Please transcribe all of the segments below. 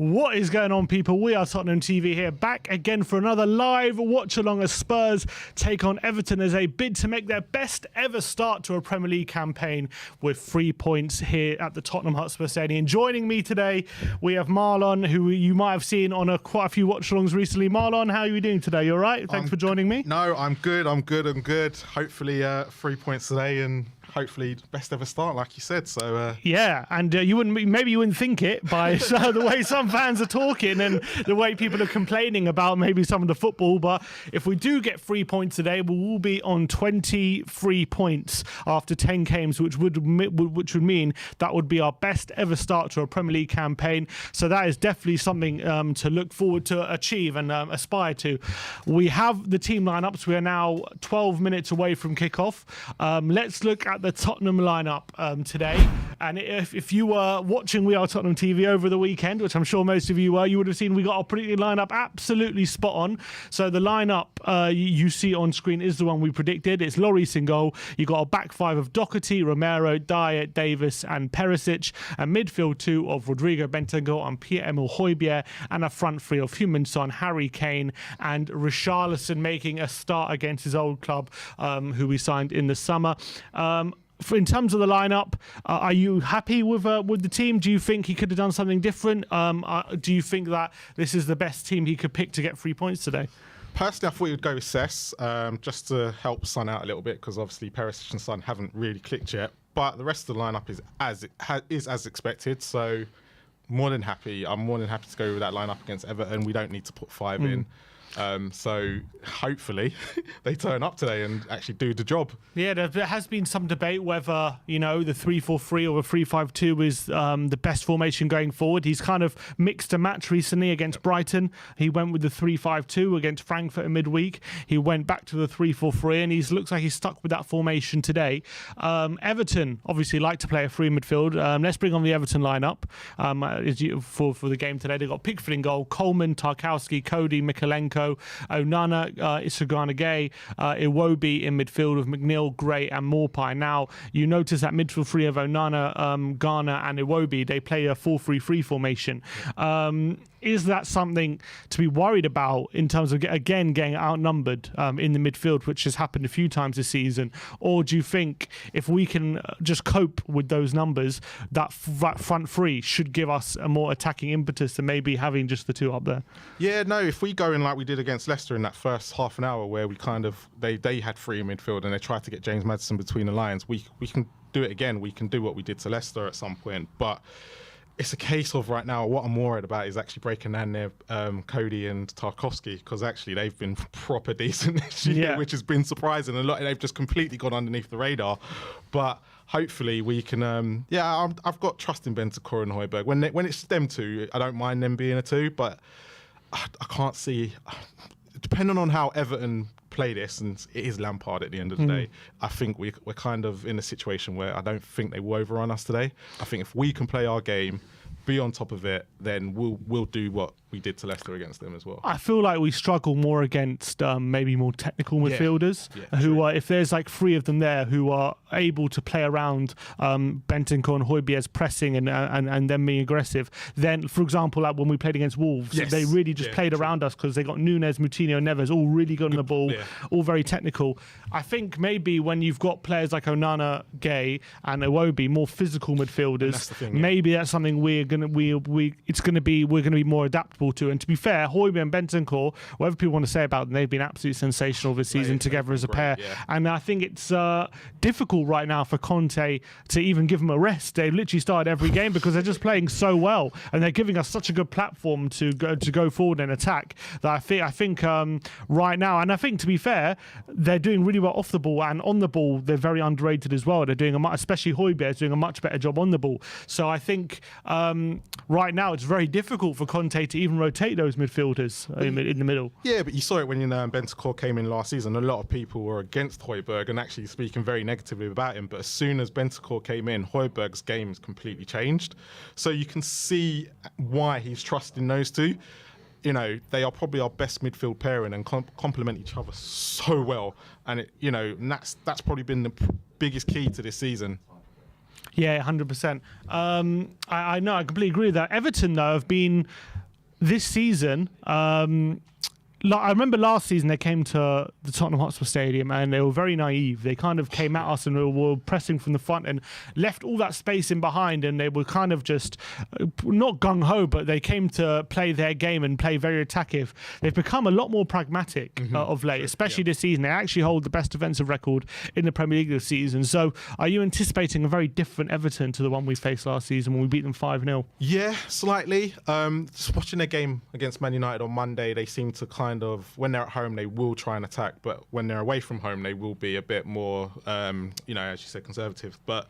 What is going on, people? We are Tottenham TV here, back again for another live watch along as Spurs take on Everton as a bid to make their best ever start to a Premier League campaign with 3 points here at the Tottenham Hotspur Stadium. Joining me today, we have Marlon, who you might have seen on quite a few watch alongs recently. Marlon, how are you doing today? You all right? Thanks for joining me. No, I'm good. Hopefully 3 points today and hopefully best ever start, like you said. So yeah, and you wouldn't think it by the way some fans are talking and the way people are complaining about maybe some of the football. But if we do get 3 points today, we will be on 23 points after 10 games, which would mean that would be our best ever start to a Premier League campaign. So that is definitely something to look forward to achieve and aspire to. We have the team lineups. We are now 12 minutes away from kickoff. Let's look at the Tottenham lineup today. And if you were watching We Are Tottenham TV over the weekend, which I'm sure most of you were, you would have seen we got our predicted lineup absolutely spot on. So the lineup you see on screen is the one we predicted. It's Lloris in goal. You got a back five of Doherty, Romero, Dyer, Davis, and Perisic. A midfield two of Rodrigo Bentancur and Pierre-Emile Højbjerg, and a front three of Heung-min-Son, Harry Kane, and Richarlison making a start against his old club, who we signed in the summer. In terms of the lineup, are you happy with the team? Do you think he could have done something different? Do you think that this is the best team he could pick to get 3 points today? Personally, I thought he would go with Cess, just to help Son out a little bit, because obviously Perisic and Son haven't really clicked yet. But the rest of the lineup is as expected. So more than happy. I'm more than happy to go with that lineup against Everton. We don't need to put five in. So hopefully they turn up today and actually do the job. Yeah, there has been some debate whether, the 3-4-3 or the 3-5-2 is the best formation going forward. He's kind of mixed a match recently against Brighton. He went with the 3-5-2 against Frankfurt in midweek. He went back to the 3-4-3 and he looks like he's stuck with that formation today. Everton obviously like to play a free midfield. Let's bring on the Everton lineup for the game today. They've got Pickford in goal, Coleman, Tarkowski, Cody, Mikalenko, Onana, Isagana Gay, Iwobi in midfield of McNeil, Gray and Maupay. Now, you notice that midfield three of Onana, Garner and Iwobi, they play a 4-3-3 formation. Is that something to be worried about in terms of, again, getting outnumbered in the midfield, which has happened a few times this season? Or do you think if we can just cope with those numbers, that front three should give us a more attacking impetus than maybe having just the two up there? Yeah, no, if we go in like we did against Leicester in that first half an hour where we they had three in midfield and they tried to get James Maddison between the lines, we can do it again. We can do what we did to Leicester at some point. But it's a case of right now, what I'm worried about is actually breaking down their Cody and Tarkowski, because actually they've been proper decent this year, which has been surprising. A lot, they've just completely gone underneath the radar. But hopefully we can, I've got trust in Bentancur and Højbjerg. When it's them two, I don't mind them being a two, but I can't see, depending on how Everton play this, and it is Lampard at the end of the day, I think we're kind of in a situation where I don't think they will overrun us today. I think if we can play our game, be on top of it, then we'll do what we did to Leicester against them as well. I feel like we struggle more against maybe more technical midfielders who are, if there's like 3 of them there who are able to play around Bentancur and Højbjerg's pressing and them being aggressive, then, for example, like when we played against Wolves, they really just played around us because they got Nunes, Moutinho, Neves, all really good on the ball, all very technical. I think maybe when you've got players like Onana, Gay, and Iwobi, more physical midfielders, maybe that's something we're gonna be more adaptable to. And to be fair, Højbjerg and Bentancur, whatever people want to say about them, they've been absolutely sensational this season together as a pair. And I think it's difficult right now for Conte to even give them a rest. They've literally started every game because they're just playing so well, and they're giving us such a good platform to go forward and attack. That I think right now, and I think to be fair, they're doing really well off the ball, and on the ball they're very underrated as well. They're doing especially Højbjerg is doing a much better job on the ball. So I think right now it's very difficult for Conte to even rotate those midfielders in the middle. Yeah, but you saw it when Bentancur came in last season. A lot of people were against Højbjerg and actually speaking very negatively about him. But as soon as Bentancur came in, Højbjerg's game has completely changed. So you can see why he's trusting those two. You know, they are probably our best midfield pairing and complement each other so well. And and that's probably been the biggest key to this season. Yeah, 100%. I know, I completely agree with that. Everton, though, have been this season. I remember last season they came to the Tottenham Hotspur Stadium and they were very naive. They kind of came at us and were pressing from the front and left all that space in behind, and they were kind of just not gung-ho, but they came to play their game and play very attackive. They've become a lot more pragmatic of late, especially this season. They actually hold the best defensive record in the Premier League this season. So are you anticipating a very different Everton to the one we faced last season when we beat them 5-0? Yeah, slightly. Just watching their game against Man United on Monday, they seem to kind of, when they're at home, they will try and attack, but when they're away from home, they will be a bit more, as you said, conservative. But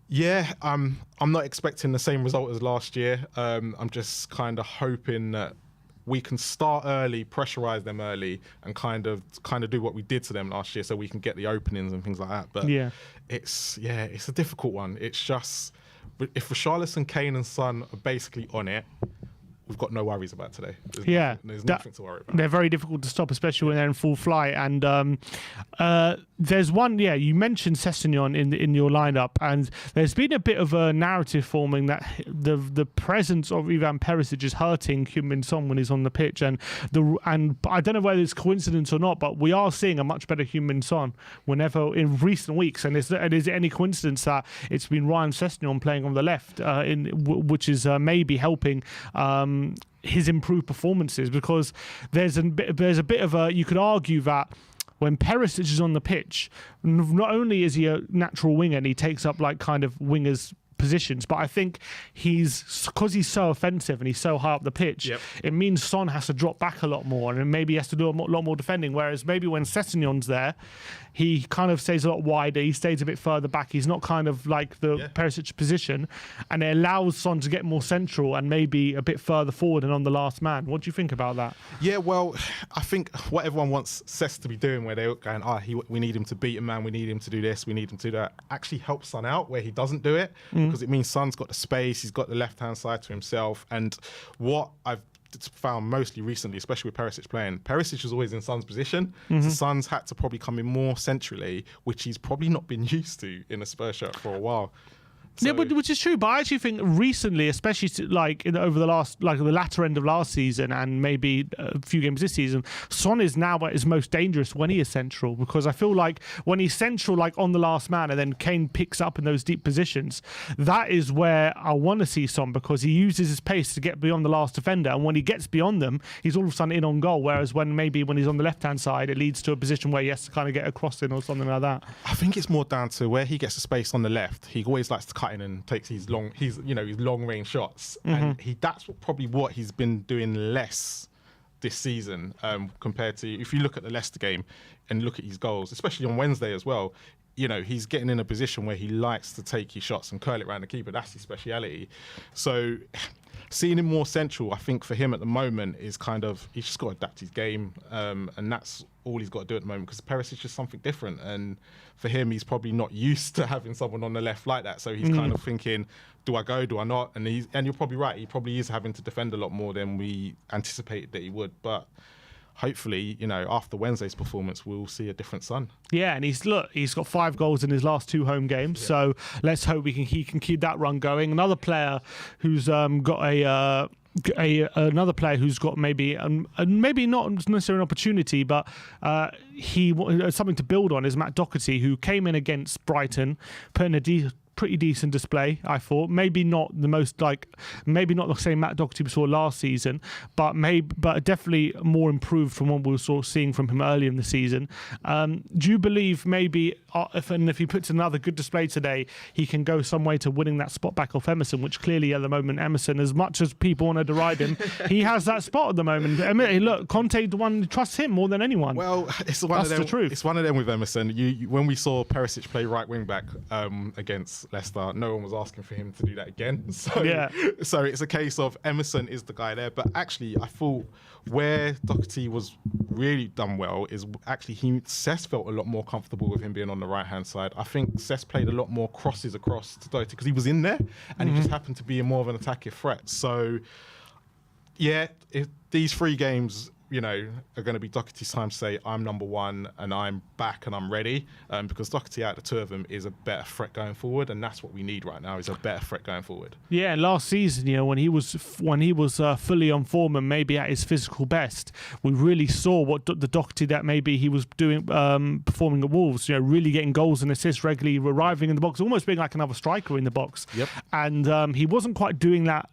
yeah, I'm not expecting the same result as last year. I'm just kind of hoping that we can start early, pressurise them early, and kind of do what we did to them last year, so we can get the openings and things like that. But it's a difficult one. It's just, if Richarlison, Kane, and Son are basically on it, we've got no worries about today. There's nothing to worry about. They're very difficult to stop, especially when they're in full flight. And there's one, you mentioned Sessegnon in your lineup, and there's been a bit of a narrative forming that the presence of Ivan Perisic is hurting Heung-min Son when he's on the pitch. And I don't know whether it's coincidence or not, but we are seeing a much better Heung-min Son whenever in recent weeks. And is it any coincidence that it's been Ryan Sessegnon playing on the left, which is maybe helping his improved performances? Because there's a bit of a, you could argue that when Perisic is on the pitch, not only is he a natural winger and he takes up like kind of wingers positions, but I think because he's so offensive and he's so high up the pitch, it means Son has to drop back a lot more and maybe he has to do a lot more defending, whereas maybe when Sessegnon's there, he kind of stays a lot wider, he stays a bit further back, he's not kind of like the Perisic position, and it allows Son to get more central and maybe a bit further forward and on the last man. What do you think about that? Yeah, well, I think what everyone wants Sess to be doing, where they're going, we need him to beat a man, we need him to do this, we need him to do that, actually helps Son out where he doesn't do it, because it means Son's got the space, he's got the left-hand side to himself. And what I've found mostly recently, especially with Perisic playing, Perisic is always in Son's position, so Son's had to probably come in more centrally, which he's probably not been used to in a Spurs shirt for a while. So, yeah, which is true. But I actually think recently, especially over the last, like the latter end of last season and maybe a few games this season, Son is now at his most dangerous when he is central, because I feel like when he's central, like on the last man, and then Kane picks up in those deep positions, that is where I want to see Son, because he uses his pace to get beyond the last defender, and when he gets beyond them, he's all of a sudden in on goal. Whereas when he's on the left-hand side, it leads to a position where he has to kind of get a cross in or something like that. I think it's more down to where he gets the space on the left. He always likes to cut in and takes his long range shots, and that's probably what he's been doing less this season, compared to, if you look at the Leicester game and look at his goals, especially on Wednesday as well. He's getting in a position where he likes to take his shots and curl it around the keeper. That's his speciality. So seeing him more central, I think for him at the moment is kind of, he's just got to adapt his game, and that's all he's got to do at the moment, because Perisic is just something different, and for him, he's probably not used to having someone on the left like that, so he's kind of thinking, do I go, do I not? And you're probably right, he probably is having to defend a lot more than we anticipated that he would, but hopefully, after Wednesday's performance, we'll see a different Son. Yeah, and he's got 5 goals in his last 2 home games. Yeah. So let's hope he can keep that run going. Another player who's got another player who's got maybe not necessarily an opportunity, but something to build on is Matt Doherty, who came in against Brighton, put in a pretty decent display, I thought. Maybe not the same Matt Doherty we saw last season, but definitely more improved from what we were seeing from him earlier in the season. Do you believe maybe if he puts another good display today, he can go some way to winning that spot back off Emerson, which clearly at the moment, Emerson, as much as people want to deride him, he has that spot at the moment. Look, Conte, the one who trusts him more than anyone. Well, it's one of them. The truth. It's one of them with Emerson. When we saw Perisic play right wing back against Leicester, no one was asking for him to do that again. So it's a case of Emerson is the guy there. But actually, I thought where Doherty was really done well is actually Cesc felt a lot more comfortable with him being on the right-hand side. I think Cesc played a lot more crosses across to Doherty because he was in there and he just happened to be more of an attacking threat. So, yeah, if these 3 games, are going to be Doherty's time to say, I'm number 1 and I'm back and I'm ready, because Doherty out of the 2 of them is a better threat going forward, and that's what we need right now, is a better threat going forward. Yeah, last season, when he was fully on form and maybe at his physical best, we really saw what the Doherty that maybe he was doing, performing at Wolves, really getting goals and assists regularly, arriving in the box, almost being like another striker in the box. Yep. And he wasn't quite doing that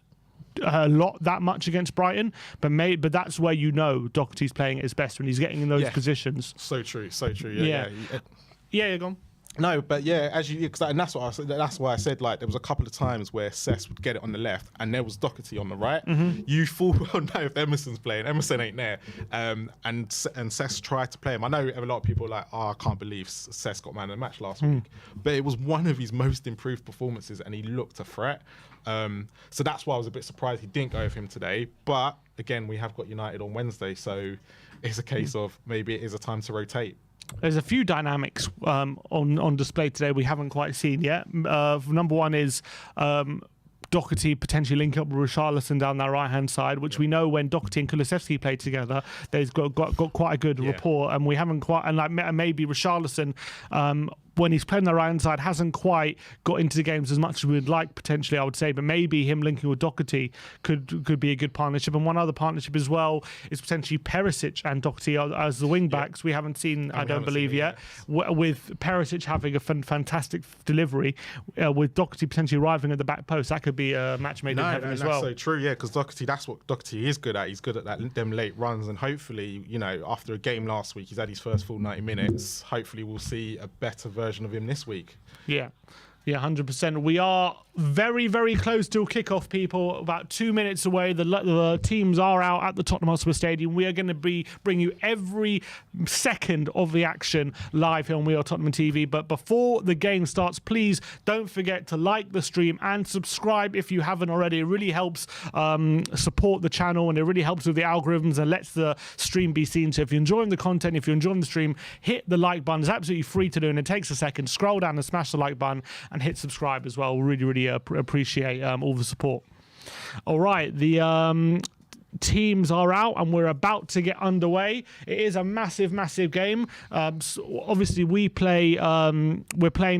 that much against Brighton, but that's where Doherty's playing at his best, when he's getting in those positions. So true. Yeah, go on. No, but yeah, and that's what I said. That's why I said, like, there was a couple of times where Cesc would get it on the left, and there was Doherty on the right. You full well know if Emerson's playing. Emerson ain't there, and Cesc tried to play him. I know a lot of people are like, I can't believe Cesc got man of the match last week, but it was one of his most improved performances, and he looked a threat. So that's why I was a bit surprised he didn't go with him today. But again, we have got United on Wednesday, so it's a case of maybe it is a time to rotate. There's a few dynamics on display today we haven't quite seen yet. Number one is Doherty potentially link up with Richarlison down that right-hand side, which we know when Doherty and Kulusevski played together, they've got quite a good rapport, and we haven't quite, and maybe Richarlison, when he's playing the right-hand side, hasn't quite got into the games as much as we'd like, potentially, I would say, but maybe him linking with Doherty could be a good partnership. And one other partnership as well is potentially Perisic and Doherty as the wing-backs. We haven't seen, I don't believe yet, with Perisic having a fantastic delivery, with Doherty potentially arriving at the back post. That could be a match made in heaven as well. That's so true, yeah, because Doherty, that's what Doherty is good at. He's good at them late runs, and hopefully, after a game last week, he's had his first full 90 minutes. Hopefully we'll see a better version of him this week. Yeah, 100%. We are very, very close to kickoff, people. About 2 minutes away. The teams are out at the Tottenham Hotspur Stadium. We are going to bring you every second of the action live here on WeAreTottenhamTV. But before the game starts, please don't forget to like the stream and subscribe if you haven't already. It really helps support the channel, and it really helps with the algorithms and lets the stream be seen. So if you're enjoying the content, if you're enjoying the stream, hit the like button. It's absolutely free to do, and it takes a second. Scroll down and smash the like button and hit subscribe as well. Really appreciate all the support. All right, the teams are out and we're about to get underway. It is a massive game. So obviously we're playing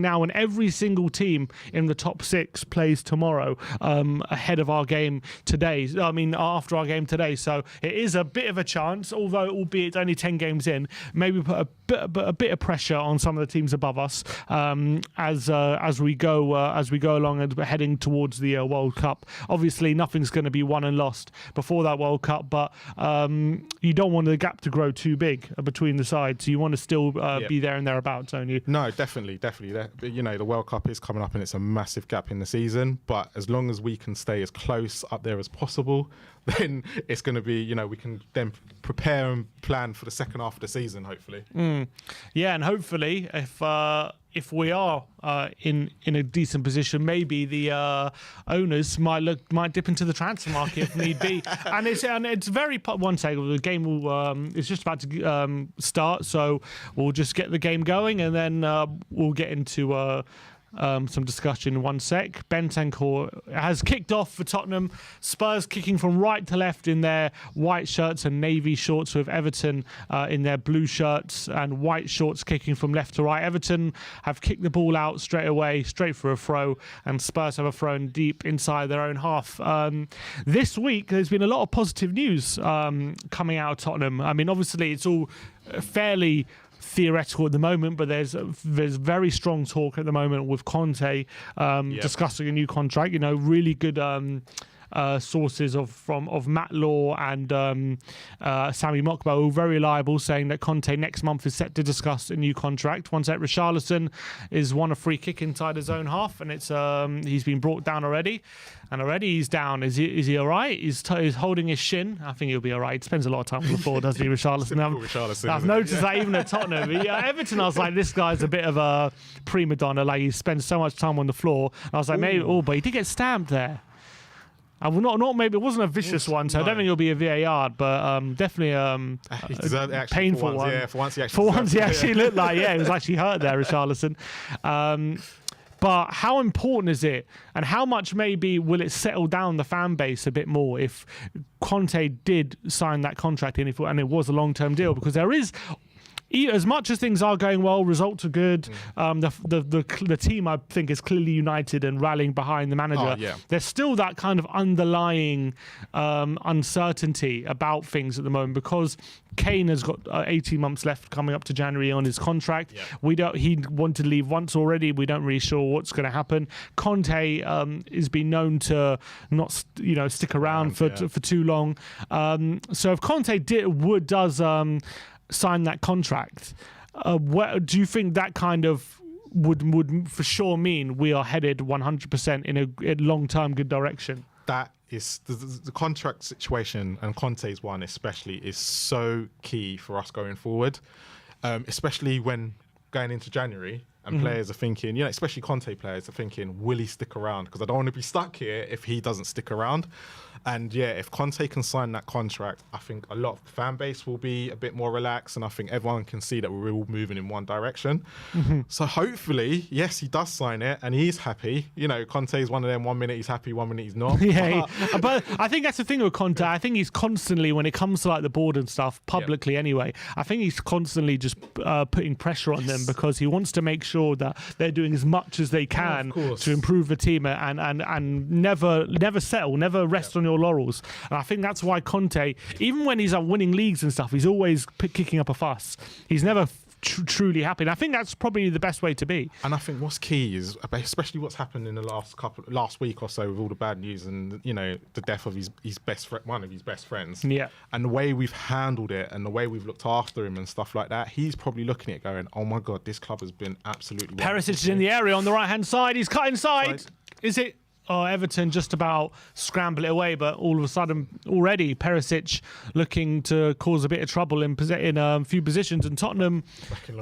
now, and every single team in the top 6 plays tomorrow, ahead of our game today. After our game today. So it is a bit of a chance, although albeit only 10 games in, maybe put a bit of pressure on some of the teams above us, as we go along and heading towards the World Cup. Obviously nothing's going to be won and lost before that World Cup, but you don't want the gap to grow too big between the sides. So you want to still be there and thereabouts, don't you? No, definitely. The World Cup is coming up, and it's a massive gap in the season. But as long as we can stay as close up there as possible, then it's going to be, we can then prepare and plan for the second half of the season, hopefully. Yeah, and hopefully if we are in a decent position, maybe the owners might dip into the transfer market if need be. And it's very one second. The game will it's just about to start, so we'll just get the game going, and then we'll get into some discussion in one sec. Bentancur has kicked off for Tottenham. Spurs kicking from right to left in their white shirts and navy shorts, with Everton in their blue shirts and white shorts kicking from left to right. Everton have kicked the ball out straight away, straight for a throw, and Spurs have a throw in deep inside their own half. This week there's been a lot of positive news coming out of Tottenham. I mean, obviously it's all fairly theoretical at the moment, but there's very strong talk at the moment with Conte discussing a new contract. Really good sources of Matt Law and Sami Mokba, all very reliable, saying that Conte next month is set to discuss a new contract. Once that Richarlison is won a free kick inside his own half, and it's he's been brought down already. And already he's down. Is he all right? He's holding his shin. I think he'll be all right. He spends a lot of time on the floor, doesn't he, Richarlison? I've noticed that even at Tottenham. Everton, I was like, this guy's a bit of a prima donna. Like, he spends so much time on the floor. And I was like, maybe, but he did get stamped there. I will not maybe it wasn't a vicious one, so no. I don't think it'll be a VAR, but definitely a painful one. Yeah, for once he actually looked like, he was actually hurt there, Richarlison. But how important is it, and how much maybe will it settle down the fan base a bit more if Conte did sign that contract and it was a long-term deal? Because there is, as much as things are going well, results are good. The team, I think, is clearly united and rallying behind the manager. There's still that kind of underlying uncertainty about things at the moment, because Kane has got 18 months left coming up to January on his contract. He wanted to leave once already. We don't really sure what's going to happen. Conte has been known to not stick around for too long. So if Conte does sign that contract, do you think that kind of would for sure mean we are headed 100% in a long-term good direction? That is the contract situation, and Conte's one especially, is so key for us going forward, especially when going into January and players are thinking, especially Conte players are thinking, will he stick around? Because I don't want to be stuck here if he doesn't stick around. And if Conte can sign that contract, I think a lot of the fan base will be a bit more relaxed, and I think everyone can see that we're all moving in one direction. So hopefully, yes, he does sign it and he's happy. Conte is one of them, 1 minute he's happy, 1 minute he's not. But I think that's the thing with Conte. I think he's constantly, when it comes to like the board and stuff, publicly anyway, I think he's constantly just putting pressure on them, because he wants to make sure that they're doing as much as they can to improve the team and never settle, never rest on your laurels. And I think that's why Conte, even when he's winning leagues and stuff, he's always kicking up a fuss. He's never truly happy. And I think that's probably the best way to be. And I think what's key is, especially what's happened in the last week or so with all the bad news and the death of one of his best friends. And the way we've handled it and the way we've looked after him and stuff like that, he's probably looking at it going, oh my God, this club has been absolutely wonderful. Perisic is in the area on the right hand side. He's cut inside. Is it? Everton just about scramble it away, but all of a sudden already Perisic looking to cause a bit of trouble in a few positions, and Tottenham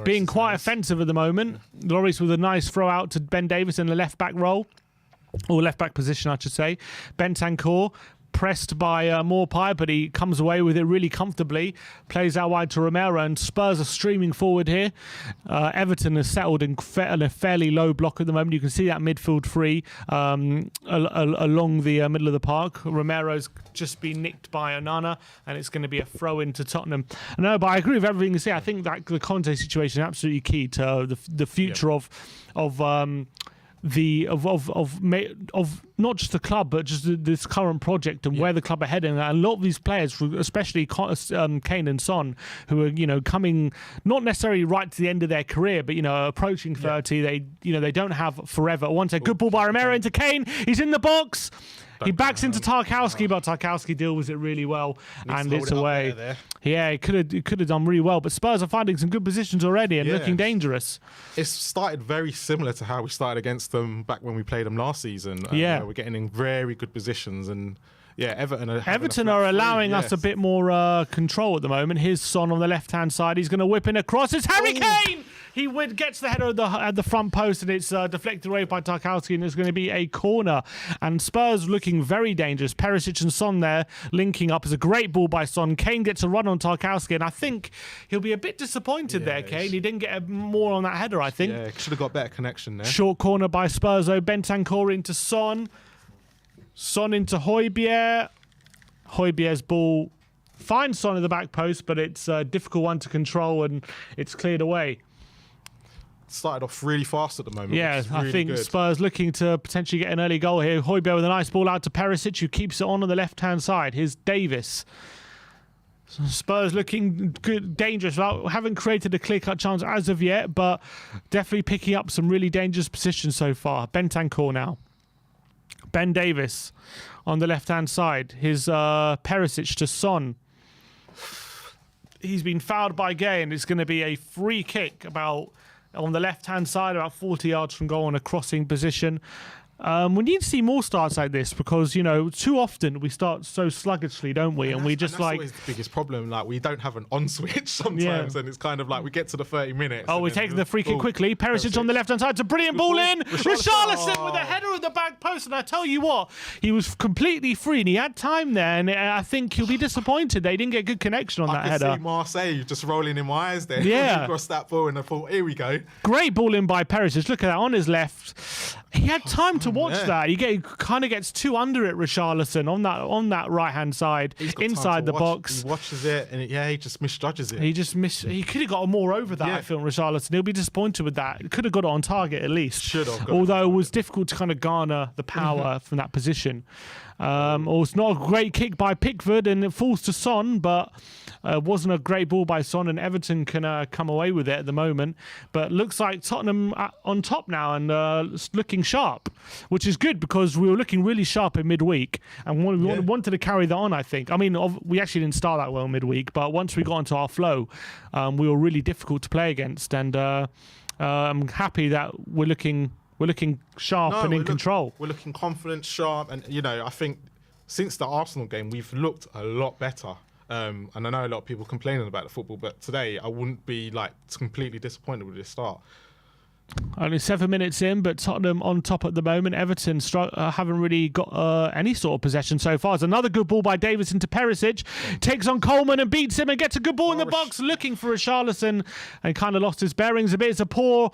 being quite offensive at the moment. Lloris with a nice throw out to Ben Davies in the left back role, or left back position I should say. Bentancur pressed by Maupay, but he comes away with it really comfortably, plays out wide to Romero, and Spurs are streaming forward here. Everton has settled in a fairly low block at the moment. You can see that midfield three along the middle of the park. Romero's just been nicked by Onana, and it's going to be a throw into Tottenham. No, but I agree with everything you say. I think that the Conte situation is absolutely key to the future of not just the club, but just this current project and where the club are heading. And a lot of these players, especially Kane and Son, who are coming not necessarily right to the end of their career, but approaching 30. They don't have forever. Once a good ball by Romero into Kane. He's in the box. He backs into Tarkowski, but Tarkowski deals with it really well, and it's away. Yeah, he could have done really well, but Spurs are finding some good positions already and looking dangerous. It's started very similar to how we started against them back when we played them last season. We're getting in very good positions, and Yeah, Everton are allowing us a bit more control at the moment. Here's Son on the left-hand side. He's going to whip in across. It's Harry Kane! He gets the header at the front post, and it's deflected away by Tarkowski, and there's going to be a corner. And Spurs looking very dangerous. Perisic and Son there linking up. It's a great ball by Son. Kane gets a run on Tarkowski, and I think he'll be a bit disappointed there, Kane. He didn't get more on that header, I think. Yeah, should have got better connection there. Short corner by Spurs, though. Bentancur into Son. Son into Højbjerg. Højbjerg's ball finds Son in the back post, but it's a difficult one to control, and it's cleared away. Started off really fast at the moment. Yeah, really I think good. Spurs looking to potentially get an early goal here. Højbjerg with a nice ball out to Perisic, who keeps it on the left-hand side. Here's Davis. So Spurs looking good, dangerous. Well, haven't created a clear-cut chance as of yet, but definitely picking up some really dangerous positions so far. Bentancur now. Ben Davis on the left-hand side. His Perisic to Son. He's been fouled by Gay, and it's going to be a free kick on the left-hand side, about 40 yards from goal in a crossing position. We need to see more starts like this because, too often we start so sluggishly, don't we? And we just that's always the biggest problem. Like, we don't have an on switch sometimes, and it's kind of like we get to the 30 minutes. Oh, we're taking the free kick quickly. Perisic on the left-hand side. It's a brilliant ball in. Richarlison with a header at the back post. And I tell you what, he was completely free and he had time there. And I think he'll be disappointed they didn't get good connection on that header. I can see Marseille just rolling in my eyes there. Yeah. Across that ball, and I thought, here we go. Great ball in by Perisic. Look at that on his left. He had time to watch that. He kind of gets two under it, Richarlison, on that right-hand side, inside the box. He watches it, and he just misjudges it. He could have got more over that, I feel, Richarlison. He'll be disappointed with that. Could have got it on target at least. Should have. Although it was difficult to kind of garner the power from that position. It's not a great kick by Pickford, and it falls to Son, but wasn't a great ball by Son, and Everton can come away with it at the moment. But looks like Tottenham on top now and looking sharp, which is good because we were looking really sharp in midweek, and we wanted to carry that on, I think. I mean, we actually didn't start that well midweek, but once we got into our flow, we were really difficult to play against, and I'm happy that we're looking sharp and in control. We're looking confident, sharp, and I think since the Arsenal game we've looked a lot better. And I know a lot of people complaining about the football, but today I wouldn't be completely disappointed with this start. Only 7 minutes in, but Tottenham on top at the moment. Everton haven't really got any sort of possession so far. It's another good ball by Davis into Perisic. Takes on Coleman and beats him and gets a good ball in the box, looking for Richarlison, and kind of lost his bearings a bit. It's a poor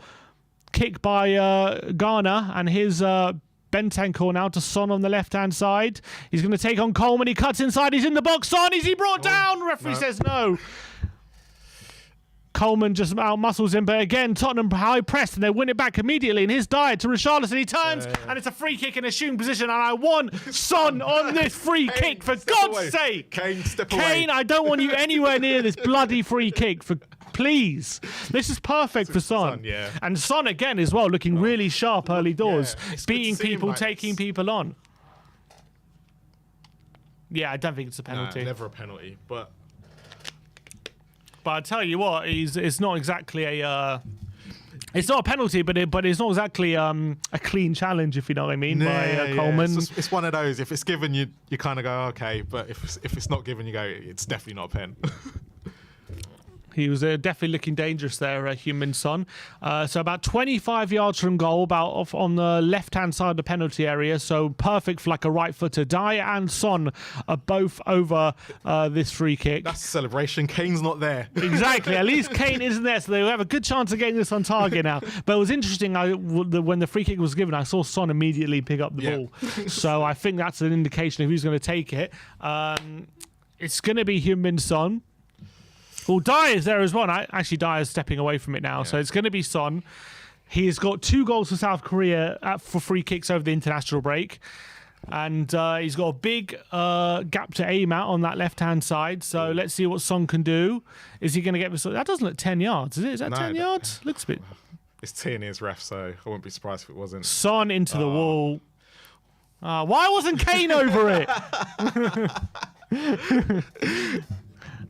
kick by Garner, and his Bentancur now to Son on the left-hand side. He's going to take on Coleman. He cuts inside. He's in the box. Son, is he brought down? Referee says no. Coleman just out-muscles him, but again, Tottenham high pressed, and they win it back immediately. And his dive to Richarlison. He turns, and it's a free kick in a shooting position. And I want Son on this free kick, for God's sake. Kane, step away. Kane, I don't want you anywhere near this bloody free kick, please. This is perfect for Son. Yeah. And Son again as well, looking really sharp early doors, beating people, like taking people on. Yeah, I don't think it's a penalty. No, never a penalty, but I tell you what, it's not exactly a. It's not a penalty, but it's not exactly a clean challenge, if you know what I mean, by Coleman. It's one of those. If it's given, you kind of go okay, but if it's not given, you go, it's definitely not a pen. He was definitely looking dangerous there, Heung-min Son. So about 25 yards from goal, about off on the left-hand side of the penalty area. So perfect for a right-footer. Dyer and Son are both over this free kick. That's a celebration. Kane's not there. Exactly. At least Kane isn't there, so they will have a good chance of getting this on target now. But it was interesting, when the free kick was given, I saw Son immediately pick up the ball. So I think that's an indication of who's going to take it. It's going to be Heung-min Son. Well, Dyer's there as well. Actually, Dyer's stepping away from it now. So it's going to be Son. He's got 2 goals for South Korea for free kicks over the international break. And he's got a big gap to aim at on that left-hand side. So let's see what Son can do. Is he going to get this? That doesn't look 10 yards, is it? Is that 10 yards? Looks a bit. It's 10 years ref, so I wouldn't be surprised if it wasn't. Son into the wall. Why wasn't Kane over it?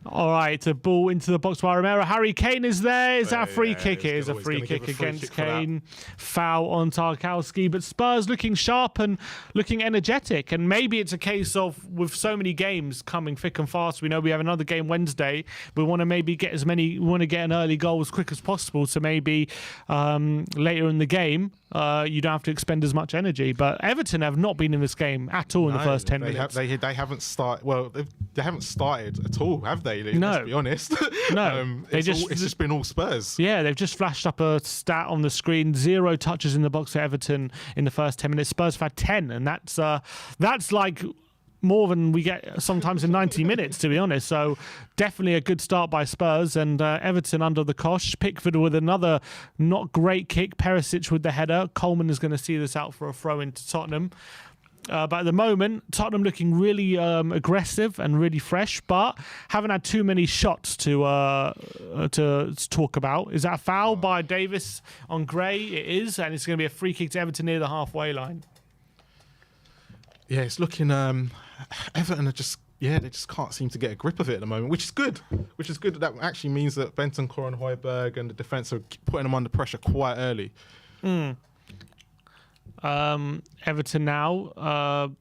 All right, a ball into the box by Romero. Harry Kane is there. Is that a free kick? It is a he's free gonna give kick a free against kick for that. Kane. Foul on Tarkowski, but Spurs looking sharp and looking energetic. And maybe it's a case of, with so many games coming thick and fast, we know we have another game Wednesday. We want to maybe get we want to get an early goal as quick as possible. So maybe later in the game, you don't have to expend as much energy. But Everton have not been in this game at all in the first 10 minutes. They haven't started. Well, they haven't started at all, have they? No. Let's be honest. No, it's just been all Spurs. Yeah, they've just flashed up a stat on the screen: 0 touches in the box for Everton in the first 10 minutes. Spurs have had 10, and that's like more than we get sometimes in 90 minutes, to be honest. So definitely a good start by Spurs, and Everton under the cosh. Pickford with another not great kick. Perisic with the header. Coleman is going to see this out for a throw into Tottenham. But at the moment, Tottenham looking really aggressive and really fresh, but haven't had too many shots to talk about. Is that a foul by Davis on Gray? It is, and it's going to be a free kick to Everton near the halfway line. Yeah, it's looking. Everton are just. Yeah, they just can't seem to get a grip of it at the moment, which is good. That actually means that Bentancur and Højbjerg and the defence are putting them under pressure quite early. Everton now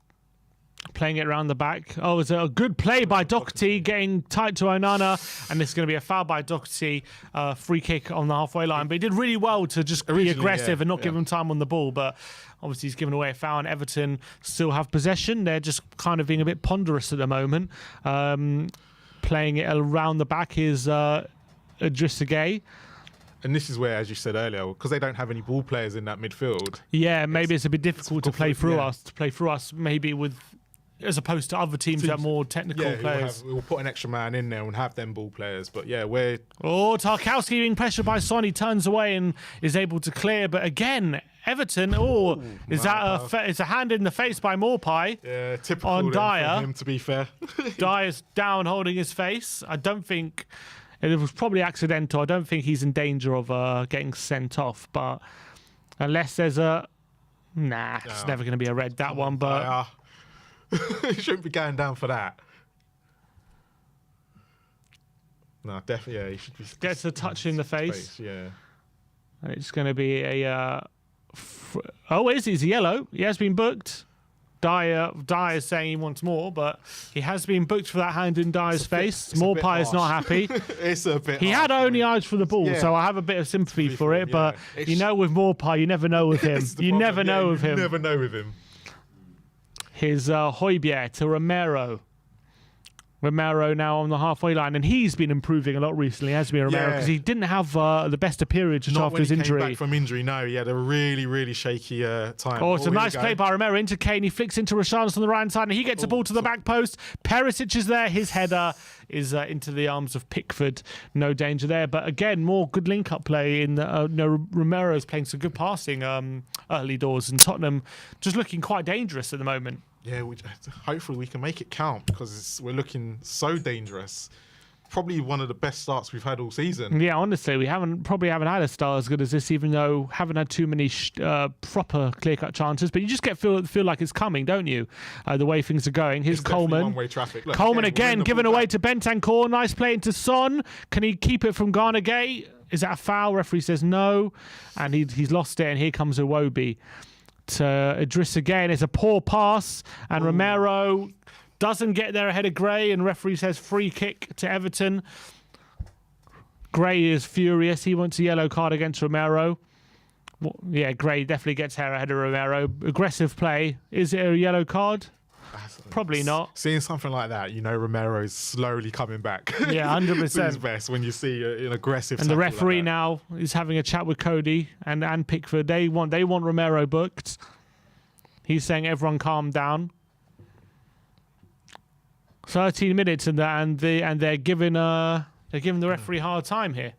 playing it around the back. Oh, it's a good play by Doherty, getting tight to Onana, and this is going to be a foul by Doherty. Free kick on the halfway line, but he did really well to just be aggressive and not give him time on the ball. But obviously he's given away a foul, and Everton still have possession. They're just kind of being a bit ponderous at the moment. Playing it around the back is Idrissa Gueye. And this is where, as you said earlier, because they don't have any ball players in that midfield. Yeah, maybe it's a bit difficult to play through us. Maybe with, as opposed to other teams that have more technical players. We'll put an extra man in there and have them ball players. But yeah, Tarkowski being pressured by Son. He turns away and is able to clear. But again, Everton. Is that it's a hand in the face by Maupay? Yeah, typical on Dyer. For him, to be fair. Dyer's down, holding his face. I don't think. It was probably accidental. I don't think he's in danger of getting sent off. But unless there's it's never going to be a red, that one. But he shouldn't be going down for that. No, definitely, yeah, he should be. Gets a touch in the face. Yeah. And it's going to be a... is he yellow? He has been booked. Dyer is saying he wants more, but he has been booked for that hand in Dyer's face. Maupay is not happy. It's a bit. He had only eyes for the ball, so I have a bit of sympathy for it. But with Maupay, you never know with him. You never know with him. Never know with him. His Højbjerg to Romero. Romero now on the halfway line, and he's been improving a lot recently, hasn't he, Romero? Because he didn't have the best appearance just after his injury. Came back from injury, no, he had a really, really shaky time. Oh, it's a nice play by Romero into Kane. He flicks into Richarlison on the right hand, and he gets the ball to the back post. Perisic is there. His header is into the arms of Pickford. No danger there. But again, more good link-up play. Romero's playing some good passing early doors, and Tottenham just looking quite dangerous at the moment. Yeah, hopefully we can make it count, because we're looking so dangerous. Probably one of the best starts we've had all season. Yeah, honestly, we probably haven't had a start as good as this, even though haven't had too many proper clear-cut chances. But you just feel like it's coming, don't you? The way things are going. Here's Coleman. One-way traffic. Look, Coleman again given away to Bentancur. Nice play into Son. Can he keep it from Garner Gay? Is that a foul? Referee says no, and he's lost it. And here comes Iwobi to Idrissa again. It's a poor pass, and Romero doesn't get there ahead of Gray, and referee says free kick to Everton. Gray is furious. He wants a yellow card against Romero. Yeah, Gray definitely gets here ahead of Romero. Aggressive play. Is it a yellow card? Probably not. Seeing something like that, Romero's slowly coming back. Yeah, 100%. It's best when you see an aggressive. And the referee now is having a chat with Cody and Pickford. They want Romero booked. He's saying everyone calm down. 13 minutes and they're giving the referee a hard time here.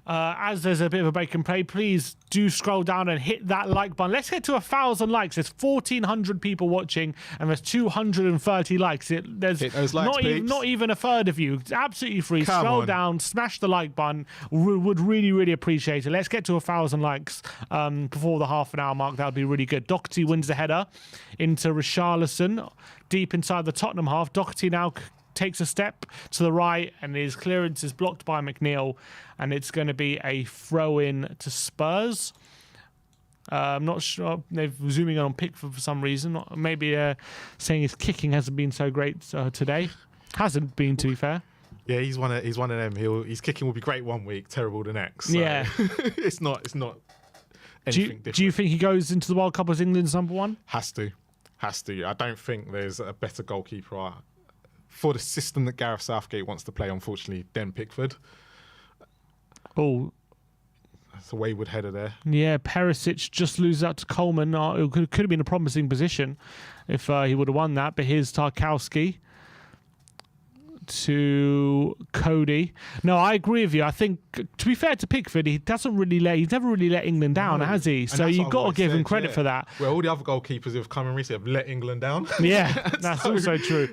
As there's a bit of a break and play, please do scroll down and hit that like button. Let's get to 1,000 likes. There's 1,400 people watching, and there's 230 likes. There's hit those likes, not even a third of you. It's absolutely free. Scroll down, smash the like button. We would really, really appreciate it. Let's get to 1,000 likes before the half an hour mark. That would be really good. Doherty wins the header into Richarlison, deep inside the Tottenham half. Doherty now takes a step to the right, and his clearance is blocked by McNeil, and it's going to be a throw-in to Spurs. I'm not sure. They're zooming on Pickford for some reason. Maybe saying his kicking hasn't been so great today. Hasn't been, to be fair. Yeah, he's one of them. His kicking will be great one week, terrible the next. So Yeah. it's not anything different. Do you think he goes into the World Cup as England's number one? Has to. I don't think there's a better goalkeeper for the system that Gareth Southgate wants to play, unfortunately, than Pickford. Oh, that's a wayward header there. yeah, Perisic just loses out to Coleman. It could have been a promising position if he would have won that. But here's Tarkowski to Cody. No, I agree with you. I think, to be fair to Pickford, he's never really let England down, has he? So you've got to give him credit for that. Well, all the other goalkeepers who have come in recently have let England down. Yeah, that's also true.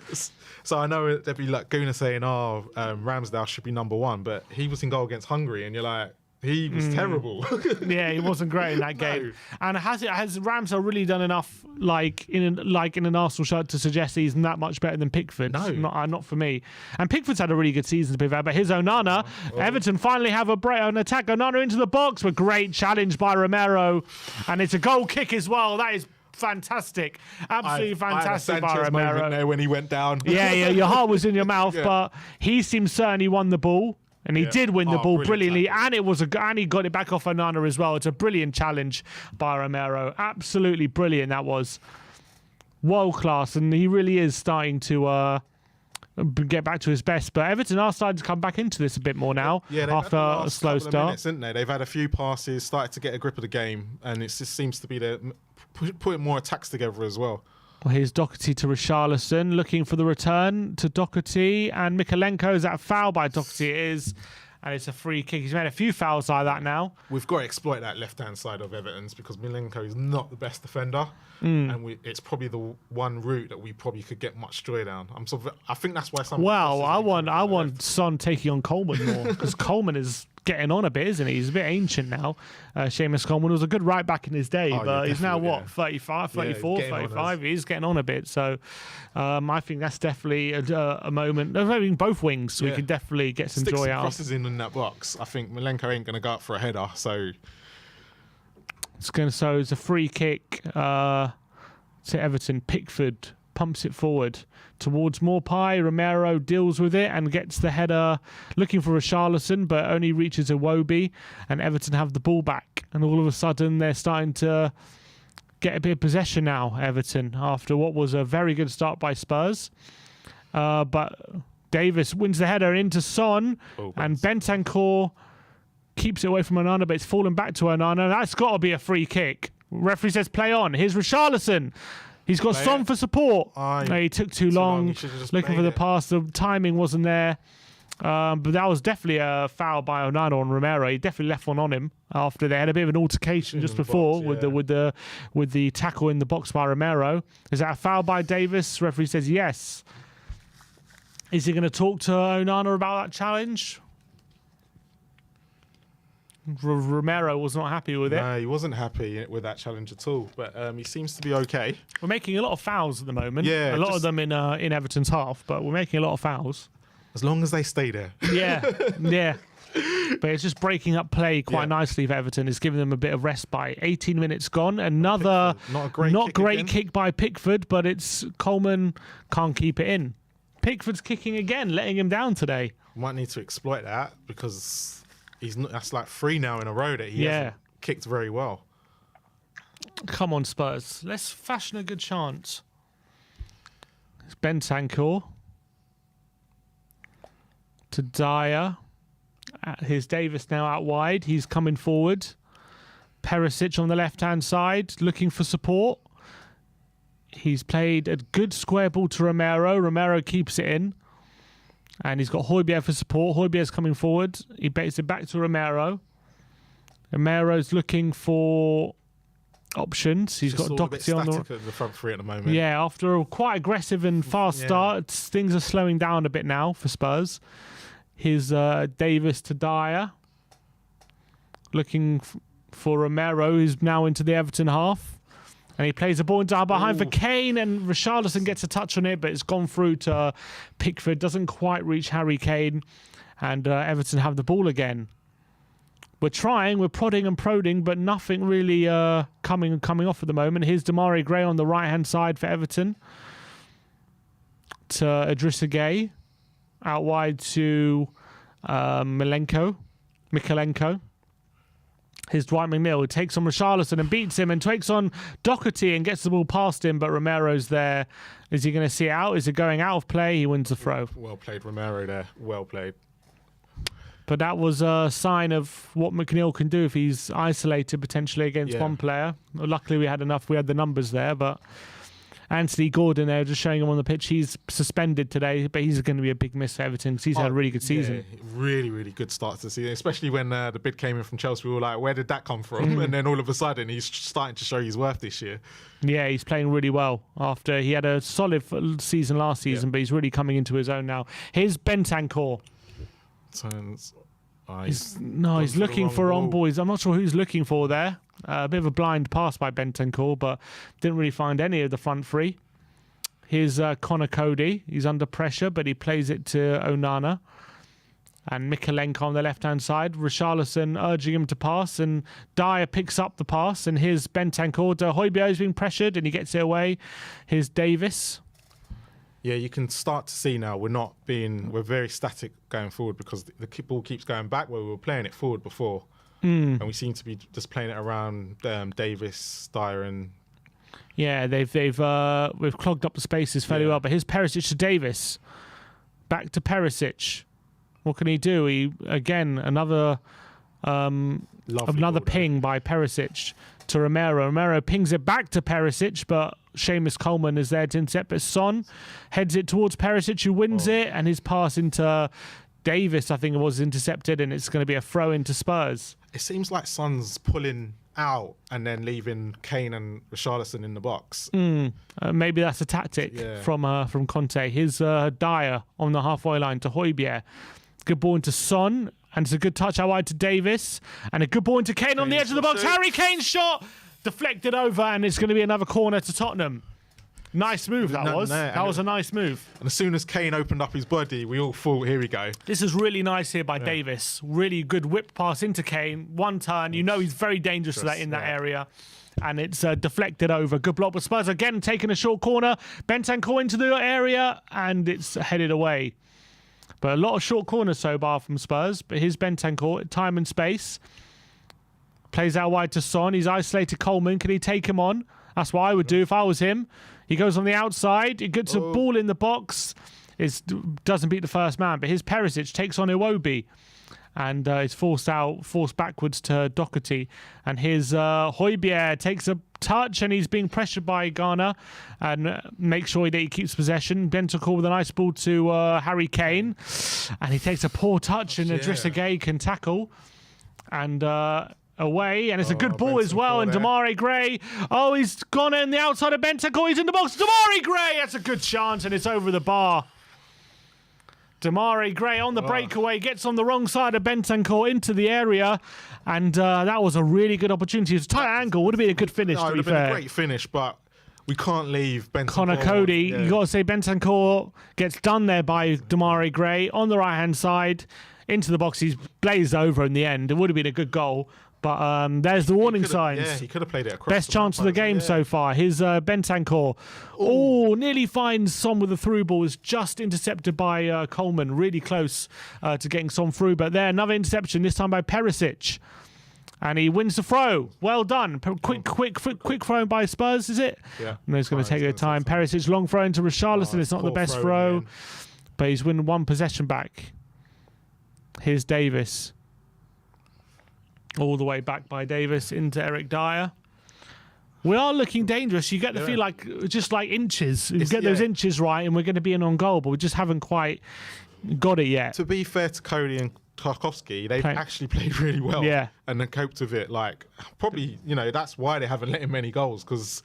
So I know there'd be like Guna saying, Ramsdale should be number one, but he was in goal against Hungary, and you're like, he was terrible. Yeah, he wasn't great in that game. And has Ramsdale really done enough, like in an Arsenal shirt, to suggest he's that much better than Pickford? No, not for me. And Pickford's had a really good season, to be fair. But here's Onana. Everton finally have an attack. Onana into the box, but great challenge by Romero, and it's a goal kick as well. That is fantastic, absolutely fantastic by Romero. There when he went down. Yeah, your heart was in your mouth, but he seems certain he won the ball. And he did win the ball brilliantly, and he got it back off Onana as well. It's a brilliant challenge by Romero. Absolutely brilliant. That was world class, and he really is starting to get back to his best. But Everton are starting to come back into this a bit more now after a slow start. Minutes, didn't they? They've had a few passes, started to get a grip of the game, and it just seems to be putting more attacks together as well. Well, here's Doherty to Richarlison, looking for the return to Doherty, and Mikalenko. Is that a foul by Doherty? It is, and it's a free kick. He's made a few fouls like that now. We've got to exploit that left-hand side of Everton's, because Milenko is not the best defender, and it's probably the one route that we probably could get much joy down. I think that's why some. Well, I want Son taking on Coleman more, because Coleman is getting on a bit, isn't he? He's a bit ancient now. Seamus Coleman was a good right back in his day, but he's now, 35, 34, 35? He's getting on a bit. So I think that's definitely a moment. I mean, both wings, we could definitely get some joy out. Crosses in that box. I think Milenko ain't going to go up for a header, so... It's a free kick to Everton. Pickford pumps it forward towards Maupay. Romero deals with it and gets the header, looking for Richarlison, but only reaches Iwobi, and Everton have the ball back. And all of a sudden, they're starting to get a bit of possession now, Everton, after what was a very good start by Spurs. But Davis wins the header into Son, and Bentancur keeps it away from Onana, but it's fallen back to Onana. That's got to be a free kick. Referee says play on. Here's Richarlison. He's got Son for support. No, he took too long looking for the pass. The timing wasn't there. But that was definitely a foul by Onana on Romero. He definitely left one on him after they had a bit of an altercation just before with the tackle in the box by Romero. Is that a foul by Davis? Referee says yes. Is he going to talk to Onana about that challenge? Romero was not happy with it. No, he wasn't happy with that challenge at all. But he seems to be okay. We're making a lot of fouls at the moment. Yeah, a lot of them in Everton's half, but we're making a lot of fouls. As long as they stay there. Yeah. But it's just breaking up play quite nicely for Everton. It's giving them a bit of respite. 18 minutes gone. Another not great kick by Pickford, but it's Coleman can't keep it in. Pickford's kicking again, letting him down today. Might need to exploit that, because that's like 3 now in a row that he hasn't kicked very well. Come on, Spurs. Let's fashion a good chance. It's Bentancur to Dyer. Here's Davis now out wide. He's coming forward. Perisic on the left-hand side, looking for support. He's played a good square ball to Romero. Romero keeps it in. And he's got Højbjerg for support. Højbjerg's coming forward. He bets it back to Romero. Romero's looking for options. He's got Doherty on the front three at the moment. Yeah, after a quite aggressive and fast start, things are slowing down a bit now for Spurs. Here's Davis to Dyer. Looking for Romero, who's now into the Everton half. And he plays the ball into behind for Kane, and Richarlison gets a touch on it, but it's gone through to Pickford. Doesn't quite reach Harry Kane, and Everton have the ball again. We're trying, we're prodding and prodding, but nothing really coming off at the moment. Here's Demarai Gray on the right-hand side for Everton. To Idrissa Gueye. Out wide to Mikalenko. Here's Dwight McNeil, who takes on Richarlison and beats him, and takes on Doherty and gets the ball past him, but Romero's there. Is he going to see it out? Is it going out of play? He wins the throw. Well played, Romero there. Well played. But that was a sign of what McNeil can do if he's isolated potentially against one player. Luckily, we had the numbers there, but Anthony Gordon there, just showing him on the pitch. He's suspended today, but he's going to be a big miss for Everton because he's had a really good season. Yeah, really, really good start to the season, especially when the bid came in from Chelsea. We were like, where did that come from? And then all of a sudden, he's starting to show his worth this year. Yeah, he's playing really well after he had a solid season last season, but he's really coming into his own now. Here's Bentancur. He's looking for on boys. I'm not sure who's looking for there. A bit of a blind pass by Bentancur, but didn't really find any of the front three. Here's Connor Cody. He's under pressure, but he plays it to Onana. And Mikalenko on the left-hand side. Richarlison urging him to pass, and Dyer picks up the pass. And here's Bentancur. Højbjerg's being pressured, and he gets it away. Here's Davis. Yeah, you can start to see now we're very static going forward because the ball keeps going back where we were playing it forward before. And we seem to be just playing it around Davis, Dyer, and... Yeah, we've clogged up the spaces fairly well. But here's Perisic to Davis. Back to Perisic. What can he do? Another ping by Perisic to Romero. Romero pings it back to Perisic, but Seamus Coleman is there to intercept. But Son heads it towards Perisic, who wins it, and his pass into Davis, I think it was, intercepted, and it's going to be a throw into Spurs. It seems like Son's pulling out and then leaving Kane and Richarlison in the box. Maybe that's a tactic from Conte. Here's Dyer on the halfway line to Højbjerg. Good ball into Son, and it's a good touch out wide to Davis, and a good ball into Kane on the edge of the box. Harry Kane's shot deflected over, and it's going to be another corner to Tottenham. Nice move that was. That was a nice move. And as soon as Kane opened up his body, we all thought, here we go. This is really nice here by Davis. Really good whip pass into Kane. One turn. You know he's very dangerous in that area. And it's deflected over. Good block. But Spurs again taking a short corner. Bentancur into the area, and it's headed away. But a lot of short corners so far from Spurs. But here's Bentancur, time and space. Plays out wide to Son. He's isolated Coleman. Can he take him on? That's what I would do if I was him. He goes on the outside. He gets a ball in the box. It doesn't beat the first man. But here's Perisic, takes on Iwobi. And is forced backwards to Doherty. And here's Højbjerg, takes a touch, and he's being pressured by Ghana. And makes sure that he keeps possession. Bentancur with a nice ball to Harry Kane. And he takes a poor touch, and Idrissa Gueye can tackle. And... away, and it's a good ball as well, and Demarai Gray, he's gone in the outside of Bentancur, he's in the box, Demarai Gray, that's a good chance, and it's over the bar. Demarai Gray on the breakaway, gets on the wrong side of Bentancur into the area, and that was a really good opportunity. It was a tight angle, would have been a good finish, to be fair. It would have been a great finish, but we can't leave Bentancur. Connor Cody, you got to say Bentancur gets done there by Demarai Gray on the right-hand side, into the box, he's blazed over in the end. It would have been a good goal. But there's the warning signs. Yeah, he could have played it across. Best chance of the game so far. Here's Bentancur. Nearly finds Son with the through ball. Is just intercepted by Coleman. Really close to getting Son through. But there, another interception, this time by Perisic. And he wins the throw. Well done. Quick throw by Spurs, is it? Yeah. No, he's going to take their time. Perisic, long throw into Richarlison. It's not the best throw. But he's winning one possession back. Here's Davis. All the way back by Davis into Eric Dyer. We are looking dangerous. You get the feel like just like inches. You get those inches right, and we're going to be in on goal, but we just haven't quite got it yet. To be fair to Cody and Tarkowski, they've actually played really well. And then coped with it. Like, probably, that's why they haven't let in many goals, because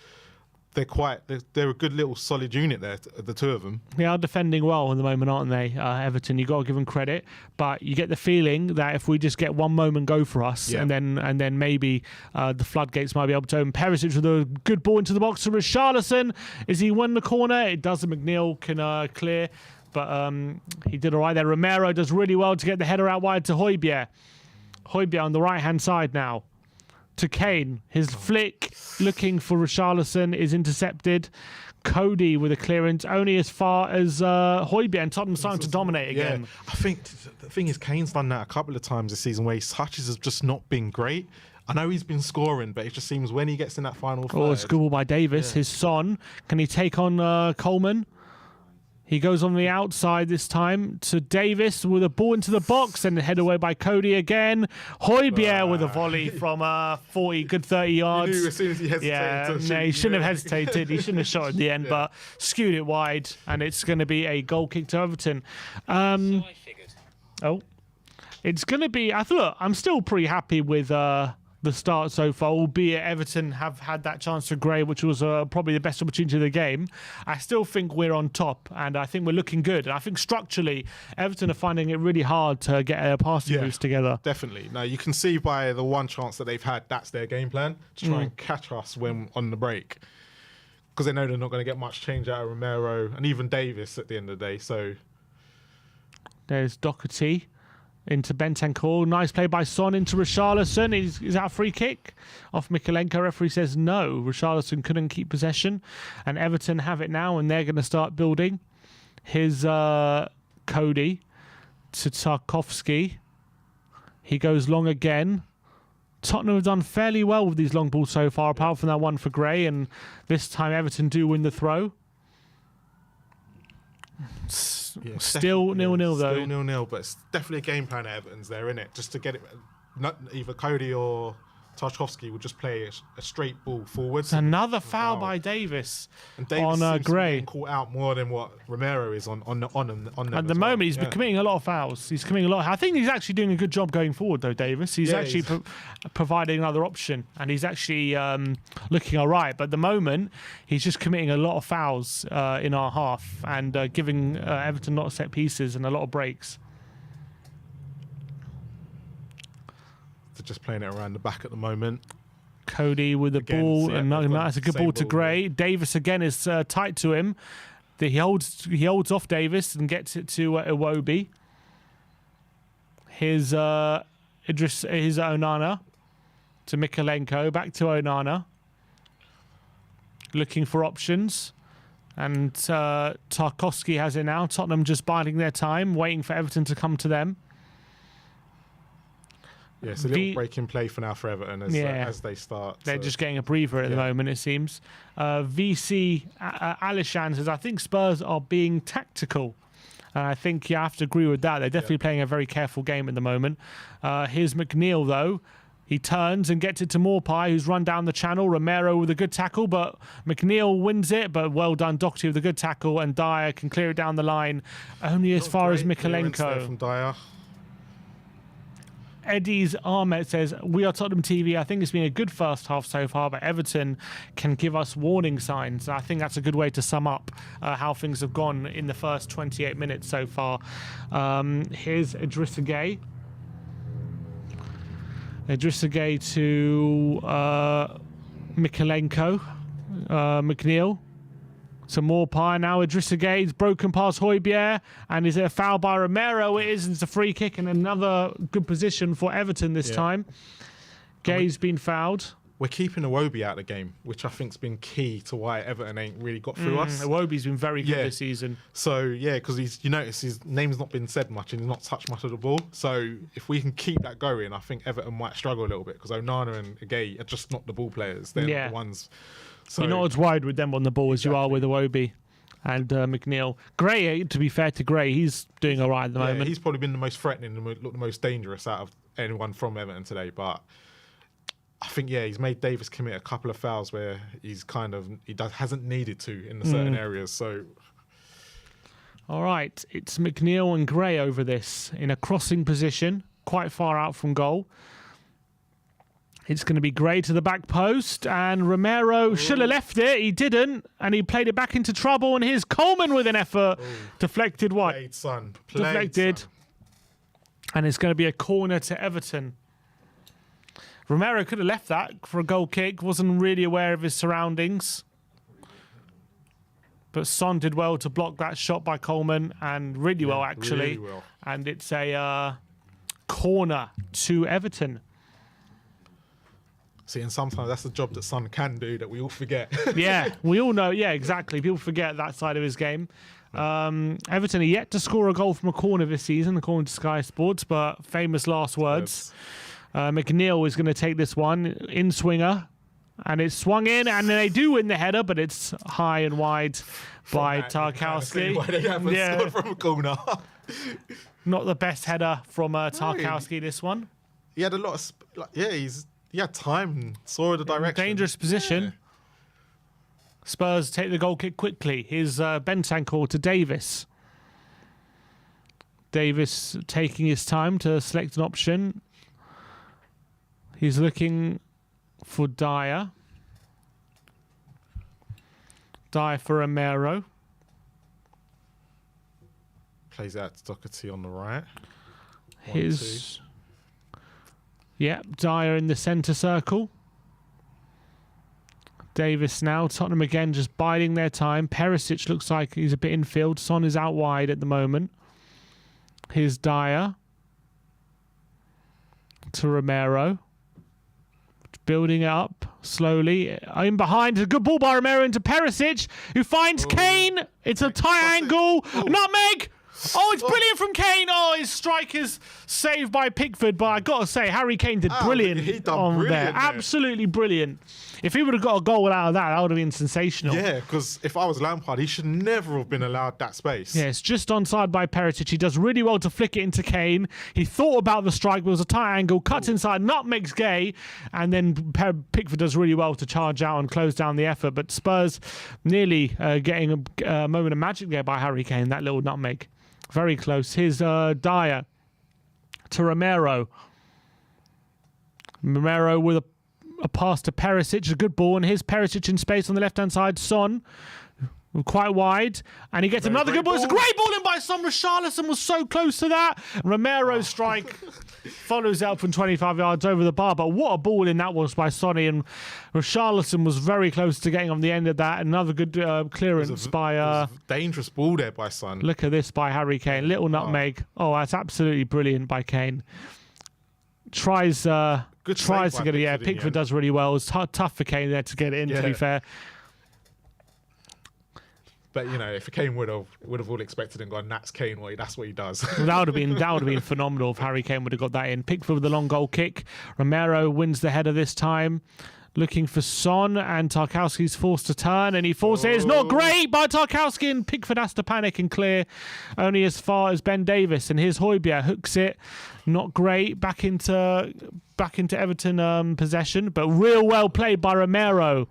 they're a good little solid unit there, the two of them. They are defending well at the moment, aren't they, Everton? You've got to give them credit, but you get the feeling that if we just get one moment go for us, and then maybe the floodgates might be able to open. Perisic with a good ball into the box to Richarlison. Is he won the corner? It doesn't. McNeil can clear, but he did all right there. Romero does really well to get the header out wide to Højbjerg. Højbjerg on the right-hand side now. To Kane, his flick looking for Richarlison is intercepted. Cody with a clearance only as far as Højbjerg, and Tottenham starting to dominate again. I think the thing is, Kane's done that a couple of times this season where his touches have just not been great. I know he's been scoring, but it just seems when he gets in that final third. Oh, it's good ball by Davis. His son. Can he take on Coleman? He goes on the outside this time to Davis with a ball into the box and head away by Cody again. Højbjerg with a volley from 30 yards. You knew as soon as he hesitated. He shouldn't have hesitated. He shouldn't have shot at the end, but skewed it wide, and it's going to be a goal kick to Everton. It's going to be. I'm still pretty happy with the start so far, albeit Everton have had that chance for Gray, which was probably the best opportunity of the game. I still think we're on top, and I think we're looking good. And I think structurally, Everton are finding it really hard to get a passing boost together. Definitely. No, you can see by the one chance that they've had, that's their game plan, to try and catch us when on the break. Because they know they're not going to get much change out of Romero and even Davis at the end of the day. So there's Doherty into Bentancur. Nice play by Son into Richarlison. Is that a free kick off Mikalenko? Referee says no. Richarlison couldn't keep possession, and Everton have it now, and they're going to start building. Here's Cody to Tarkowski. He goes long again. Tottenham have done fairly well with these long balls so far, apart from that one for Gray, and this time Everton do win the throw. Still 0-0 though. Still 0-0, but it's definitely a game plan at Everton's there, isn't it? Just to get it, not either Cody or Tarkowski will just play a straight ball forwards. Another foul by Davis, and Davis on Gray. Caught out more than what Romero is on them. At the moment, he's been committing a lot of fouls. He's committing a lot. I think he's actually doing a good job going forward, though. Davis. He's actually providing another option, and he's actually looking all right. But at the moment, he's just committing a lot of fouls in our half and giving Everton a lot of set pieces and a lot of breaks. Just playing it around the back at the moment. Cody with the ball, and that's a good ball to Gray. Davis again is tight to him. He holds off Davis and gets it to Iwobi. Here's Onana to Mikalenko, back to Onana. Looking for options. And Tarkowski has it now. Tottenham just biding their time, waiting for Everton to come to them. Yeah, it's a little break in play for now for Everton as they start. They're just getting a breather at the moment, it seems. VC Alishan says, I think Spurs are being tactical. And I think you have to agree with that. They're definitely playing a very careful game at the moment. Here's McNeil, though. He turns and gets it to Morpie, who's run down the channel. Romero with a good tackle, but McNeil wins it. But well done, Doherty with a good tackle, and Dyer can clear it down the line, only as far as Mikalenko. From Dyer. Eddie's Ahmed says, we are Tottenham TV. I think it's been a good first half so far, but Everton can give us warning signs. I think that's a good way to sum up how things have gone in the first 28 minutes so far. Here's Idrissa Gueye. Idrissa Gueye to Mikalenko. McNeil. Some more pie now. Idrissa Gueye broken past Højbjerg, and is it a foul by Romero? It is. It's a free kick and another good position for Everton this time. Gueye's been fouled. We're keeping Iwobi out of the game, which I think's been key to why Everton ain't really got through us. Iwobi's been very good this season. So because you notice his name's not been said much and he's not touched much of the ball. So if we can keep that going, I think Everton might struggle a little bit because Onana and Gueye are just not the ball players. They're not the ones. So, you're not as wide with them on the ball as you are with Iwobi and McNeil. Gray, to be fair to Gray, he's doing all right at the moment. He's probably been the most threatening and the most dangerous out of anyone from Everton today. But I think, he's made Davis commit a couple of fouls where he's hasn't needed to in certain areas. So, all right, it's McNeil and Gray over this in a crossing position, quite far out from goal. It's going to be Gray to the back post, and Romero should have left it. He didn't, and he played it back into trouble, and here's Coleman with an effort. Deflected wide. Played, son. Deflected. Son. And it's going to be a corner to Everton. Romero could have left that for a goal kick. Wasn't really aware of his surroundings. But Son did well to block that shot by Coleman, and really well, actually. Really well. And it's a corner to Everton. See, and sometimes that's the job that Son can do that we all forget. Yeah, we all know. Yeah, exactly. People forget that side of his game. Everton are yet to score a goal from a corner this season, according to Sky Sports, but famous last words. McNeil is going to take this one, in swinger, and it's swung in, and they do win the header, but it's high and wide by Tarkowski. Why they haven't scored from a corner. Not the best header from Tarkowski, this one. He had a lot of... he had time and saw the direction. Dangerous position. Yeah. Spurs take the goal kick quickly. Here's Bentancur to Davis. Davis taking his time to select an option. He's looking for Dyer. Dyer for Romero. Plays out to Doherty on the right. Yep, Dyer in the centre circle. Davis now. Tottenham again just biding their time. Perisic looks like he's a bit infield. Son is out wide at the moment. Here's Dyer to Romero. Building it up slowly. In behind. A good ball by Romero into Perisic, who finds Kane. It's a tight angle. Nutmeg. Oh, it's brilliant from Kane. Oh, his strike is saved by Pickford. But I got to say, Harry Kane did brilliant there. Absolutely brilliant. If he would have got a goal out of that, that would have been sensational. Yeah, because if I was Lampard, he should never have been allowed that space. Yeah, it's just onside by Perisic. He does really well to flick it into Kane. He thought about the strike, but it was a tight angle, cuts inside, nutmegs Gay, and then Pickford does really well to charge out and close down the effort. But Spurs nearly getting a moment of magic there by Harry Kane, that little nutmeg. Very close. Here's Dyer to Romero. Romero with a pass to Perisic, a good ball, and here's Perisic in space on the left-hand side. Son, quite wide, and he gets another good ball. It's a great ball in by Son. Richarlison was so close to that. Romero's strike follows out from 25 yards over the bar, but what a ball in that was by Sonny, and Richarlison was very close to getting on the end of that. Another good clearance by... it was a dangerous ball there by Son. Look at this by Harry Kane. Little nutmeg. Oh, that's absolutely brilliant by Kane. Tries to get it. Yeah, Pickford does really well. It's tough for Kane there to get it in, to be fair. But you know, if Kane would have all expected and gone, that's Kane way. That's what he does. Well, that would have been phenomenal if Harry Kane would have got that in. Pickford with the long goal kick. Romero wins the header this time. Looking for Son, and Tarkowski's forced to turn, and he falls it. It's not great by Tarkowski, and Pickford has to panic and clear only as far as Ben Davis. And here's Højbjerg, hooks it. Not great. Back into Everton possession, but real well played by Romero.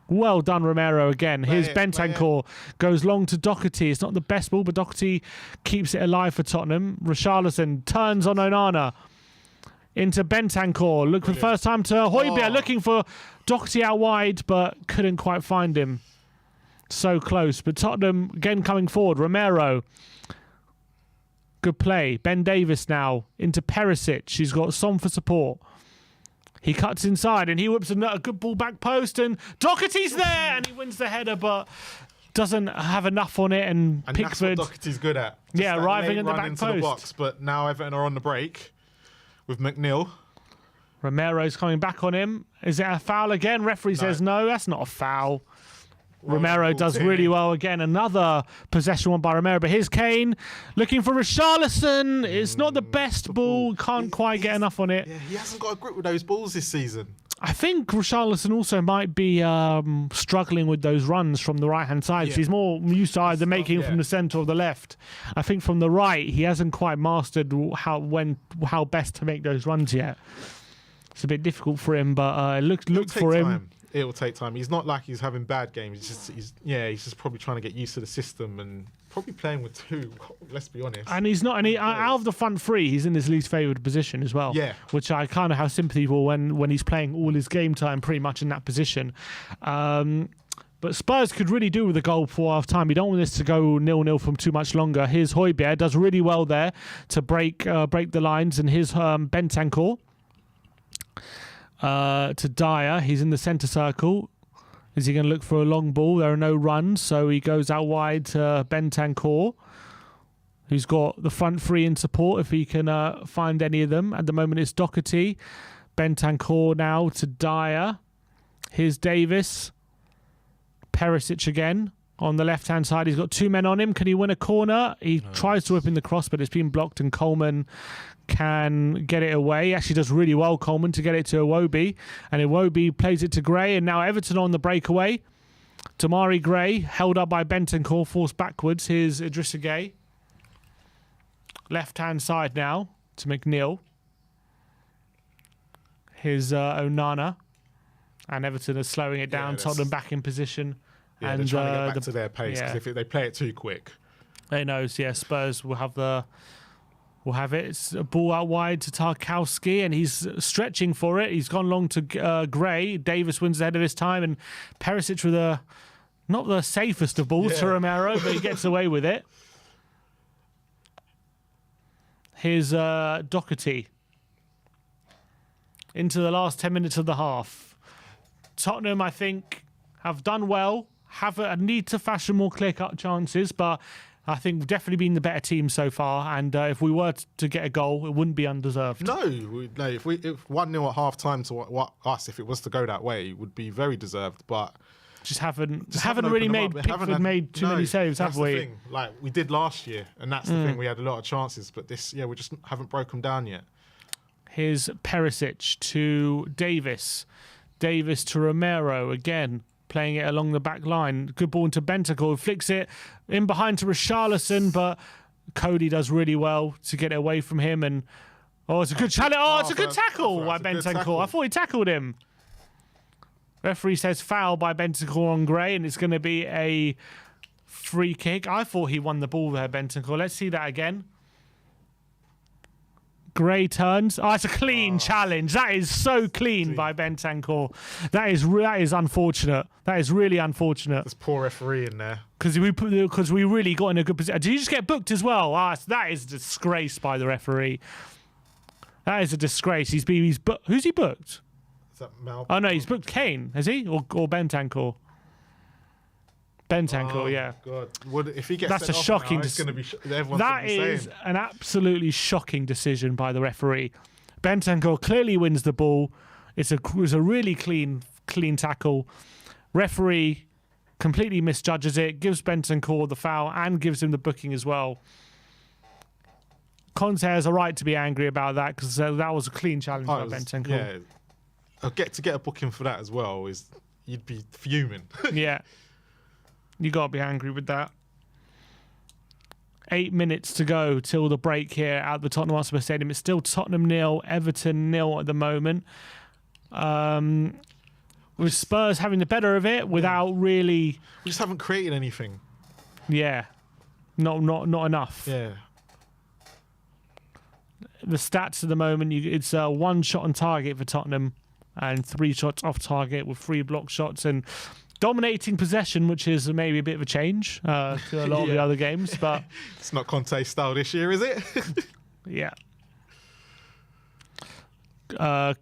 Well done, Romero again. Here's Bentancur. Goes long to Doherty. It's not the best ball, but Doherty keeps it alive for Tottenham. Richarlison turns on Onana. Into Bentancur. Look for the first time to Højbjerg. Looking for Doherty out wide, but couldn't quite find him. So close. But Tottenham again coming forward. Romero. Good play. Ben Davis now into Perisic. He's got Son for support. He cuts inside and he whips a good ball back post, and Doherty's there and he wins the header, but doesn't have enough on it. And Pickford, that's what Doherty's good at. Arriving in the back into post. The box, but now Everton are on the break with McNeil. Romero's coming back on him. Is it a foul again? Referee says no, that's not a foul. Romero does really well again. Another possession one by Romero. But here's Kane looking for Richarlison. It's not the best ball. Can't quite get enough on it. Yeah, he hasn't got a grip with those balls this season. I think Richarlison also might be struggling with those runs from the right-hand side. Yeah. So he's more used to either making from the centre or the left. I think from the right, he hasn't quite mastered how best to make those runs yet. It's a bit difficult for him, but look for him. It will take time. He's not like he's having bad games. He's just probably trying to get used to the system and probably playing with two. Let's be honest. And he's not. And out of the front three, he's in his least favoured position as well. Yeah. Which I kind of have sympathy for when he's playing all his game time pretty much in that position. But Spurs could really do with a goal before half time. You don't want this to go 0-0 from too much longer. Here's Højbjerg, does really well there to break the lines. And here's Bentancur to Dyer. He's in the centre circle. Is he going to look for a long ball? There are no runs, so he goes out wide to Bentancur, who's got the front three in support if he can find any of them. At the moment, it's Doherty. Bentancur now to Dyer. Here's Davis. Perisic again on the left-hand side. He's got two men on him. Can he win a corner? He tries to whip in the cross, but it's been blocked, and Coleman can get it away. He actually does really well, Coleman, to get it to Iwobi. And Iwobi plays it to Gray, and now Everton on the breakaway. Damari Gray, held up by Bentancur, forced backwards. Here's Idrissa Gueye. Left-hand side now to McNeil. Here's Onana. And Everton are slowing it down. Tottenham back in position. Yeah, and they're trying to get back to their pace, because if they play it too quick. They knows, Spurs will have it. It's a ball out wide to Tarkowski, and he's stretching for it. He's gone long to Gray. Davis wins ahead of his time, and Perisic with not the safest of balls to Romero, but he gets away with it. Here's Doherty into the last 10 minutes of the half. Tottenham, I think, have done well, have a need to fashion more clear-cut chances, but I think we've definitely been the better team so far. And if we were to get a goal, it wouldn't be undeserved. No. If 1-0 at half-time to us, if it was to go that way, it would be very deserved. But just haven't really made Pickford made too many saves, have we? That's the thing. Like we did last year, and that's the thing. We had a lot of chances, but this year we just haven't broken them down yet. Here's Perisic to Davis. Davis to Romero again, playing it along the back line. Good ball into Bentancur, who flicks it in behind to Richarlison, but Cody does really well to get it away from him. And it's a good challenge. It's a good tackle by Bentancur. I thought he tackled him. Referee says foul by Bentancur on Gray, and it's going to be a free kick. I thought he won the ball there, Bentancur. Let's see that again. Gray turns. It's a clean challenge. That is so clean by Bentancur. That is unfortunate. That is really unfortunate. There's poor referee in there. Because we really got in a good position. Did he just get booked as well? That is a disgrace by the referee. That is a disgrace. Who's he booked? Is that Mal? Oh no, he's booked Kane, has he? Or Bentancur? Bentancur, yeah. God. If he gets that's a shocking decision. That is an absolutely shocking decision by the referee. Bentancur clearly wins the ball. It was a really clean tackle. Referee completely misjudges it, gives Bentancur the foul, and gives him the booking as well. Conte has a right to be angry about that, because that was a clean challenge by Bentancur. Yeah, to get a booking for that as well you'd be fuming. Yeah. You got to be angry with that. 8 minutes to go till the break here at the Tottenham Hotspur Stadium. It's still Tottenham 0, Everton 0 at the moment. With Spurs having the better of it without really... We just haven't created anything. Yeah. Not enough. Yeah. The stats at the moment, it's 1 shot on target for Tottenham and 3 shots off target with 3 block shots, and dominating possession, which is maybe a bit of a change to a lot of the other games, but it's not Conte's style this year, is it? Yeah.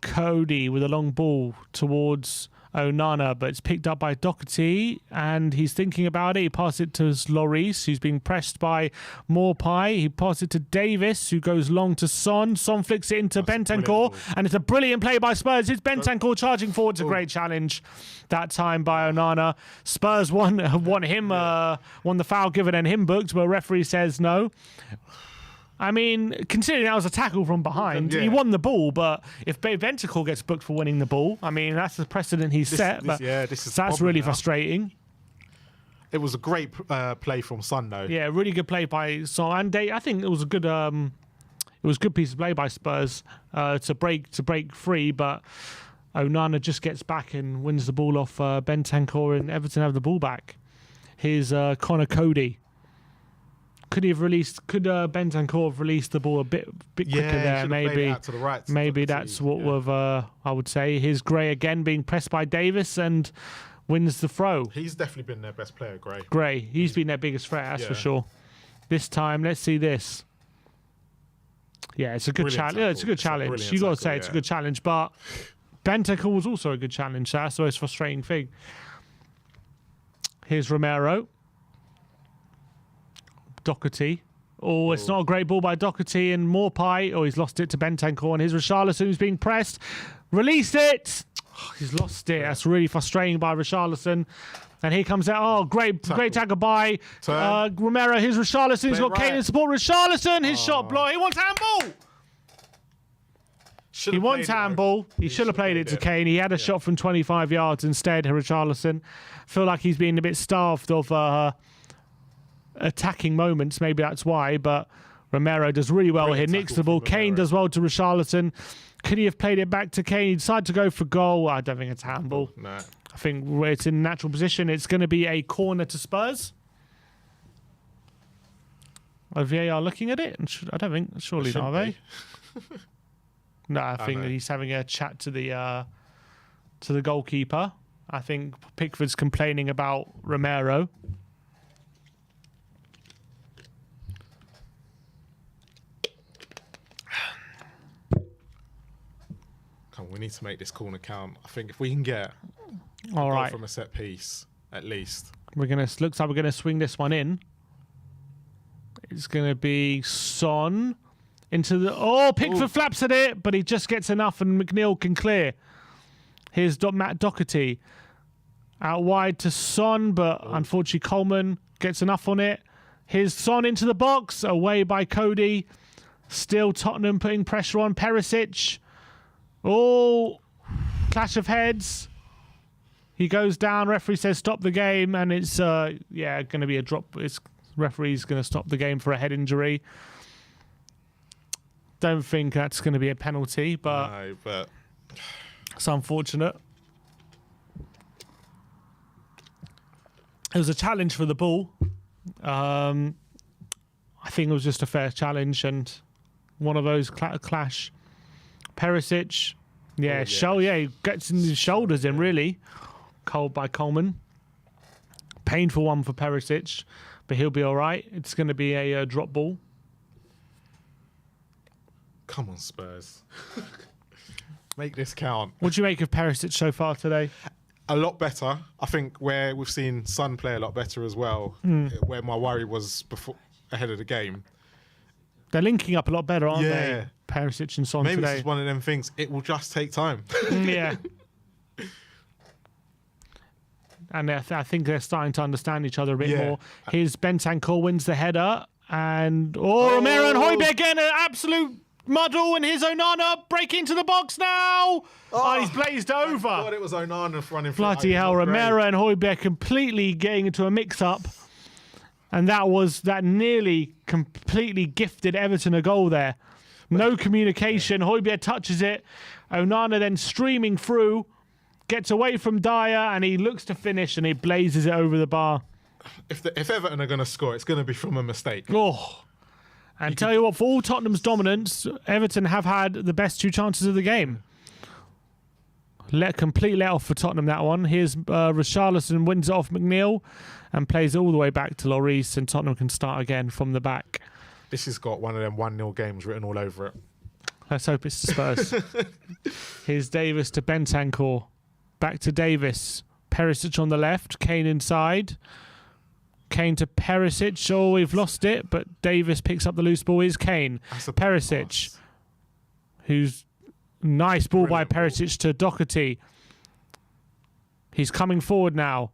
Cody with a long ball towards Onana, but it's picked up by Doherty, and he's thinking about it. He passes it to Lloris, who's being pressed by Maupay. He passes it to Davis, who goes long to Son. Son flicks it into Bentancur, and it's a brilliant play by Spurs. It's Bentancur charging forward. It's a great challenge that time by Onana. Spurs won the foul given and him booked, but referee says no. I mean, considering that was a tackle from behind, he won the ball, but if Bentancur gets booked for winning the ball, I mean, that's the precedent he's set. That's really frustrating. It was a great play from Son, though. Yeah, really good play by Son. And I think it was a good piece of play by Spurs to break free, but Onana just gets back and wins the ball off Bentancur, and Everton have the ball back. Here's Connor Cody. Could he have released? Could Bentancur have released the ball a bit quicker there? Maybe. Out to the right to Maybe Doherty. that's what we've. I would say. Here's Gray again being pressed by Davis and wins the throw. He's definitely been their best player, Gray. Gray, he's been their biggest threat, that's for sure. This time, let's see this. Yeah, it's a good challenge. Yeah, it's a good challenge. You got to say it's a good challenge, but Bentancur was also a good challenge. So that's the most frustrating thing. Here's Romero. Doherty. Oh, it's not a great ball by Doherty and Morpie. Oh, he's lost it to Bentancur. And here's Richarlison who's being pressed. Released it. Oh, he's lost it. That's really frustrating by Richarlison. And here comes that. Oh, great tackle by Romero. Here's Richarlison. He's got Kane in support. Richarlison, his shot blocked. He wants handball. He wants handball. He should have played it to Kane. He had a shot from 25 yards instead, Richarlison. Feel like he's been a bit starved of attacking moments. Maybe that's why. But Romero does really well here. Nicks the ball. Kane does well to Richarlison. Could he have played it back to Kane? He decided to go for goal. I don't think it's handball. No. I think it's in natural position. It's going to be a corner to Spurs. Are VAR looking at it? I don't think. Surely not, are they? No, I think he's having a chat to the goalkeeper. I think Pickford's complaining about Romero. Come on, we need to make this corner count. I think if we can get All right. from a set piece, at least. Looks like we're gonna swing this one in. It's gonna be Son into the. Oh, Pickford flaps at it, but he just gets enough, and McNeil can clear. Here's Matt Doherty out wide to Son, but unfortunately Coleman gets enough on it. Here's Son into the box, away by Cody. Still Tottenham putting pressure on Perisic. Oh, clash of heads. He goes down. Referee says stop the game, and it's going to be a drop. Referee's going to stop the game for a head injury. Don't think that's going to be a penalty, but it's unfortunate. It was a challenge for the ball. I think it was just a fair challenge and one of those clash. Perisic, he gets his shoulders in really. Cold by Coleman. Painful one for Perisic, but he'll be all right. It's going to be a drop ball. Come on, Spurs. Make this count. What do you make of Perisic so far today? A lot better. I think where we've seen Son play a lot better as well, where my worry was before ahead of the game. They're linking up a lot better, aren't they? Perisic and Son Maybe today. this is one of them things. It will just take time. Yeah. And I think they're starting to understand each other a bit more. Here's Bentancur wins the header. And Romero and Højbjerg again, an absolute muddle. And here's Onana breaking into the box now. Oh, he's blazed over. I thought it was Onana running for Bloody hell, Romero and Højbjerg completely getting into a mix-up. And that nearly completely gifted Everton a goal there. No communication. Højbjerg touches it. Onana then streaming through. Gets away from Dyer and he looks to finish and he blazes it over the bar. If Everton are going to score, it's going to be from a mistake. Oh. And tell you what, for all Tottenham's dominance, Everton have had the best two chances of the game. Complete let off for Tottenham, that one. Here's Richarlison wins it off McNeil and plays it all the way back to Lloris, and Tottenham can start again from the back. This has got one of them 1-0 games written all over it. Let's hope it's the Spurs. Here's Davis to Bentancur. Back to Davis. Perisic on the left. Kane inside. Kane to Perisic. Oh, we've lost it, but Davis picks up the loose ball. Here's Kane. Perisic. Who's nice ball by Perisic to Doherty. He's coming forward now.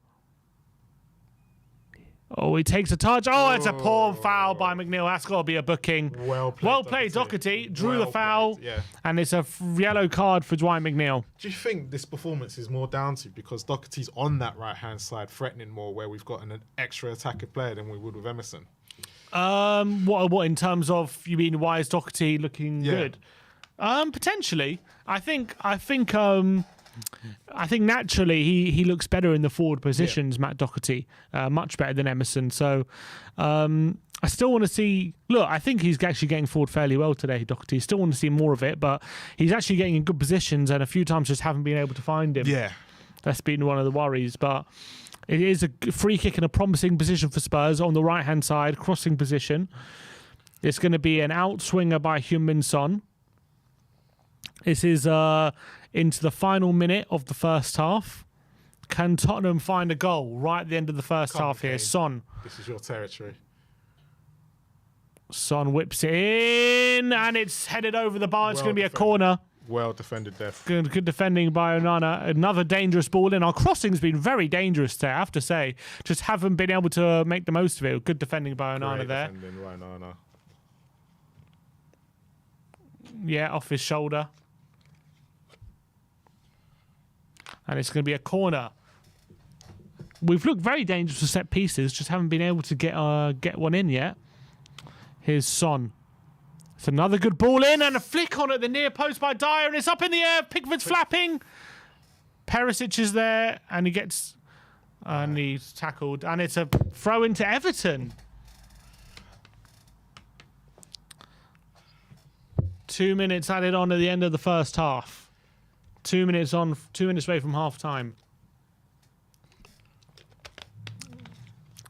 Oh, he takes a touch. Oh, it's a poor foul by McNeil. That's got to be a booking. Well played, Doherty. Drew the foul. And it's a yellow card for Dwight McNeil. Do you think this performance is more down to because Doherty's on that right-hand side threatening more where we've got an extra attacking player than we would with Emerson? What in terms of, you mean, why is Doherty looking good? Potentially. I think I think naturally he looks better in the forward positions, Matt Doherty, much better than Emerson. So I still want to see... Look, I think he's actually getting forward fairly well today, Doherty. Still want to see more of it, but he's actually getting in good positions and a few times just haven't been able to find him. Yeah. That's been one of the worries, but it is a free kick in a promising position for Spurs on the right-hand side, crossing position. It's going to be an outswinger by Heung-min Son. This is into the final minute of the first half. Can Tottenham find a goal right at the end of the first half here? Son. This is your territory. Son whips it in, and it's headed over the bar. It's going to be a corner. Well defended there. Good defending by Onana. Another dangerous ball in. Our crossing's been very dangerous there, I have to say. Just haven't been able to make the most of it. Good defending by Onana there. Defending by Onana. Yeah, off his shoulder. And it's going to be a corner. We've looked very dangerous for set pieces, just haven't been able to get one in yet. Here's Son. It's another good ball in and a flick on at the near post by Dyer, and it's up in the air. Pickford's flapping. Perisic is there, and he gets... and he's tackled. And it's a throw into Everton. 2 minutes added on at the end of the first half. 2 minutes on, 2 minutes away from half time.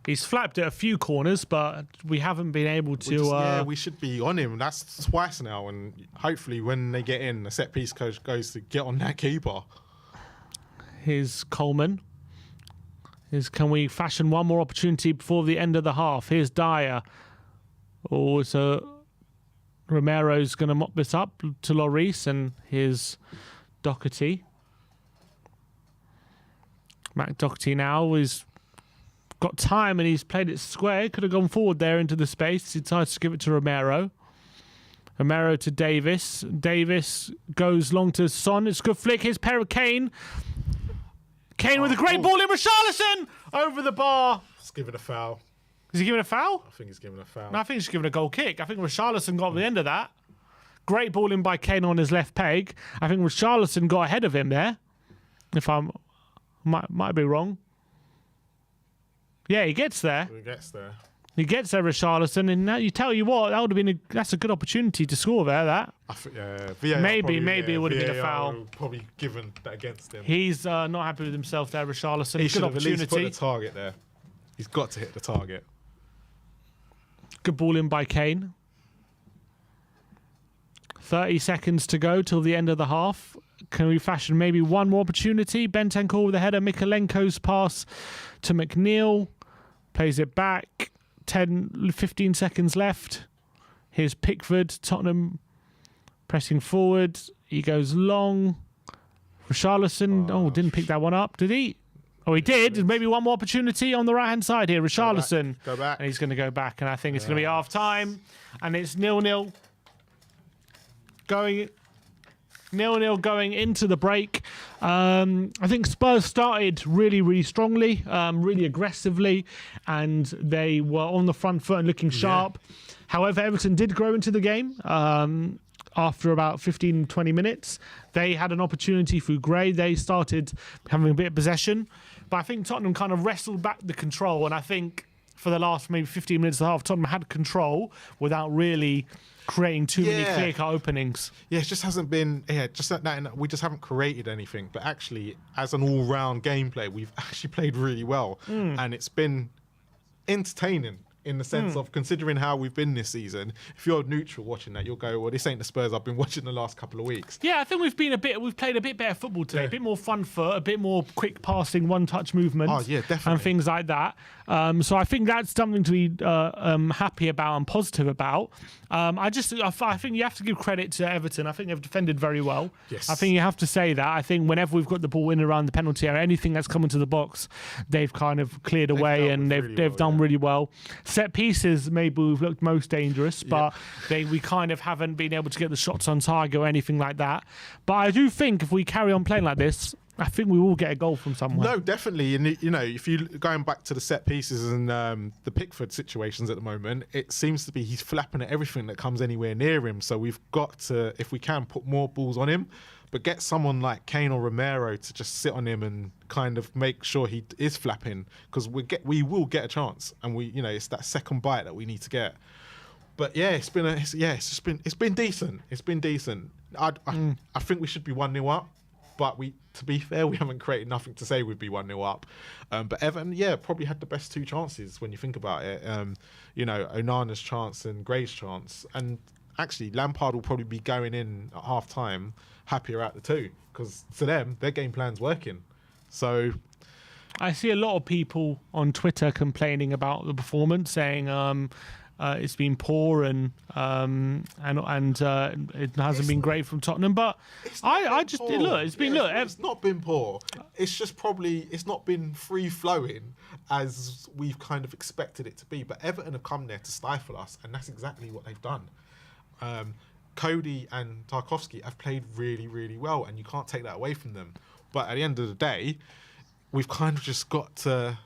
He's flapped at a few corners, but we haven't been able to... we should be on him. That's twice now, and hopefully when they get in, the set-piece coach goes to get on that keeper. Here's Coleman. Can we fashion one more opportunity before the end of the half? Here's Dyer. Oh, so Romero's going to mop this up to Lloris, and here's Doherty. Matt Doherty now is... got time and he's played it square. Could have gone forward there into the space. He decides to give it to Romero. Romero to Davis. Davis goes long to Son. It's a good flick. Here's Kane. Kane with a great ball in. Richarlison over the bar. He's given a foul. Is he giving a foul? I think he's giving a foul. No, I think he's giving a goal kick. I think Richarlison got the end of that. Great ball in by Kane on his left peg. I think Richarlison got ahead of him there. If I'm... might be wrong. Yeah, he gets there. He gets there, Richarlison, and now you tell you what, that would have been that's a good opportunity to score there. That maybe it would have been a foul. Probably given that against him. He's not happy with himself there, Richarlison. He good should have opportunity. at least put the target there. He's got to hit the target. Good ball in by Kane. 30 seconds to go till the end of the half. Can we fashion maybe one more opportunity? Bentancur with a header. Mikalenko's pass to McNeil. Plays it back. 15 seconds left. Here's Pickford. Tottenham pressing forward. He goes long. Richarlison. Didn't pick that one up, did he? Oh, he did. Maybe one more opportunity on the right-hand side here. Richarlison. Go back. And he's going to go back. And I think it's going to be half-time. And it's 0-0. Going 0-0 going into the break. I think Spurs started really, really strongly, really aggressively, and they were on the front foot and looking sharp. However, Everton did grow into the game. After about 15-20 minutes, they had an opportunity through Gray. They started having a bit of possession, but I think Tottenham kind of wrestled back the control, and I think for the last maybe 15 minutes and a half, Tottenham had control without really creating too many clear-cut openings. Yeah, it just hasn't been... Yeah, just that we just haven't created anything. But actually, as an all-round gameplay, we've actually played really well. And it's been entertaining in the sense of considering how we've been this season. If you're neutral watching that, you'll go, well, this ain't the Spurs I've been watching the last couple of weeks. Yeah, I think we've played a bit better football today, a bit more front foot, a bit more quick passing, one-touch movement. Oh, yeah, definitely. And things like that. So I think that's something to be happy about and positive about. I think you have to give credit to Everton. I think they've defended very well. Yes. I think you have to say that. I think whenever we've got the ball in around the penalty area, anything that's come into the box, they've kind of cleared away and they've done really well. Set pieces, maybe we've looked most dangerous, but we kind of haven't been able to get the shots on target or anything like that. But I do think if we carry on playing like this, I think we will get a goal from somewhere. No, definitely. And, if you're going back to the set pieces and the Pickford situations at the moment, it seems to be he's flapping at everything that comes anywhere near him. So we've got to, if we can, put more balls on him. but get someone like Kane or Romero to just sit on him and kind of make sure he is flapping, because we will get a chance, and it's that second bite that we need to get. But yeah, it's been decent. It's been decent. I think we should be 1-0 up, but to be fair, we haven't created nothing to say we'd be 1-0 up. But Everton, probably had the best two chances when you think about it. Onana's chance and Gray's chance, and actually Lampard will probably be going in at half time happier at the two, because to them their game plan's working. So I see a lot of people on Twitter complaining about the performance, saying it's been poor and it hasn't been great from Tottenham. But it's not been poor. It's just it's not been free flowing as we've kind of expected it to be. But Everton have come there to stifle us, and that's exactly what they've done. Cody and Tarkowski have played really, really well, and you can't take that away from them. But at the end of the day, we've kind of just got to,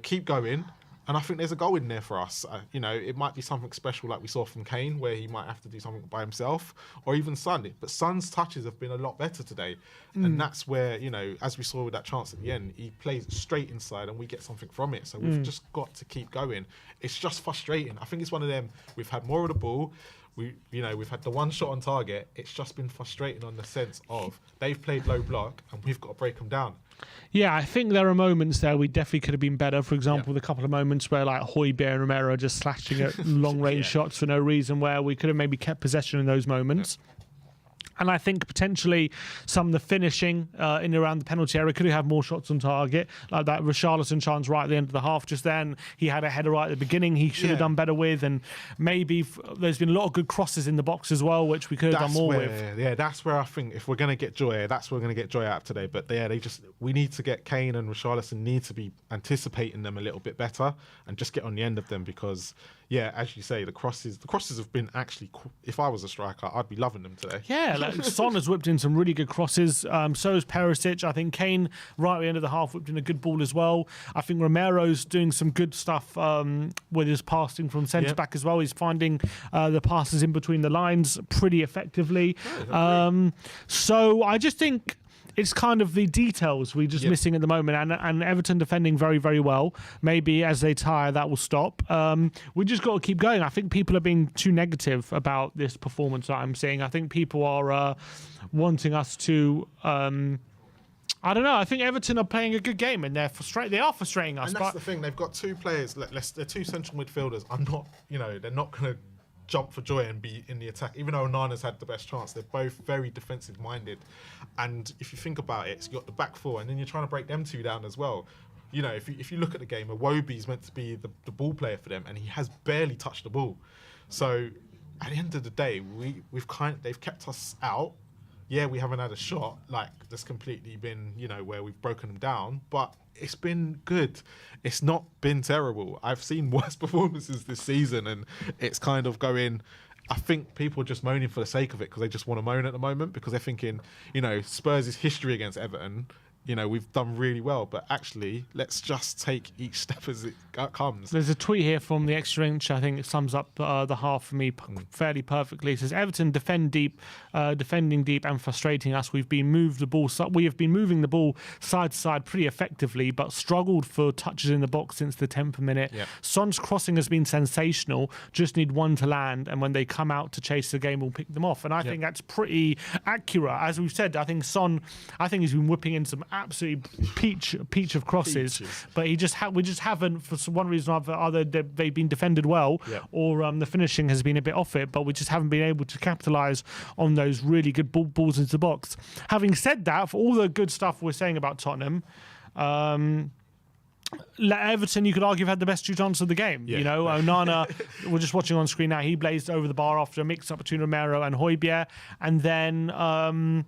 keep going. And I think there's a goal in there for us. It might be something special like we saw from Kane, where he might have to do something by himself, or even Son. But Son's touches have been a lot better today. And that's where, as we saw with that chance at the end, he plays straight inside and we get something from it. So we've just got to keep going. It's just frustrating. I think it's one of them, we've had more of the ball. We've had the one shot on target. It's just been frustrating on the sense of they've played low block and we've got to break them down. Yeah, I think there are moments there we definitely could have been better. For example, the couple of moments where like Højbjerg and Romero are just slashing at long-range shots for no reason, where we could have maybe kept possession in those moments. And I think potentially some of the finishing in and around the penalty area could have had more shots on target. Like that Richarlison chance right at the end of the half just then. He had a header right at the beginning he should have done better with. And maybe there's been a lot of good crosses in the box as well, which we could have done more with. Yeah, that's where I think if we're going to get joy, that's where we're going to get joy out of today. But we need to get Kane and Richarlison need to be anticipating them a little bit better and just get on the end of them, because as you say, the crosses have been actually, if I was a striker, I'd be loving them today. Yeah, Son has whipped in some really good crosses. So has Perisic. I think Kane, right at the end of the half, whipped in a good ball as well. I think Romero's doing some good stuff with his passing from centre-back as well. He's finding the passes in between the lines pretty effectively. So I just think it's kind of the details we're just missing at the moment, and Everton defending very, very well. Maybe as they tire, that will stop. We just got to keep going. I think people are being too negative about this performance that I'm seeing. I think people are wanting us to... I don't know. I think Everton are playing a good game, and they are frustrating us. And that's the thing. They've got two players. They're two central midfielders. They're not going to jump for joy and be in the attack. Even though Onana's had the best chance, they're both very defensive-minded. And if you think about it, so you've got the back four, and then you're trying to break them two down as well. If you look at the game, Iwobi's meant to be the ball player for them, and he has barely touched the ball. So at the end of the day, they've kept us out. Yeah, we haven't had a shot that's completely been, where we've broken them down, but it's been good. It's not been terrible. I've seen worse performances this season, and it's kind of going... I think people are just moaning for the sake of it because they just want to moan at the moment, because they're thinking, Spurs' history against Everton, we've done really well, but actually, let's just take each step as it comes. There's a tweet here from the Extra Inch. I think it sums up the half for me fairly perfectly. It says, Everton defending deep and frustrating us. We have been moving the ball side to side pretty effectively, but struggled for touches in the box since the 10th minute. Yep. Son's crossing has been sensational. Just need one to land, and when they come out to chase the game, we'll pick them off. And I think that's pretty accurate. As we've said, I think Son, he's been whipping in some absolutely peach of crosses, but we just haven't, for one reason or other, they've been defended well, or the finishing has been a bit off it, but we just haven't been able to capitalise on those really good balls into the box. Having said that, for all the good stuff we're saying about Tottenham, Everton, you could argue, have had the best two chances of the game. Onana, we're just watching on screen now, he blazed over the bar after a mix-up between Romero and Højbjerg, and then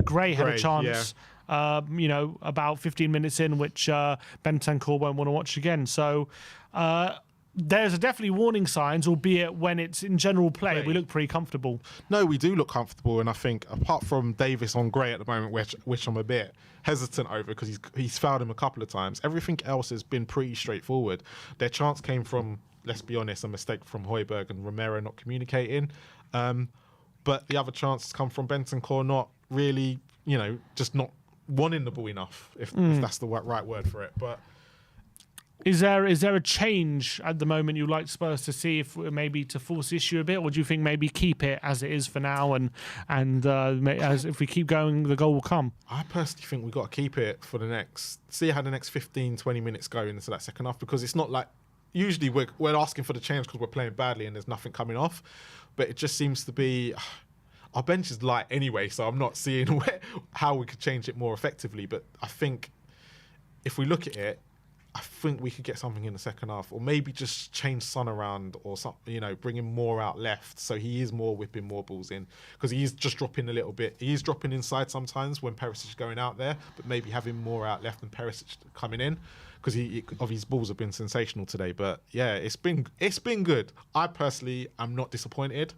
Gray had a chance. About 15 minutes in, which Bentancur won't want to watch again. So there's definitely warning signs, albeit when it's in general play, we look pretty comfortable. No, we do look comfortable, and I think apart from Davis on Gray at the moment, which I'm a bit hesitant over because he's fouled him a couple of times, everything else has been pretty straightforward. Their chance came from, let's be honest, a mistake from Højbjerg and Romero not communicating. But the other chances come from Bentancur not really, just not wanting the ball enough, if that's the right word for it. But is there a change at the moment you'd like Spurs to see, if maybe to force the issue a bit, or do you think maybe keep it as it is for now, and as if we keep going, the goal will come? I personally think we've got to keep it for see how the next 15, 20 minutes go into that second half, because it's not like, usually we're asking for the change because we're playing badly and there's nothing coming off, but it just seems to be, our bench is light anyway, so I'm not seeing how we could change it more effectively. But I think if we look at it, I think we could get something in the second half, or maybe just change Son around, or bring him more out left, so he is more whipping more balls in, because he is just dropping a little bit. He is dropping inside sometimes when Perisic is going out there, but maybe having more out left than Perisic coming in, because of his balls have been sensational today. But yeah, it's been good. I personally am not disappointed.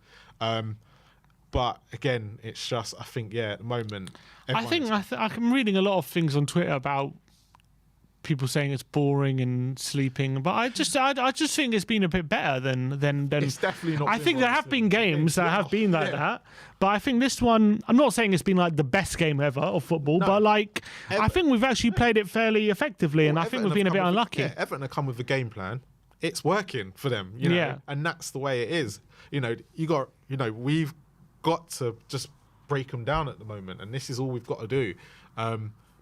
But again, it's just, I think, at the moment, I'm reading a lot of things on Twitter about people saying it's boring and sleeping, but I just think it's been a bit better than it's definitely not. I think there have been games that have been like that, but I think this one, I'm not saying it's been like the best game ever of football, but like I think we've actually played it fairly effectively, and I think we've been a bit unlucky. Everton have come with a game plan. It's working for them, and that's the way it is. We've got to just break them down at the moment, and this is all we've got to do.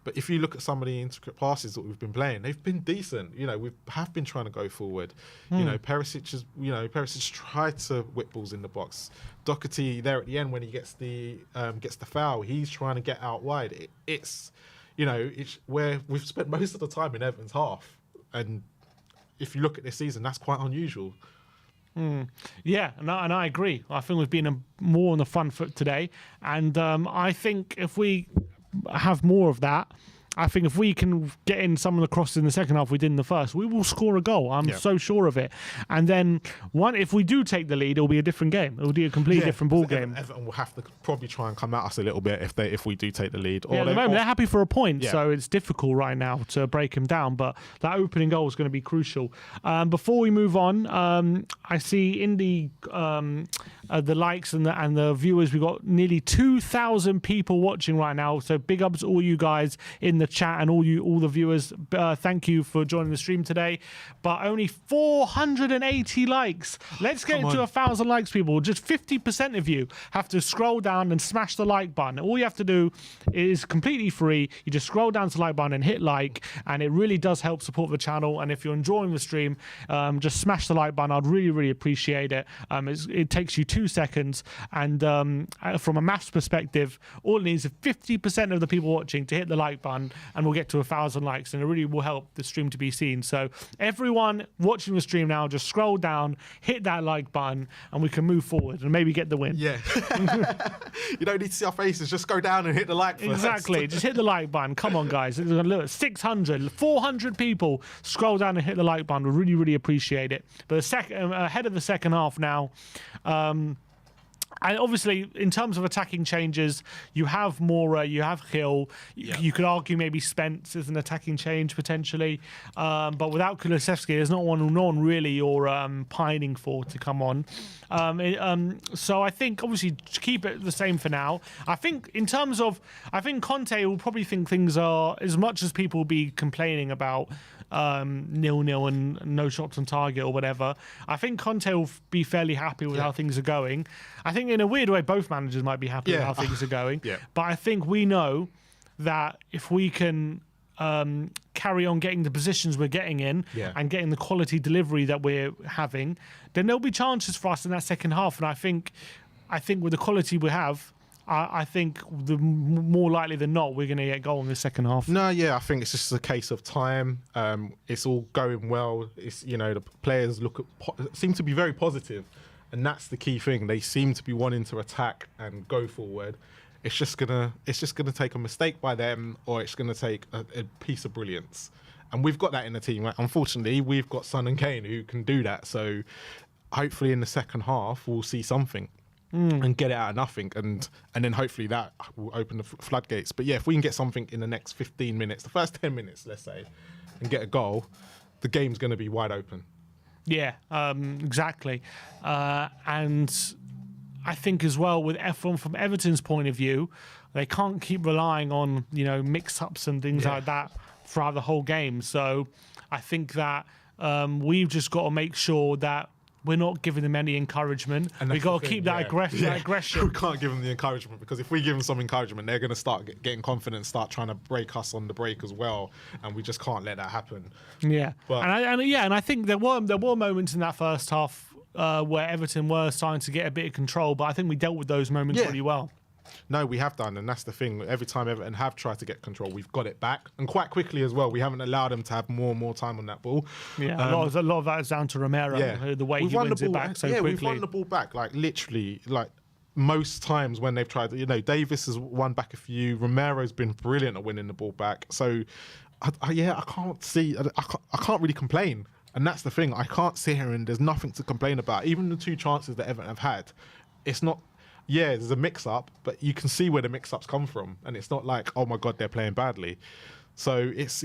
But if you look at some of the intricate passes that we've been playing, they've been decent. We have been trying to go forward. Perisic tried to whip balls in the box. Doherty there at the end when he gets the foul, he's trying to get out wide. It's where we've spent most of the time in Everton's half, and if you look at this season, that's quite unusual. Yeah, and I agree. I think we've been more on the front foot today, and I think if we have more of that, I think if we can get in some of the crosses in the second half we did in the first, we will score a goal. I'm so sure of it. And then if we do take the lead, it'll be a different game. It'll be a completely different ball game. Everton will have to probably try and come at us a little bit if we do take the lead. At the moment, they're happy for a point, so it's difficult right now to break them down. But that opening goal is going to be crucial. Before we move on, I see in the likes and the viewers, we've got nearly 2,000 people watching right now. So big ups to all you guys in the chat and all the viewers. Thank you for joining the stream today. But only 480 likes. Let's get into 1,000 likes, people. Just 50% of you have to scroll down and smash the like button. All you have to do is completely free. You just scroll down to the like button and hit like, and it really does help support the channel. And if you're enjoying the stream, just smash the like button. I'd really, really appreciate it. It takes you 2 seconds, and from a maths perspective, all it needs is 50% of the people watching to hit the like button, and we'll get to 1,000 likes, and it really will help the stream to be seen. So everyone watching the stream now, just scroll down, hit that like button, and we can move forward and maybe get the win. Yeah. You don't need to see our faces, just go down and hit the like first. Exactly. Just hit the like button. Come on, guys. Look, 600, 400 people scroll down and hit the like button. We really, really appreciate it. But ahead of the second half now, and obviously, in terms of attacking changes, you have Mora, you have Hill. You could argue maybe Spence is an attacking change potentially, but without Kulusevski, there's no one really you're pining for to come on. So I think obviously keep it the same for now. I think in terms of, Conte will probably think things are, as much as people will be complaining about 0-0 and no shots on target or whatever, I think Conte will be fairly happy with how things are going. I think in a weird way both managers might be happy with how things are going, but I think we know that if we can carry on getting the positions we're getting in and getting the quality delivery that we're having, then there'll be chances for us in that second half. And I think with the quality we have, I think the more likely than not we're going to get a goal in the second half. No, I think it's just a case of time. It's all going well. It's the players seem to be very positive, and that's the key thing. They seem to be wanting to attack and go forward. It's just gonna take a mistake by them, or it's gonna take a piece of brilliance, and we've got that in the team. Right? Unfortunately, we've got Son and Kane who can do that. So hopefully in the second half we'll see something. And get it out of nothing, and then hopefully that will open the floodgates. But if we can get something in the next 15 minutes, the first 10 minutes, let's say, and get a goal, the game's going to be wide open. Yeah, exactly. And I think as well with from Everton's point of view, they can't keep relying on, mix-ups and things like that throughout the whole game. So I think that we've just got to make sure that we're not giving them any encouragement. We've got to keep that aggression. We can't give them the encouragement, because if we give them some encouragement, they're going to start getting confident, start trying to break us on the break as well, and we just can't let that happen. Yeah, and I think there were moments in that first half where Everton were starting to get a bit of control, but I think we dealt with those moments really well. No, we have done, and that's the thing. Every time Everton have tried to get control, we've got it back, and quite quickly as well. We haven't allowed them to have more and more time on that ball. Yeah, a lot of that is down to Romero, the way he wins it back so quickly. We've won the ball back, like literally, like most times when they've tried. Davis has won back a few. Romero's been brilliant at winning the ball back. So, I can't really complain. And that's the thing. I can't sit here and there's nothing to complain about. Even the 2 chances that Everton have had, it's not. Yeah, there's a mix-up, but you can see where the mix-ups come from, and it's not like, oh my God, they're playing badly. So it's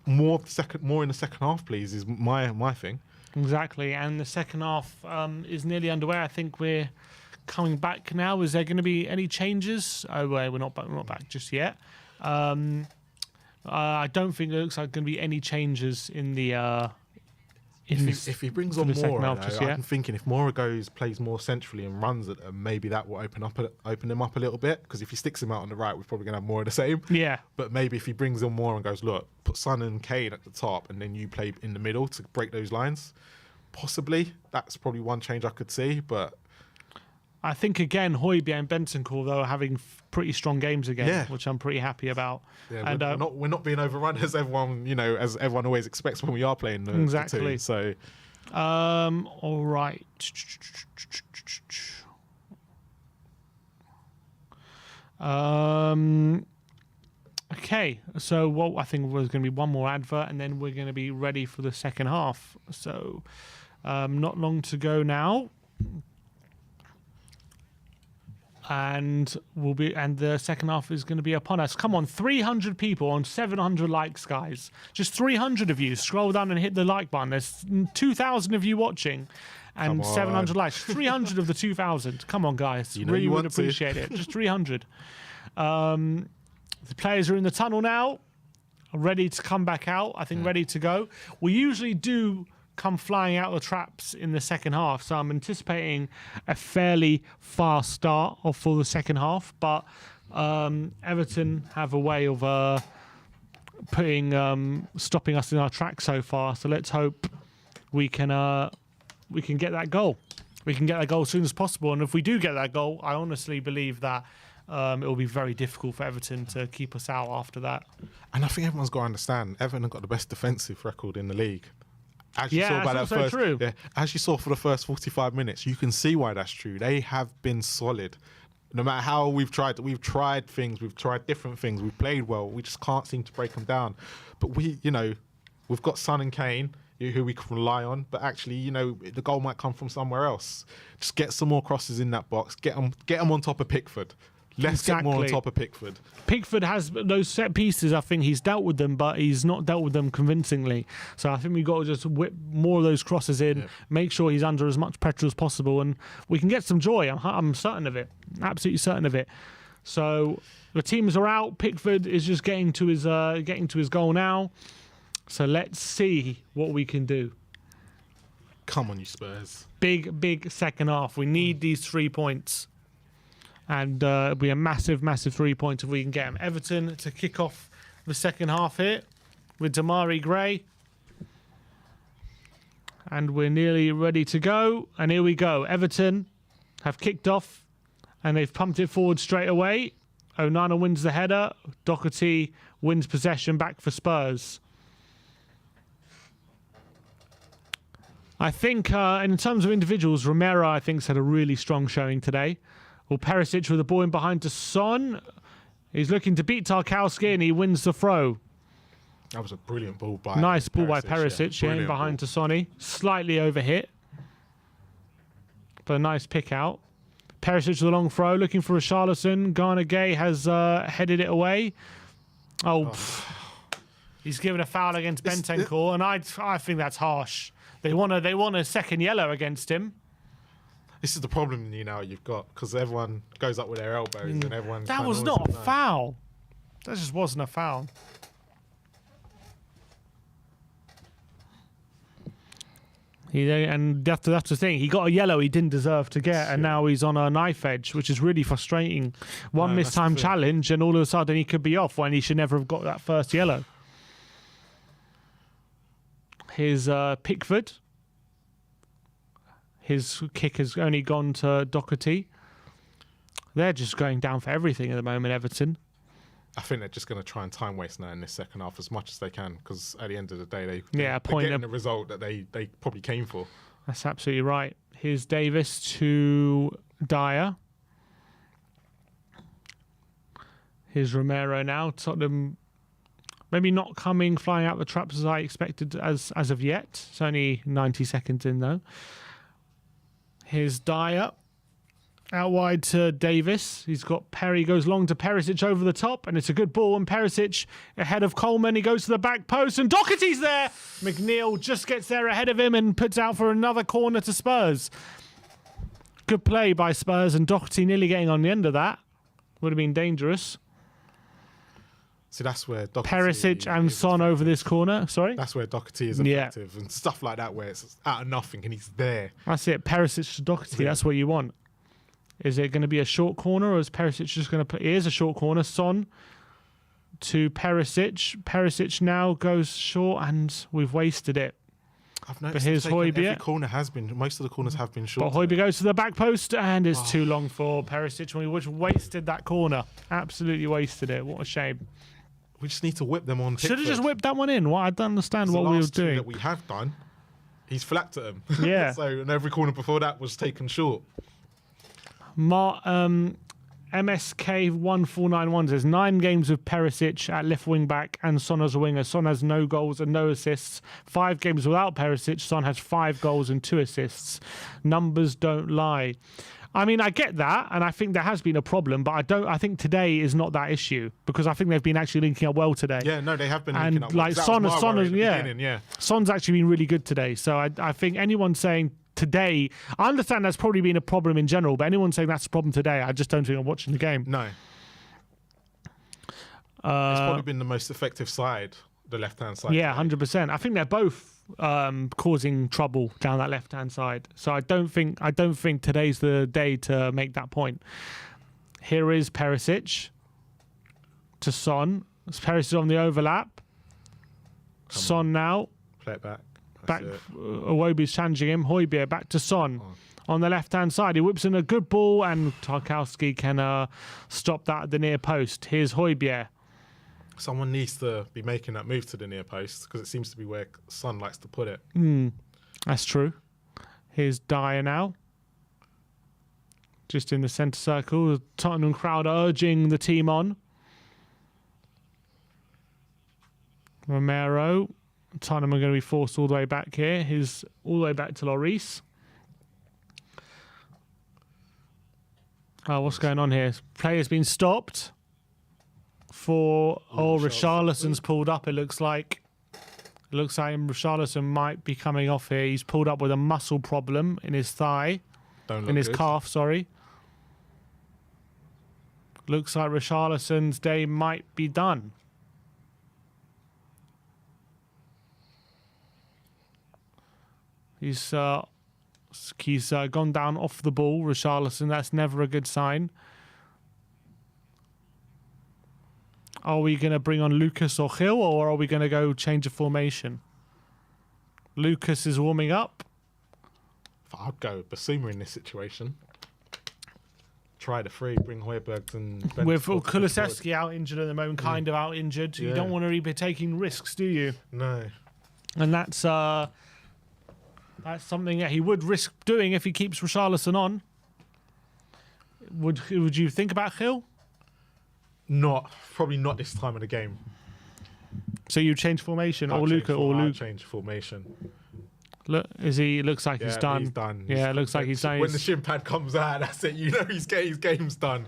more in the second half, please, is my thing. Exactly, and the second half is nearly underway. I think we're coming back now. Is there going to be any changes? Oh, we're not back just yet. I don't think it looks like going to be any changes in the. If he brings on Moura, I'm thinking if Moura plays more centrally and runs at them, maybe that will open him up a little bit. Because if he sticks him out on the right, we're probably going to have more of the same. Yeah. But maybe if he brings on Moura and goes, look, put Son and Kane at the top, and then you play in the middle to break those lines, possibly. That's probably one change I could see. But I think again, Højbjerg and Bentancur though are having pretty strong games again, which I'm pretty happy about. Yeah, and we're not being overrun as everyone always expects when we are playing the two. So, all right. Okay, so what I think was going to be one more advert, and then we're going to be ready for the second half. So, not long to go now. And the second half is going to be upon us. Come on, 300 people on 700 likes, guys. Just 300 of you. Scroll down and hit the like button. There's 2,000 of you watching, and 700 likes. 300 of the 2,000. Come on, guys. Really would appreciate it. Just 300. The players are in the tunnel now, ready to come back out. I think ready to go. We usually do come flying out the traps in the second half, so I'm anticipating a fairly fast start for the second half, but Everton have a way of stopping us in our track so far, so let's hope we can get that goal. We can get that goal as soon as possible, and if we do get that goal, I honestly believe that it will be very difficult for Everton to keep us out after that. And I think everyone's got to understand, Everton have got the best defensive record in the league. As you saw for the first 45 minutes, you can see why that's true. They have been solid. No matter how we've tried things, we've tried different things, we've played well, we just can't seem to break them down. But we've got Son and Kane, who we can rely on, but actually, the goal might come from somewhere else. Just get some more crosses in that box, get them on top of Pickford. Let's get more on top of Pickford. Pickford has those set pieces. I think he's dealt with them, but he's not dealt with them convincingly. So I think we've got to just whip more of those crosses in, make sure he's under as much pressure as possible, and we can get some joy. I'm certain of it. Absolutely certain of it. So the teams are out. Pickford is just getting to his goal now. So let's see what we can do. Come on, you Spurs. Big second half. We need these 3 points. And it'll be a massive 3 points if we can get them. Everton to kick off the second half here with Damari Gray. And we're nearly ready to go. And here we go. Everton have kicked off and they've pumped it forward straight away. Onana wins the header. Doherty wins possession back for Spurs. I think in terms of individuals, Romero, I think, has had a really strong showing today. Well, Perisic with the ball in behind to Son. He's looking to beat Tarkowski and he wins the throw. That was a brilliant ball by Nice ball by Perisic, in behind to Sonny. Slightly overhit. But a nice pick out. Perisic with a long throw, looking for a Richarlison. Garner Gay has headed it away. He's given a foul against Bentancur, and I think that's harsh. They want a second yellow against him. This is the problem you've got, because everyone goes up with their elbows and everyone's... That was not a foul. That just wasn't a foul. And that's the thing. He got a yellow he didn't deserve to get, and now he's on a knife edge, which is really frustrating. One missed time challenge, and all of a sudden he could be off when he should never have got that first yellow. Here's Pickford. His kick has only gone to Doherty. They're just going down for everything at the moment, Everton. I think they're just going to try and time waste now in this second half as much as they can, because at the end of the day, they're getting the result that they probably came for. That's absolutely right. Here's Davis to Dyer. Here's Romero now. Tottenham maybe not flying out the traps as I expected as of yet. It's only 90 seconds in, though. Here's Dyer. Out wide to Davis. He's got Perry, goes long to Perisic over the top, and it's a good ball. And Perisic ahead of Coleman. He goes to the back post, and Doherty's there. McNeil just gets there ahead of him and puts out for another corner to Spurs. Good play by Spurs, and Doherty nearly getting on the end of that. Would have been dangerous. So that's where Doherty Perisic and Son over this corner. Sorry? That's where Doherty is effective, and stuff like that where it's out of nothing and he's there. That's it. Perisic to Doherty. Yeah. That's what you want. Is it going to be a short corner, or is Perisic just going to put... It is a short corner. Son to Perisic. Perisic now goes short, and we've wasted it. I've noticed but here's Højbjerg. Every corner has been... Most of the corners have been short. But Højbjerg goes to the back post, and it's too long for Perisic. We just wasted that corner. Absolutely wasted it. What a shame. We just need to whip them on. Should have just whipped that one in. Well, I don't understand what we were doing. That we have done, he's flapped at him. Yeah. So, and every corner before that was taken short. MSK1491 says 9 games with Perisic at left wing back and Son as a winger. Son has no goals and no assists. 5 games without Perisic. Son has 5 goals and 2 assists. Numbers don't lie. I mean, I get that, and I think there has been a problem, but I think today is not that issue, because I think they've been actually linking up well today. Yeah, no, they have been linking up well. Like Son's actually been really good today. So I think anyone saying today, I understand that's probably been a problem in general, but anyone saying that's a problem today, I just don't think I'm watching the game. No. It's probably been the most effective side, the left-hand side. Yeah, 100%. I think they're both causing trouble down that left-hand side. So I don't think today's the day to make that point. Here is Perisic to Son. Perisic on the overlap. Son now. Play it back. Back, Iwobi's challenging him. Højbjerg back to Son on the left-hand side. He whips in a good ball, and Tarkowski can stop that at the near post. Here's Højbjerg. Someone needs to be making that move to the near post, because it seems to be where Son likes to put it. That's true. Here's Dyer now. Just in the centre circle. The Tottenham crowd urging the team on. Romero. Tottenham are going to be forced all the way back here. He's all the way back to Lloris. Oh, what's going on here? Player's been stopped for... Richarlison's pulled up, it looks like. It looks like Richarlison might be coming off here. He's pulled up with a muscle problem in his thigh. In his calf, sorry. Looks like Richarlison's day might be done. He's gone down off the ball, Richarlison. That's never a good sign. Are we going to bring on Lucas or Gil, or are we going to go change of formation? Lucas is warming up. I'd go Basuma in this situation. Try the free, bring Højbjerg and... With Kulusevski out injured at the moment, kind of out injured. You don't want to be taking risks, do you? No. And that's something that he would risk doing if he keeps Richarlison on. Would you think about Gil? Probably not this time of the game. So you change formation, or Luca, or Luke? Change formation. Look, looks like he's done. He's done. Yeah, it looks like he's done. When the shin pad comes out, that's it. You know his game's done.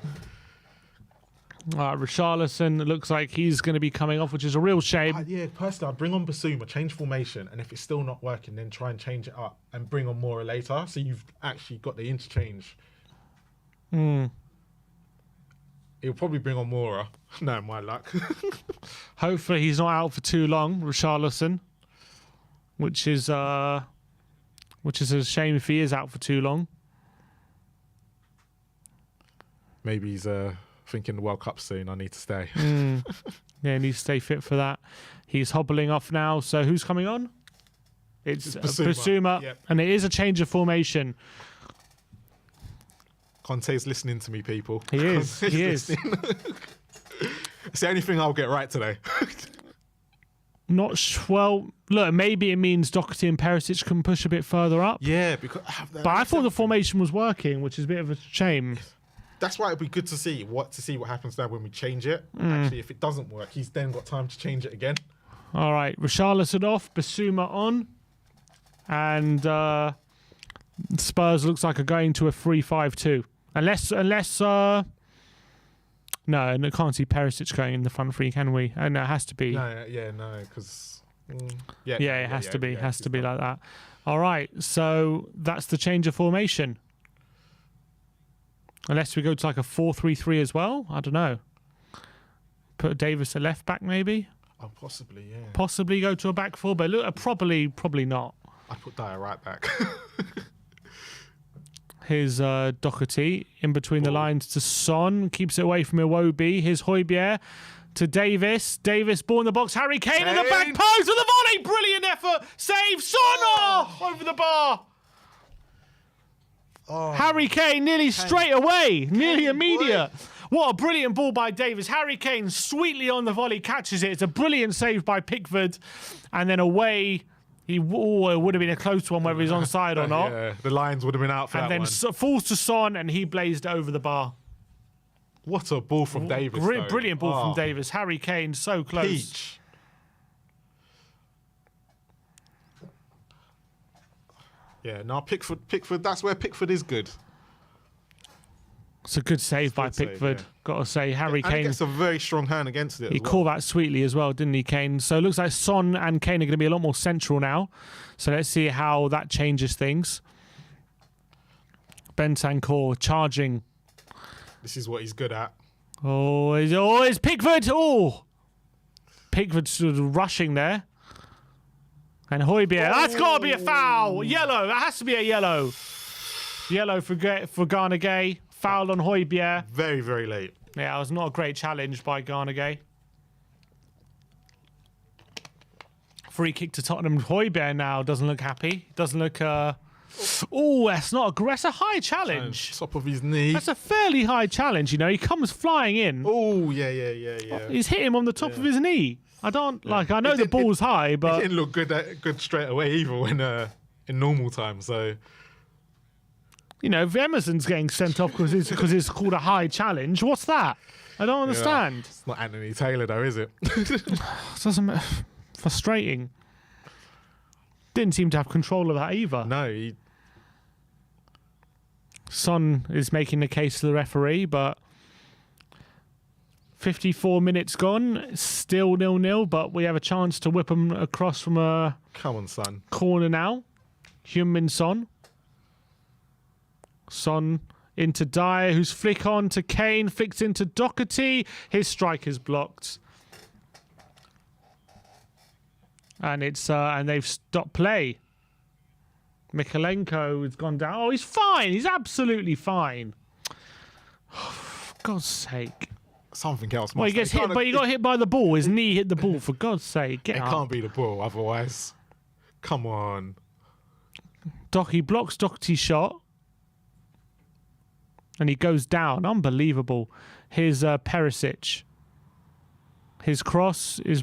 Richarlison looks like he's going to be coming off, which is a real shame. Yeah, personally, I'd bring on Basuma, change formation, and if it's still not working, then try and change it up and bring on Mora later. So you've actually got the interchange. He'll probably bring on Mora. No, my luck. Hopefully he's not out for too long, Richarlison, which is a shame if he is out for too long. Maybe he's thinking the World Cup soon. I need to stay. Yeah, he needs to stay fit for that. He's hobbling off now. So who's coming on? It's Basuma, Yep. and it is a change of formation. Conte's listening to me, people. He is. Conte's He is. listening. It's the only thing I'll get right today. Well, look, maybe it means Doherty and Perisic can push a bit further up. Yeah, because But I thought the formation was working, which is a bit of a shame. that's why it'd be good to see what happens now when we change it. Actually, if it doesn't work, he's then got time to change it again. All right, Richarlison off, Basuma on, and Spurs looks like are going to a 3-5-2, unless no, I can't see Perisic going in the front three, can we? Oh, no, it has to be. No, because It has to be. Has to be like that. All right, so that's the change of formation. Unless we go to like a 4-3-3 as well. I don't know. Put Davis at left back maybe. Oh, possibly, yeah. Possibly go to a back four, but look, probably not. I put Dyer right back. Here's Doherty in between the lines to Son. Keeps it away from Iwobi. Here's Højbjerg to Davis. Davis, ball in the box. Harry Kane in the back post with the volley. Brilliant effort. Save. Son over the bar. Oh. Harry Kane nearly straight away. Nearly immediate. What a brilliant ball by Davis. Harry Kane sweetly on the volley catches it. It's a brilliant save by Pickford. And then away. It would have been a close one whether he's onside or not. Yeah, the Lions would have been out for that one. And then falls to Son and he blazed it over the bar. What a ball from Davis. Brilliant ball from Davis. Harry Kane, so close. Peach. Yeah, no, Pickford, that's where Pickford is good. It's a good save by Pickford. Got to say, Harry And he Kane. gets a very strong hand against it. He called that sweetly as well, didn't he, Kane? So it looks like Son and Kane are going to be a lot more central now. So let's see how that changes things. Bentancur charging. This is what he's good at. It's Pickford. Pickford sort of rushing there. And Højbjerg. That's got to be a foul. Yellow. That has to be a yellow. Yellow for Gana Gay. Foul on Højbjerg. Very, very late. Yeah, it was not a great challenge by Gana Gay. Free kick to Tottenham. Højbjerg now doesn't look happy. Doesn't look... that's not that's a high challenge. Top of his knee. That's a fairly high challenge, you know. He comes flying in. Oh, yeah. He's hit him on the top of his knee. I know the ball's high, but... It didn't look good straight away either when in normal time, so... You know, if Emerson's getting sent off because it's called a high challenge, what's that? I don't understand. It's not Anthony Taylor, though, is it? Frustrating. Didn't seem to have control of that either. No. Son is making the case to the referee, but 54 minutes gone, still 0-0, but we have a chance to whip them across from a Come on, son. corner now. Heung-min Son. Son into Dyer, who's flick on to Kane, flicks into Doherty. His strike is blocked. And they've stopped play. Mikalenko has gone down. Oh, he's fine. He's absolutely fine. For God's sake. Something else. Well, he gets hit, but he got hit by the ball. His knee hit the ball. For God's sake, get up. It can't be the ball, otherwise. Come on. He blocks Doherty's shot. And he goes down. Unbelievable. Here's Perisic. His cross is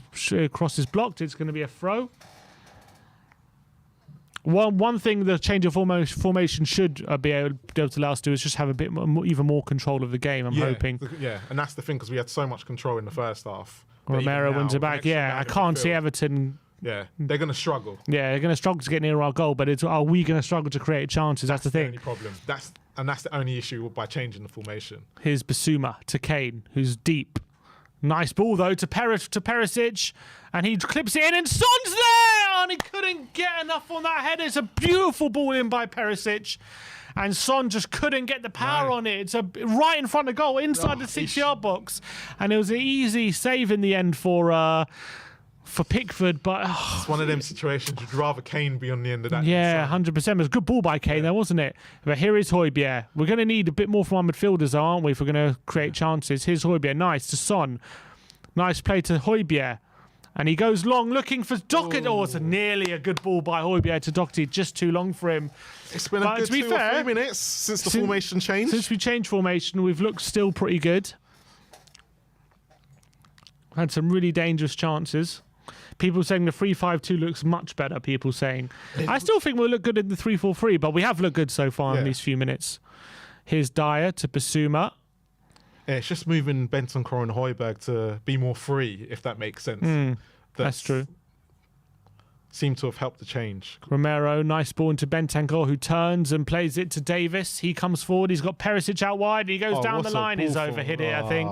blocked. It's going to be a throw. One thing the change of formation should be able to allow us to do is just have a bit even more control of the game, I'm hoping. Yeah, and that's the thing, because we had so much control in the first half. Romero wins it back. Yeah, I can't see Everton... Yeah, they're going to struggle. Yeah, they're going to struggle to get near our goal, but are we going to struggle to create chances? That's the thing. That's the only problem. And that's the only issue by changing the formation. Here's Basuma to Kane, who's deep. Nice ball, though, to Perisic. And he clips it in, and Son's there! And he couldn't get enough on that header. It's a beautiful ball in by Perisic. And Son just couldn't get the power on it. It's right in front of goal, inside the 6-yard box. And it was an easy save in the end for Pickford, but it's one of them situations you'd rather Kane be on the end of that. Yeah, 100%. It was a good ball by Kane there, wasn't it? But here is Højbjerg. We're going to need a bit more from our midfielders, aren't we, if we're going to create chances. Here's Højbjerg. Nice to Son. Nice play to Højbjerg. And he goes long, looking for Doherty. Oh, it's nearly a good ball by Højbjerg to Doherty. Just too long for him. It's been a good 2 or 3 minutes since the formation changed. Since we changed formation, we've looked still pretty good. Had some really dangerous chances. People saying the 3-5-2 looks much better, people saying. I still think we'll look good in the 3-4-3, but we have looked good so far in these few minutes. Here's Dyer to Basuma. Yeah, it's just moving Bentancur and Højbjerg to be more free, if that makes sense. That's true. Seemed to have helped the change. Romero, nice ball into Bentancur, who turns and plays it to Davis. He comes forward. He's got Perisic out wide. He goes down the line. He's overhit it, I think.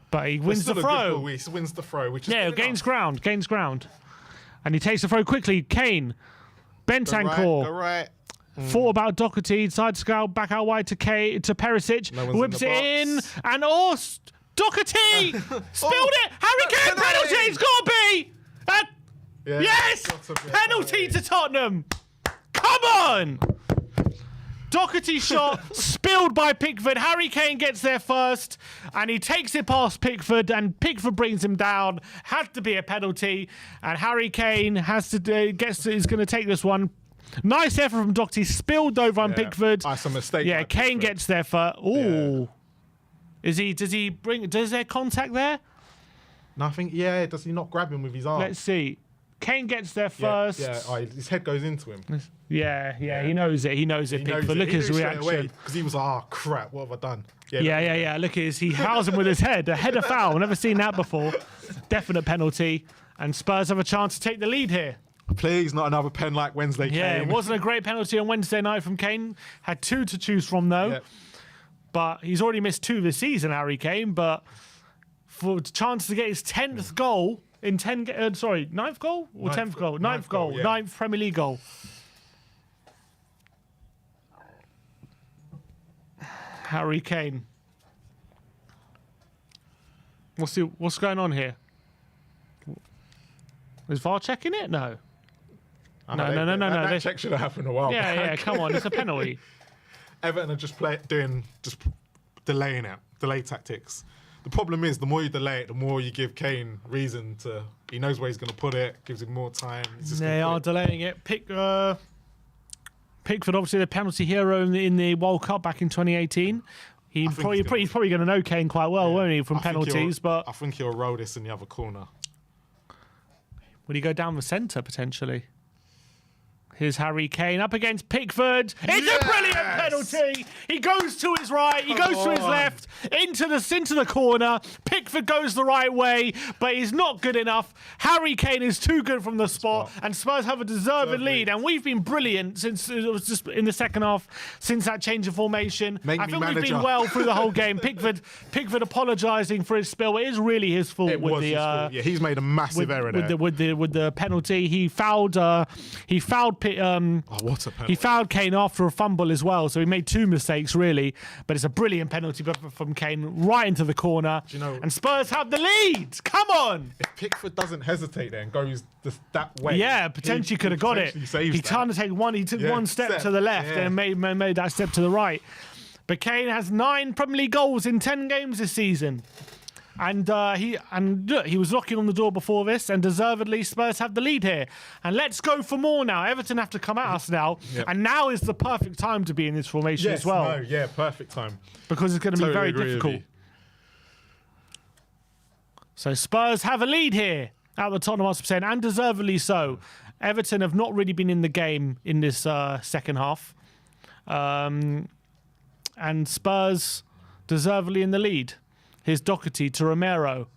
But he wins the throw. He wins the throw, which is gains ground. And he takes the throw quickly. Kane. Bentancur. Right. Thought about Doherty. Side scout back out wide to Perisic. Whips it in. And Doherty spilled it. Harry Kane penalty. It's got to be. Yes! Penalty to Tottenham. Come on! Doherty shot spilled by Pickford. Harry Kane gets there first, and he takes it past Pickford, and Pickford brings him down. Had to be a penalty, and Harry Kane is going to take this one. Nice effort from Doherty, spilled over on Pickford. That's a mistake. Yeah, Kane gets there first. Ooh, Does there contact there? No, I think Does he not grab him with his arm? Let's see. Kane gets there first. His head goes into him. Yeah, he knows it. He knows it, Pickford. Look at his reaction. Because he was crap, what have I done? Look at he howls him with his head. A header foul. Never seen that before. Definite penalty. And Spurs have a chance to take the lead here. Please, not another pen like Wednesday. Yeah, it wasn't a great penalty on Wednesday night from Kane. Had 2 to choose from, though. Yep. But he's already missed 2 this season, Harry Kane. But for the chance to get his 10th goal... in 9th goal or 10th goal? 9th goal. 9th Premier League goal. Harry Kane. What's going on here? Is VAR checking it? No. No. That check should have happened a while back. Yeah, come on. It's a penalty. Everton are just delaying it. Delay tactics. The problem is, the more you delay it, the more you give Kane reason to... He knows where he's going to put it, gives him more time. They are delaying it. Pickford, obviously the penalty hero in the World Cup back in 2018. He's probably going to know Kane quite well, won't he, from penalties? But I think he'll roll this in the other corner. Would he go down the centre, potentially? Here's Harry Kane up against Pickford. It's a brilliant penalty. He goes to his right. He goes to his left. Into the corner. Pickford goes the right way, but he's not good enough. Harry Kane is too good from the spot, and Spurs have a deserved lead. And we've been brilliant since it was just in the second half, since that change of formation. I think we've been well through the whole game. Pickford apologising for his spill. It is really his fault. It was his fault. Yeah, he's made a massive error there. With the penalty. He fouled what a penalty. He fouled Kane after a fumble as well, so he made 2 mistakes really. But it's a brilliant penalty from Kane right into the corner. And Spurs have the lead. Come on! If Pickford doesn't hesitate there and goes that way, potentially could have got it. He tried to take one. He took one step to the left and made that step to the right. But Kane has 9 Premier League goals in 10 games this season. And he was knocking on the door before this, and deservedly Spurs have the lead here. And let's go for more now. Everton have to come at us now, and now is the perfect time to be in this formation as well. Perfect time. Because it's going to be very difficult. So Spurs have a lead here at the Tottenham Hotspur, and deservedly so. Everton have not really been in the game in this second half. And Spurs deservedly in the lead. Here's Doherty to Romero.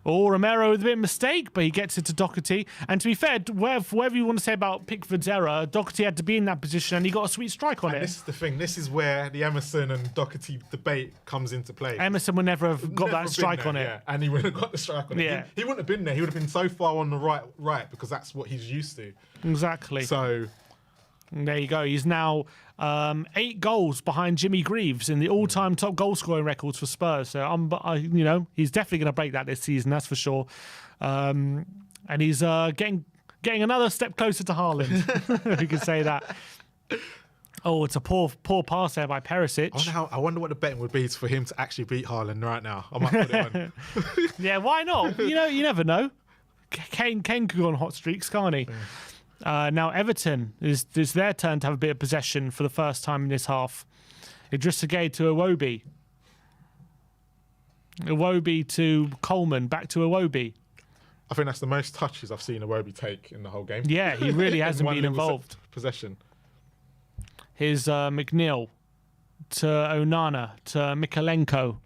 Oh, Romero with a bit of mistake, but he gets it to Doherty. And to be fair, whatever you want to say about Pickford's error, Doherty had to be in that position and he got a sweet strike on it. This is the thing. This is where the Emerson and Doherty debate comes into play. Emerson would never have got that strike on it. Yeah, and he wouldn't have got the strike on it. He wouldn't have been there. He would have been so far on the right because that's what he's used to. Exactly. So there you go. He's now 8 goals behind Jimmy Greaves in the all-time top goal-scoring records for Spurs. So, he's definitely going to break that this season, that's for sure. And he's getting another step closer to Haaland. We can say that. Oh, it's a poor pass there by Perisic. I wonder what the betting would be for him to actually beat Haaland right now. I might put it on. Yeah, why not? You never know. Kane could go on hot streaks, can't he? Yeah. Now Everton is their turn to have a bit of possession for the first time in this half. Idrissa Gueye to Iwobi. Iwobi to Coleman, back to Iwobi. I think that's the most touches I've seen Iwobi take in the whole game. Yeah, he really hasn't been involved. Possession. Here's McNeil to Onana to Mikalenko.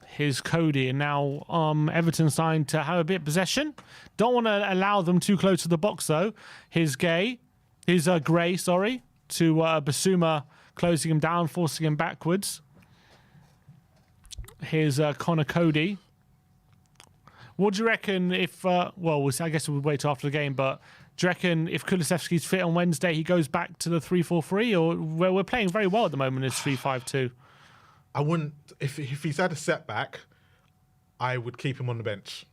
Here's Cody, and now Everton starting to have a bit of possession. Don't want to allow them too close to the box though. Here's Gray, to Basuma, closing him down, forcing him backwards. Here's Connor Cody. What do you reckon if? I guess we'll wait after the game. But do you reckon if Kulusevski's fit on Wednesday, he goes back to the 3-4-3, or we're playing very well at the moment? It's 3-5-2. I wouldn't. If he's had a setback, I would keep him on the bench.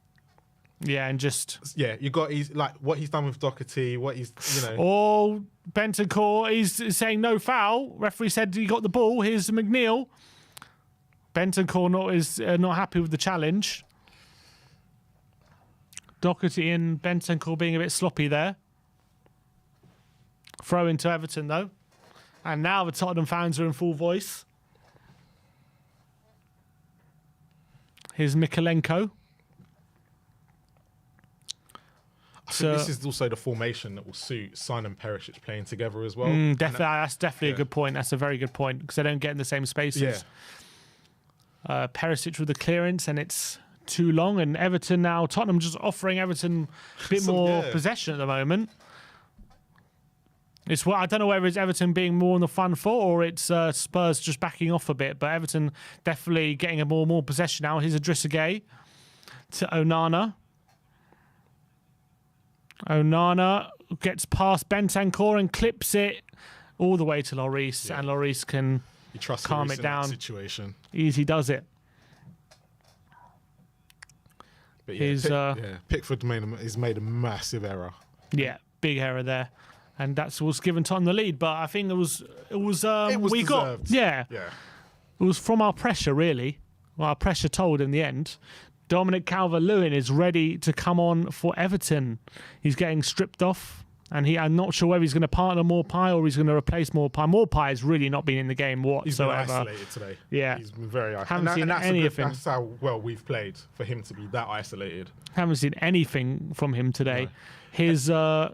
Yeah, and just he's like what he's done with Doherty, what he's Oh, Bentancur, he's saying no foul. Referee said he got the ball. Here's McNeil. Bentancur is not happy with the challenge. Doherty and Bentancur being a bit sloppy there. Throw into Everton though, and now the Tottenham fans are in full voice. Here's Mikalenko. I think this is also the formation that will suit Son and Perisic playing together as well. That's definitely a good point. That's a very good point because they don't get in the same spaces. Yeah. Perisic with the clearance and it's too long. And Everton now, Tottenham just offering Everton a bit more possession at the moment. I don't know whether it's Everton being more on the front foot or it's Spurs just backing off a bit. But Everton definitely getting a more possession now. Here's Idrissa Gueye to Onana. Onana gets past Bentancur and clips it all the way to Lloris, and Lloris can calm it down. Situation. Easy does it. But Pickford has made a massive error. Yeah, big error there. And that's what's given Tottenham the lead. But I think it was we deserved. It was from our pressure, really. Well, our pressure told in the end. Dominic Calvert-Lewin is ready to come on for Everton. He's getting stripped off, and I'm not sure whether he's going to partner Maupay or he's going to replace Maupay. Maupay has really not been in the game whatsoever. He's been isolated today. Yeah. He's been very isolated. Haven't seen anything. That's how well we've played for him to be that isolated. Haven't seen anything from him today. No.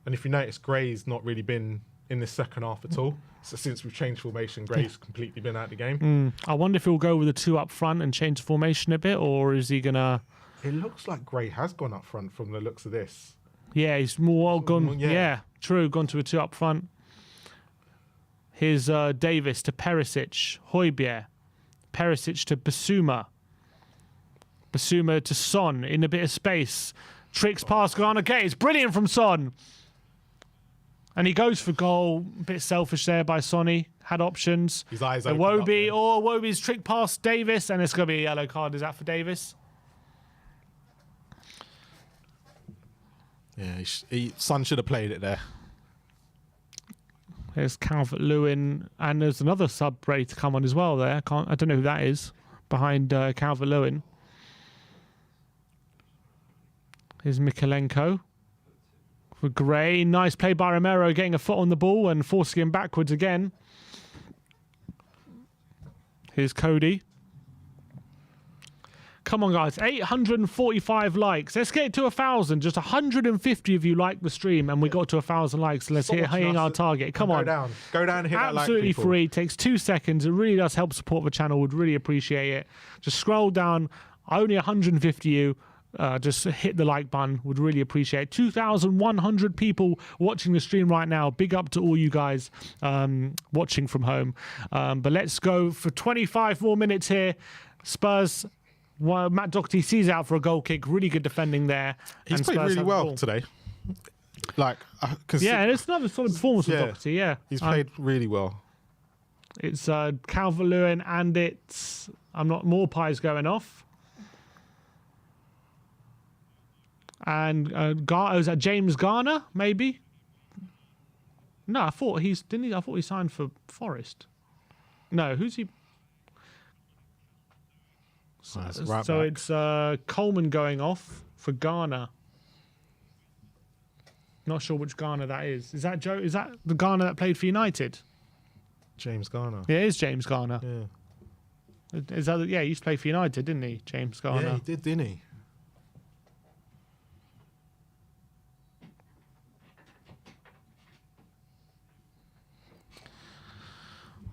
And if you notice, Gray's not really been in the second half at all. So since we've changed formation, Gray's completely been out of the game. I wonder if he'll go with the 2 up front and change the formation a bit, or is he going to... It looks like Gray has gone up front from the looks of this. Yeah, he's more gone... Yeah, true, gone to a 2 up front. Here's Davis to Perisic, Højbjerg. Perisic to Basuma. Basuma to Son in a bit of space. Tricks past Garner Gate. It's brilliant from Son. And he goes for goal. A bit selfish there by Sonny. Had options. His eyes open. Iwobi's trick past Davis, and it's going to be a yellow card. Is that for Davis? Yeah, Son should have played it there. There's Calvert-Lewin, and there's another sub ready to come on as well there. I don't know who that is behind Calvert-Lewin. Here's Mikalenko. For Gray, nice play by Romero, getting a foot on the ball and forcing him backwards again. Here's Cody. Come on, guys. 845 likes. Let's get it to 1,000. Just 150 of you liked the stream, and we got to 1,000 likes. Let's hit our target. Come on. Go down and hit that like, absolutely people. free. Takes 2 seconds. It really does help support the channel. Would really appreciate it. Just scroll down. Only 150 of you. Just hit the like button. Would really appreciate it. 2,100 people watching the stream right now. Big up to all you guys watching from home. But let's go for 25 more minutes here. Spurs. Well, Matt Doherty sees out for a goal kick. Really good defending there. He's played really well today. Like, yeah, and it's another solid performance from Doherty. Yeah, he's played really well. It's Calvert-Lewin, and it's Morpie's going off. And is that James Garner? Maybe. No, I thought he signed for Forest. No, who's he? So it's Coleman going off for Garner. Not sure which Garner that is. Is that Joe? Is that the Garner that played for United? James Garner. Yeah, it is James Garner. Yeah. Is that? Yeah, he used to play for United, didn't he? James Garner. Yeah, he did, didn't he?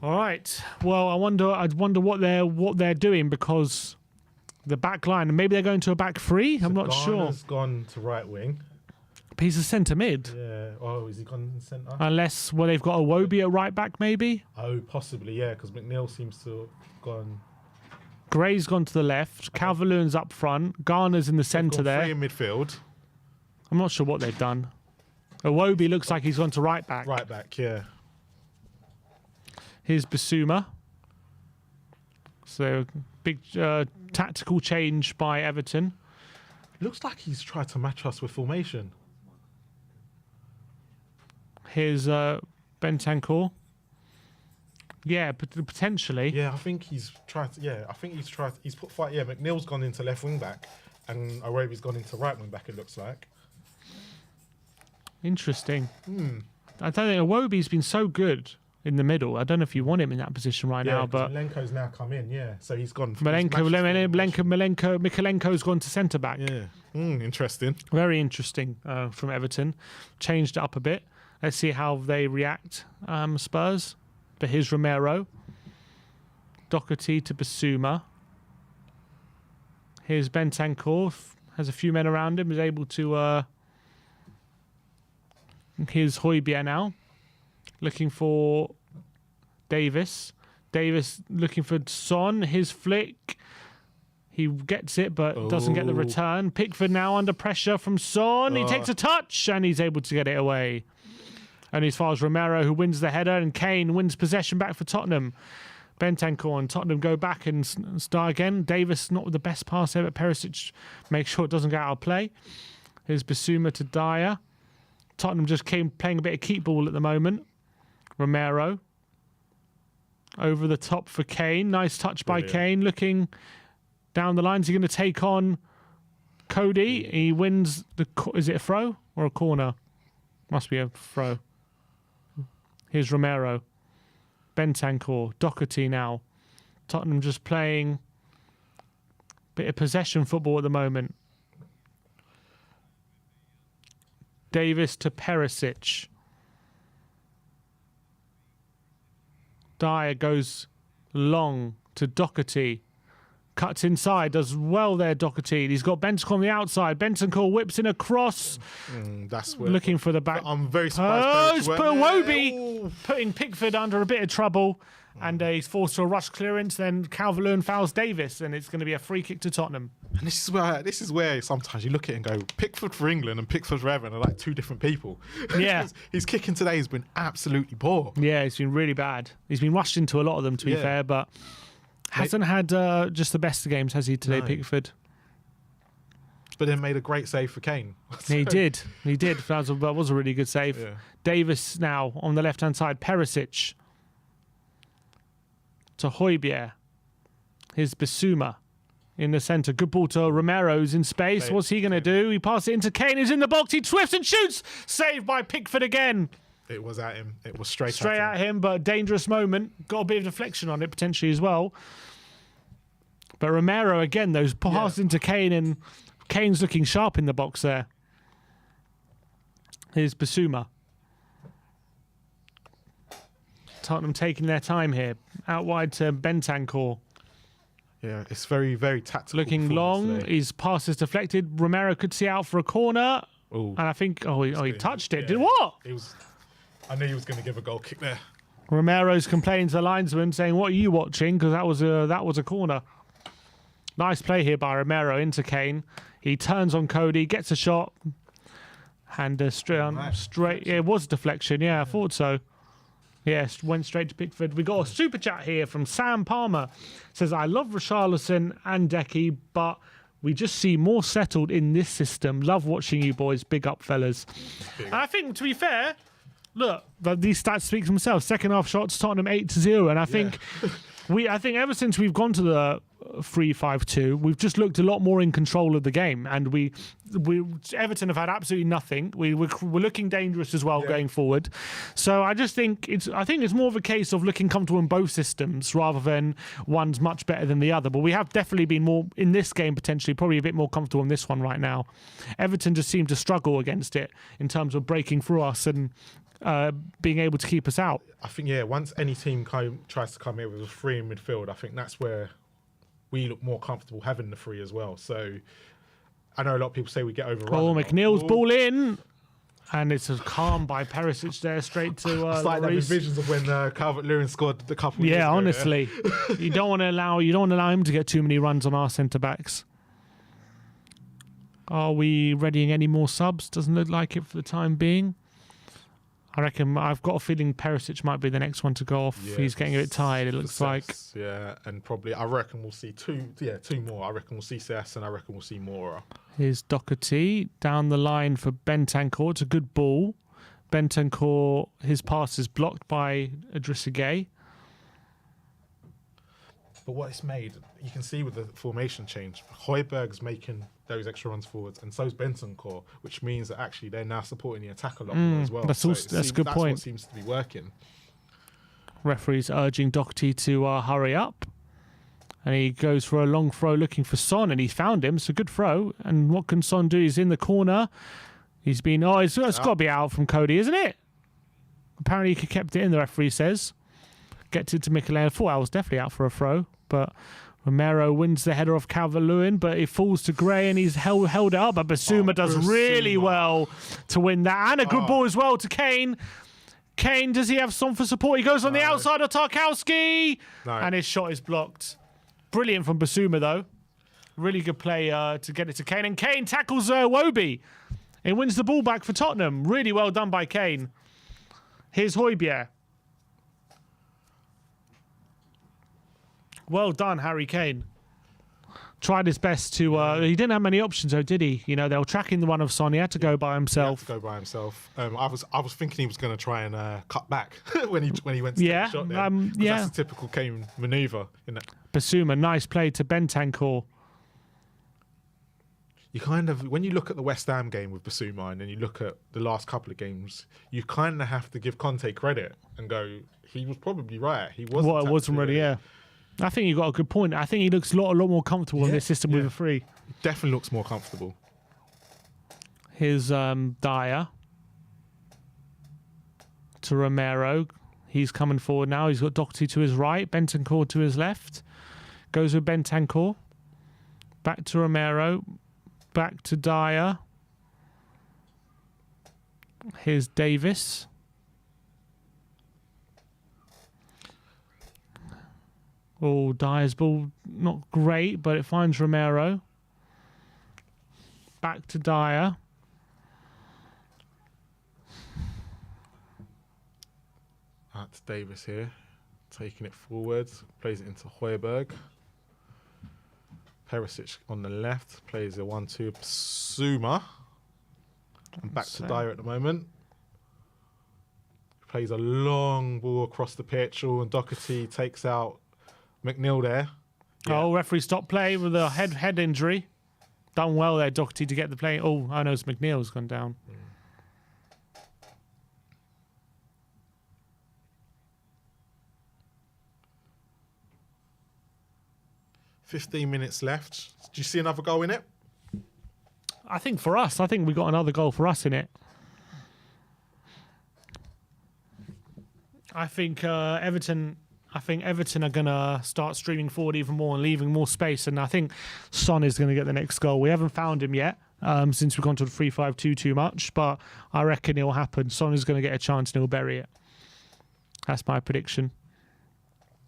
All right. Well, I wonder what they're doing, because the back line, and maybe they're going to a back three. I'm not sure. Garner's gone to right wing. But he's a centre mid. Yeah. Oh, is he gone in centre? Unless, they've got Iwobi at right back, maybe. Oh, possibly, yeah, because McNeil seems to have gone. Gray's gone to the left. Calvert-Lewin's up front. Garner's in the centre there. Three in midfield. I'm not sure what they've done. Iwobi looks like he's gone to right back. Right back, yeah. Here's Bissouma. So, big tactical change by Everton. Looks like he's tried to match us with formation. Here's Bentancur. Yeah, potentially. Yeah, I think he's tried. He's put fight. Yeah, McNeil's gone into left wing back, and Iwobi's gone into right wing back. It looks like. Interesting. I don't think Iwobi's been so good in the middle. I don't know if you want him in that position right now, but Milenko's now come in. Yeah, so he's gone. Mikalenko's gone to centre back. Yeah, interesting. Very interesting from Everton. Changed it up a bit. Let's see how they react. Spurs. But here's Romero. Doherty to Bissouma. Here's Bentancur. Has a few men around him. Is able to... Here's Højbjerg now. Looking for Davis. Davis looking for Son. His flick. He gets it, but doesn't get the return. Pickford now under pressure from Son. He takes a touch, and he's able to get it away. And as far as Romero, who wins the header, and Kane wins possession back for Tottenham. Bentancur and Tottenham go back and start again. Davis not with the best pass there, but Perisic makes sure it doesn't get out of play. Here's Bissouma to Dyer. Tottenham just playing a bit of keep ball at the moment. Romero. Over the top for Kane. Nice touch by Kane. Looking down the line. Is he going to take on Cody? He wins the... Is it a throw or a corner? Must be a throw. Here's Romero. Bentancur. Doherty now. Tottenham just playing a bit of possession football at the moment. Davis to Perisic. Dyer goes long to Doherty. Cuts inside, does well there, Doherty. He's got Bentancur on the outside. Bentancur whips in a cross. That's where looking for the back. I'm very surprised. Iwobi putting Pickford under a bit of trouble. And he's forced to a rush clearance. Then Calvert-Lewin fouls Davis, and it's going to be a free kick to Tottenham. And this is where sometimes you look at it and go, Pickford for England and Pickford for Everton are like two different people. Yeah. His kicking today has been absolutely poor. Yeah, it's been really bad. He's been rushed into a lot of them, to be fair, but hasn't had just the best of games, has he, today, Pickford? But then made a great save for Kane. He did. That was a really good save. Yeah. Davis now on the left-hand side. Perisic to Højbjerg. Here's Bissouma in the centre. Good ball to Romero's in space. What's he going to do? He passes it into Kane. He's in the box. He twists and shoots. Saved by Pickford again. It was at him. It was straight at him, but dangerous moment. Got a bit of deflection on it potentially as well. But Romero, again, those passes into Kane, and Kane's looking sharp in the box there. Here's Basuma. Tottenham taking their time here. Out wide to Bentancur. Yeah, it's very, very tactical. Looking long. Today. His pass is deflected. Romero could see out for a corner. Ooh. And I think, he touched it. Yeah. Did what? I knew he was going to give a goal kick there. Romero's complaining to the linesman, saying, "What are you watching?" Because that was a corner. Nice play here by Romero into Kane. He turns on Cody, gets a shot, and straight. Yeah, it was deflection. Yeah, I thought so. Yes, went straight to Pickford. We got a super chat here from Sam Palmer. Says, "I love Richarlison and Decky, but we just seem more settled in this system. Love watching you boys. Big up, fellas." And I think, to be fair, look, these stats speak for themselves. Second half shots, Tottenham 8-0, and I think I think ever since we've gone to the 3-5-2, we've just looked a lot more in control of the game, and we Everton have had absolutely nothing. We're looking dangerous as well going forward. So I just think it's more of a case of looking comfortable in both systems rather than one's much better than the other. But we have definitely been more in this game, potentially probably a bit more comfortable in this one right now. Everton just seem to struggle against it in terms of breaking through us and being able to keep us out. I think, once any team tries to come here with a three in midfield, I think that's where we look more comfortable having the three as well. So I know a lot of people say we get overrun. Oh, McNeil's ball in. And it's a calm by Perisic there, straight to it's like having visions of when Calvert-Lewin scored the couple of years ago. Honestly. you don't want to allow him to get too many runs on our centre-backs. Are we readying any more subs? Doesn't look like it for the time being. I reckon I've got a feeling Perisic might be the next one to go off. He's getting a bit tired, it looks like. Yeah, and probably I reckon we'll see two more. I reckon we'll see Cess and I reckon we'll see Mora. Here's Doherty down the line for Bentancur. It's a good ball. Bentancur, his pass is blocked by Idrissa Gueye. But what it's made, you can see with the formation change, Højbjerg's making those extra runs forwards, and so's Bentancur, which means that actually they're now supporting the attack a lot more as well. That's a good point. That's what seems to be working. Referee's urging Doherty to hurry up. And he goes for a long throw looking for Son, and he found him. It's a good throw. And what can Son do? He's in the corner. It's got to be out from Cody, isn't it? Apparently he kept it in, the referee says. Gets it to Michelin. I thought I was definitely out for a throw, but Romero wins the header off Calvert-Lewin, but it falls to Gray, and he's held it up. But Basuma does really well to win that. And a good ball as well to Kane. Kane, does he have some for support? He goes on the outside of Tarkowski, and his shot is blocked. Brilliant from Basuma, though. Really good play to get it to Kane. And Kane tackles Iwobi and wins the ball back for Tottenham. Really well done by Kane. Here's Højbjerg. Well done, Harry Kane. Tried his best to... he didn't have many options, though, did he? You know, they were tracking the one of Son. He had to go by himself. I was thinking he was going to try and cut back when he went to take the shot there. That's a typical Kane manoeuvre. Basuma, nice play to Bentancur. You kind of, when you look at the West Ham game with Basuma and then you look at the last couple of games, you kind of have to give Conte credit and go, he was probably right. He wasn't. Well, it wasn't really, I think you got a good point. I think he looks a lot more comfortable in this system with a free. Definitely looks more comfortable. Here's Dyer to Romero. He's coming forward now. He's got Doherty to his right, Bentancur to his left. Goes with Bentancur. Back to Romero. Back to Dyer. Here's Davis. Oh, Dyer's ball, not great, but it finds Romero. Back to Dyer. That's Davis here, taking it forward, plays it into Højbjerg. Perisic on the left, plays a 1-2, Basuma. And back to Dyer at the moment. Plays a long ball across the pitch, and Doherty takes out McNeil there. Oh, referee stopped play with a head injury. Done well there, Doherty, to get the play. Oh, I know it's McNeil's gone down. 15 minutes left. Do you see another goal in it? I think for us, we got another goal for us in it. I think Everton are going to start streaming forward even more and leaving more space. And I think Son is going to get the next goal. We haven't found him yet since we've gone to the 3-5-2 too much. But I reckon it'll happen. Son is going to get a chance and he'll bury it. That's my prediction.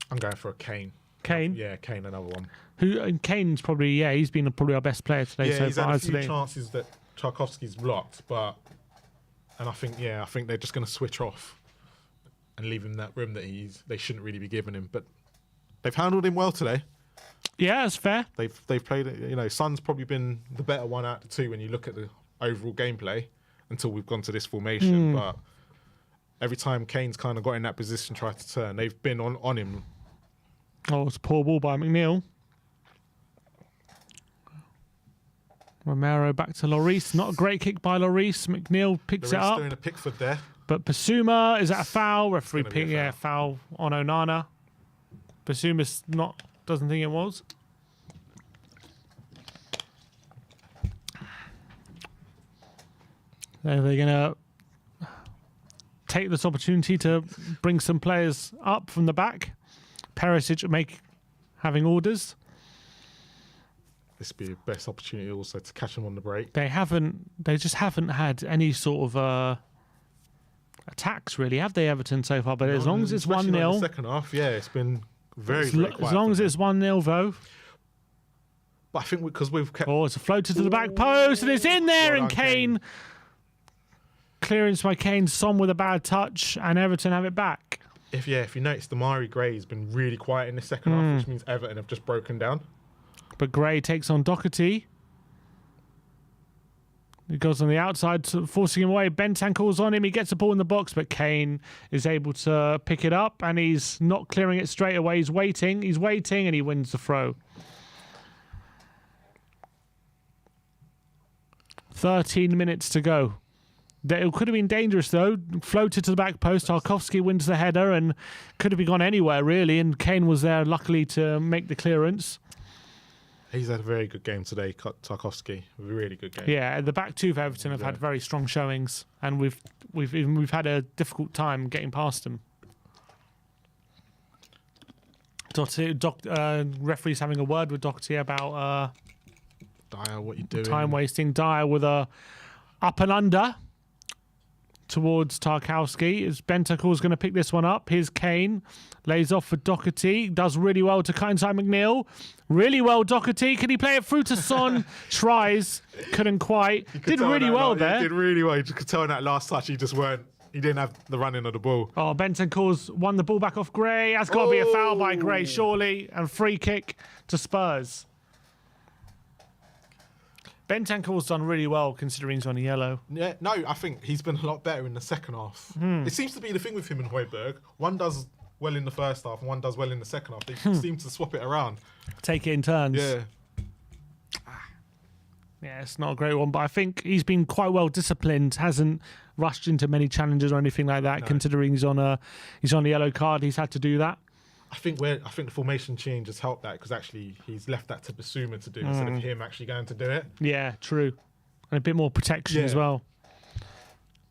I'm going for a Kane. Kane? Yeah, Kane, another one. And Kane's probably, he's been probably our best player today so he's far. had a few chances that Tarkowski's blocked, and I think they're just going to switch off and leave him that room that they shouldn't really be giving him. But they've handled him well today. Yeah, that's fair. They've played it. Son's probably been the better one out of the two when you look at the overall gameplay until we've gone to this formation. But every time Kane's kind of got in that position, tried to turn, they've been on him. Oh, it's a poor ball by McNeil. Romero back to Lloris. Not a great kick by Lloris. McNeil picks it up. Doing a Pickford there. But Basuma, is that a foul? Referee pick, foul. foul on Onana. Basuma's doesn't think it was. They're going to take this opportunity to bring some players up from the back. Perisic having orders. This would be the best opportunity also to catch them on the break. They just haven't had any sort of attacks really, have they, Everton, so far? But as long as it's 1-0. Second half, it's been very quiet. As long as it's 1-0 though. But I think because we've kept... Oh, it's a floater to the back post and it's in there, and Kane. Clearance by Kane, Son with a bad touch, and Everton have it back. If you notice, Damari Gray has been really quiet in the second half, which means Everton have just broken down. But Gray takes on Doherty. He goes on the outside, forcing him away. Bentancur's on him. He gets the ball in the box, but Kane is able to pick it up, and he's not clearing it straight away. He's waiting, and he wins the throw. 13 minutes to go. It could have been dangerous, though. Floated to the back post. Tarkowski wins the header and could have gone anywhere, really. And Kane was there, luckily, to make the clearance. He's had a very good game today, Tarkowski. A really good game. Yeah, the back two of Everton have had very strong showings, and we've had a difficult time getting past them. Referee's having a word with Doherty about Dyer, what you doing? Time wasting. Dyer with a up and under towards Tarkowski. Is Bentancur's going to pick this one up? Here's Kane. Lays off for Doherty. Does really well to cut inside McNeil. Really well, Doherty. Can he play it through to Son? Tries. Couldn't quite. Did really well there. He did really well. You could tell in that last touch he didn't have the running of the ball. Oh, Bentancur's won the ball back off Gray. That's got to be a foul by Gray, surely. And free kick to Spurs. Bentancur's done really well considering he's on a yellow. Yeah, no, I think he's been a lot better in the second half. It seems to be the thing with him and Højbjerg. One does well in the first half and one does well in the second half. They seem to swap it around. Take it in turns. Yeah. Yeah, it's not a great one, but I think he's been quite well disciplined, hasn't rushed into many challenges or anything like that, considering he's on a yellow card. He's had to do that. I think the formation change has helped that because actually he's left that to Basuma to do instead of him actually going to do it. Yeah, true. And a bit more protection as well.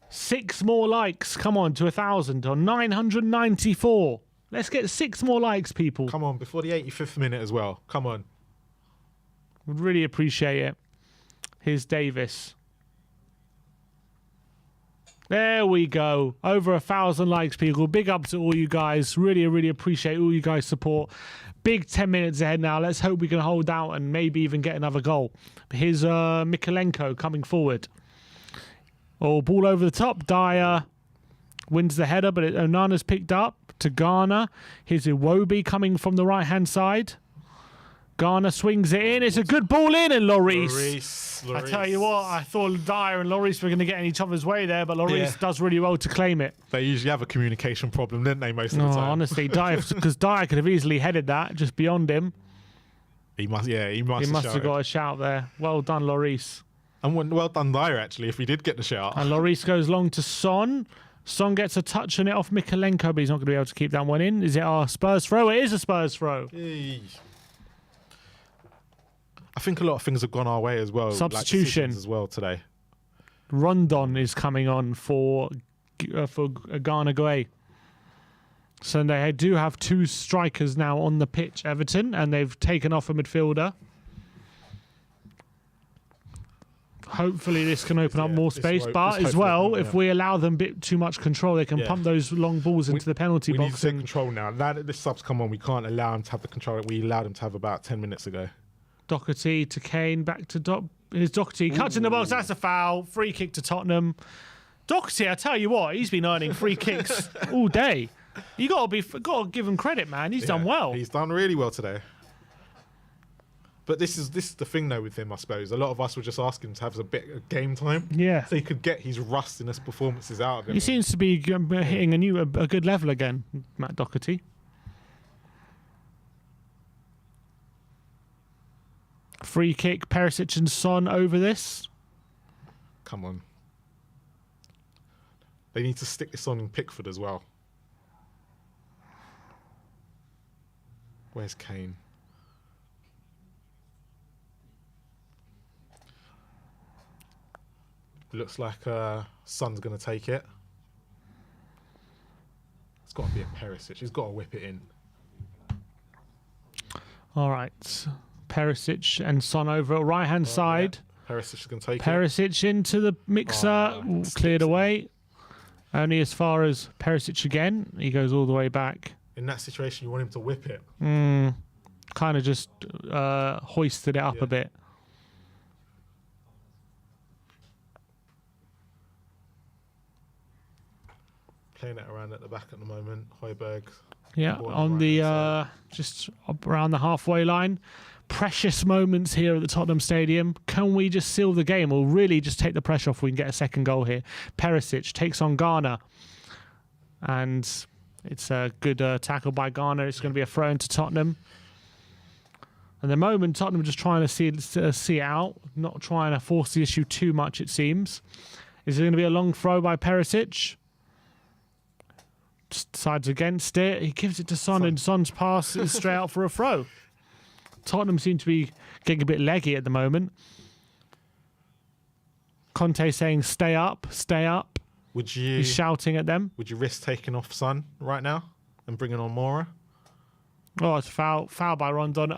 6 more likes. Come on, to 1,000 on 994. Let's get 6 more likes, people. Come on, before the 85th minute as well. Come on. Would really appreciate it. Here's Davis. There we go. Over 1,000 likes, people. Big up to all you guys. Really, really appreciate all you guys' support. Big 10 minutes ahead now. Let's hope we can hold out and maybe even get another goal. Here's Mikalenko coming forward. Oh, ball over the top. Dyer wins the header, but Onana's picked up to Garner. Here's Iwobi coming from the right-hand side. Garner swings it in. It's a good ball in, and Lloris. I tell you what, I thought Dyer and Lloris were going to get in each other's way there, but Lloris does really well to claim it. They usually have a communication problem, don't they, most of the time? Honestly, because Dyer could have easily headed that just beyond him. He must have got a shout there. Well done, Lloris. And well done, Dyer, actually, if he did get the shout. And Lloris goes long to Son. Son gets a touch on it off Mikalenko, but he's not going to be able to keep that one in. Is it our Spurs throw? It is a Spurs throw. Hey. I think a lot of things have gone our way as well. Substitution. Like as well today. Rondon is coming on for Ghana Gray. So they do have 2 strikers now on the pitch, Everton, and they've taken off a midfielder. Hopefully this can open up more space, but as well, if we allow them a bit too much control, they can pump those long balls into the penalty box. We need to take control now. Now that this sub's come on, we can't allow them to have the control that we allowed them to have about 10 minutes ago. Doherty to Kane, back to here's Doherty, cuts in the box, that's a foul, free kick to Tottenham. Doherty, I tell you what, he's been earning free kicks all day. You got to give him credit, man. He's done well. He's done really well today. But this is the thing though with him, I suppose. A lot of us were just asking him to have a bit of game time. Yeah. So he could get his rustiness performances out of him. He seems to be hitting a good level again, Matt Doherty. Free kick, Perisic and Son over this. Come on. They need to stick this on in Pickford as well. Where's Kane? Looks like Son's going to take it. It's got to be a Perisic. He's got to whip it in. All right. Perisic and Son over at right-hand side. Yeah. Perisic is going to take it. Perisic into the mixer. Cleared away. Only as far as Perisic again. He goes all the way back. In that situation, you want him to whip it. Kind of just hoisted it up a bit. Playing it around at the back at the moment. Højbjerg. Yeah, on the just around the halfway line. Precious moments here at the Tottenham Stadium. Can we just seal the game or really just take the pressure off if we can get a second goal here? Perisic takes on Ghana. And it's a good tackle by Ghana. It's going to be a throw into Tottenham. At the moment, Tottenham are just trying to see it out, not trying to force the issue too much, it seems. Is it going to be a long throw by Perisic? Just decides against it. He gives it to Son, and Son's pass is straight out for a throw. Tottenham seem to be getting a bit leggy at the moment. Conte saying, stay up, stay up. He's shouting at them. Would you risk taking off Son right now and bringing on Moura? Oh, it's foul by Rondon.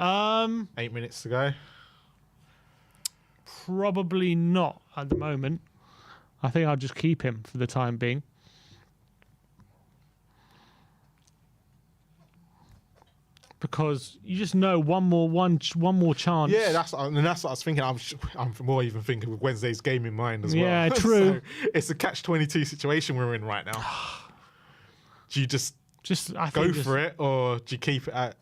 8 minutes to go. Probably not at the moment. I think I'll just keep him for the time being. Because you just know one more chance. Yeah, that's what I was thinking. I'm more even thinking with Wednesday's game in mind as well. Yeah, true. So it's a catch-22 situation we're in right now. Do you just go for it, or do you keep it at?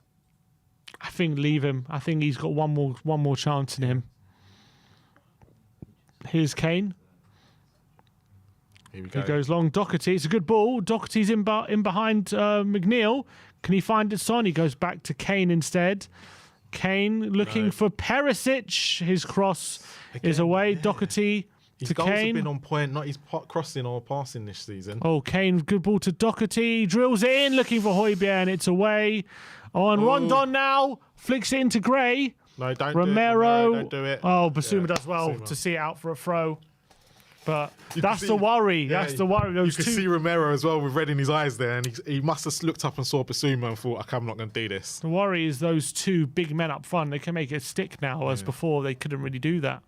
I think leave him. I think he's got one more chance in him. Here's Kane. Here we go. He goes long. Doherty. It's a good ball. Doherty's in behind McNeil. Can he find it? Son? He goes back to Kane instead. Kane looking for Perisic. His cross is away. Yeah. Doherty his to goals Kane. Have been on point. Not his crossing or passing this season. Oh, Kane. Good ball to Doherty. Drills it in. Looking for Højbjerg, and it's away. Oh, and Rondon now flicks it into Gray. No, don't Romero. Don't do it. Oh, Basuma does well to see it out for a throw. But that's the worry. Yeah, that's the worry. You can see Romero as well with red in his eyes there, and he must have looked up and saw Basuma and thought, okay, I'm not going to do this. The worry is those two big men up front. They can make it stick now, as before they couldn't really do that.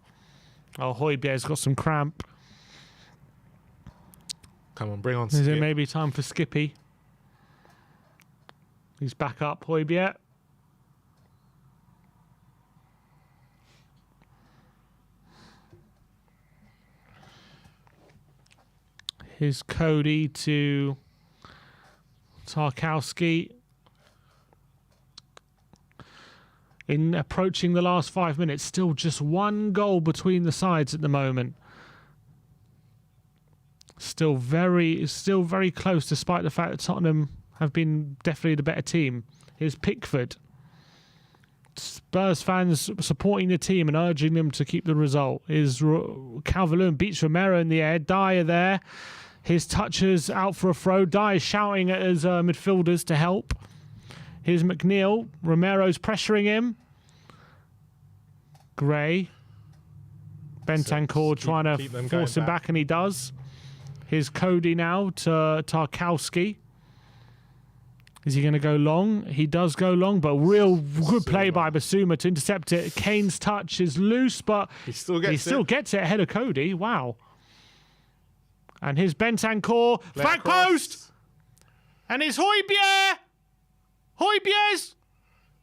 Oh, Højbjerg's got some cramp. Come on, bring on Skip. Is it maybe time for Skippy? He's back up, Højbjerg. Here's Cody to Tarkowski. In approaching the last 5 minutes, still just one goal between the sides at the moment. Still very close, despite the fact that Tottenham have been definitely the better team. Here's Pickford. Spurs fans supporting the team and urging them to keep the result. Is Calvert-Lewin beats Romero in the air. Dyer there. His touches out for a throw. Dyer shouting at his midfielders to help. Here's McNeil. Romero's pressuring him. Gray. Bentancur trying to force him back, and he does. Here's Cody now to Tarkowski. Is he going to go long? He does go long, but real good play by Basuma to intercept it. Kane's touch is loose, but he still gets it ahead of Cody. Wow. And here's Bentancur. Back post! And it's Højbjerg! Højbjerg's!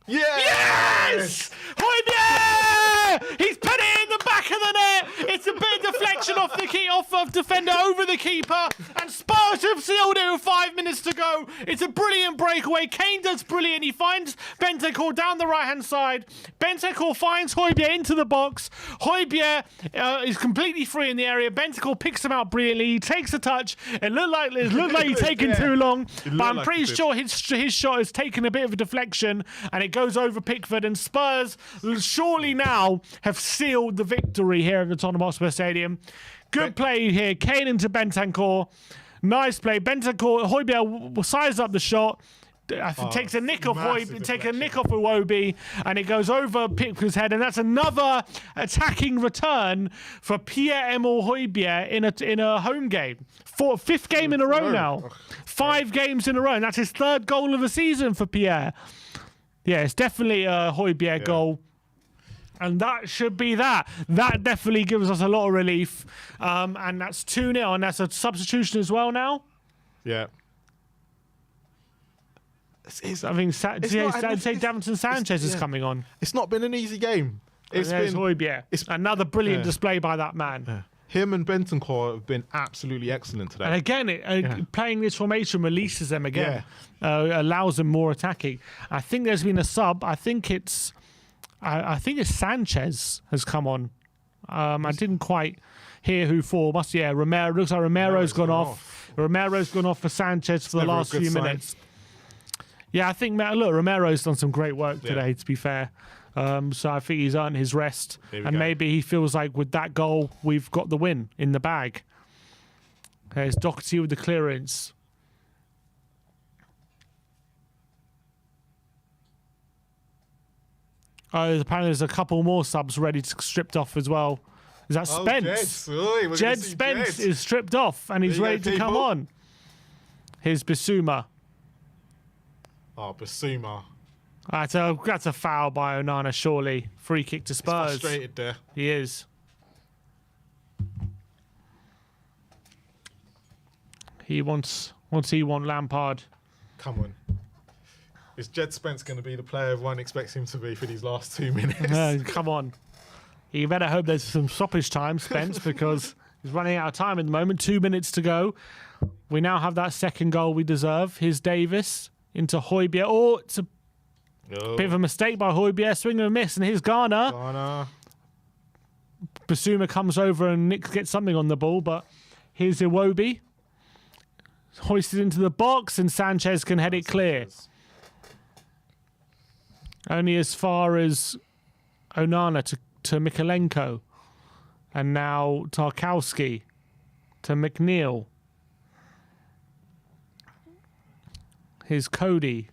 Yes! Højbjerg! He's put it in the back of the net. It's a bit of deflection off of defender over the keeper, and Spurs have sealed it with 5 minutes to go. It's a brilliant breakaway. Kane does brilliant. He finds Bentancur down the right-hand side. Bentancur finds Højbjerg into the box. Højbjerg is completely free in the area. Bentancur picks him out brilliantly. He takes a touch. It looked like he's taken too long, but I'm pretty sure his shot has taken a bit of a deflection, and it goes over Pickford, and Spurs surely now have sealed the victory here at the Tottenham Hotspur Stadium. Good play here. Kane into Bentancur. Nice play. Højbjerg sizes up the shot. Takes a nick off Iwobi, and it goes over Pickford's head, and that's another attacking return for Pierre-Emile Højbjerg in a home game. Fifth game in a row now. 5 games in a row, and that's his 3rd goal of the season for Pierre. Yeah, it's definitely a Højbjerg goal. And that should be that. That definitely gives us a lot of relief. And that's 2-0, and that's a substitution as well now. Yeah. I mean, say Davinson Sanchez is coming on. It's not been an easy game. It's Højbjerg. It's another brilliant display by that man. Yeah. Him and Bentancur have been absolutely excellent today. And again, playing this formation releases them again, allows them more attacking. I think there's been a sub. I think it's Sanchez has come on. I didn't quite hear who for. Romero. Looks like Romero's gone off. Romero's gone off for Sanchez for the last few minutes. Yeah, I think Romero's done some great work today, to be fair. So I think he's earned his rest, and maybe he feels like with that goal we've got the win in the bag. There's Doherty with the clearance. Apparently there's a couple more subs ready to stripped off as well. Is that Spence? Jed Spence is stripped off, and he's ready to come on. Here's Basuma. Oh, Basuma. That's a foul by Onana, surely. Free kick to Spurs. He's frustrated there. He is. He wants Lampard. Come on. Is Jed Spence going to be the player everyone expects him to be for these last 2 minutes? Come on. You better hope there's some stoppage time, Spence, because he's running out of time at the moment. 2 minutes to go. We now have that second goal we deserve. Here's Davis into Højbjerg. Oh, it's a bit of a mistake by Højbjerg. Swing and a miss, and here's Garner. Basuma comes over and Nick gets something on the ball, but here's Iwobi. Hoisted into the box, and Sanchez can head it clear. Only as far as Onana to Mikalenko. And now Tarkowski to McNeil. Here's Cody.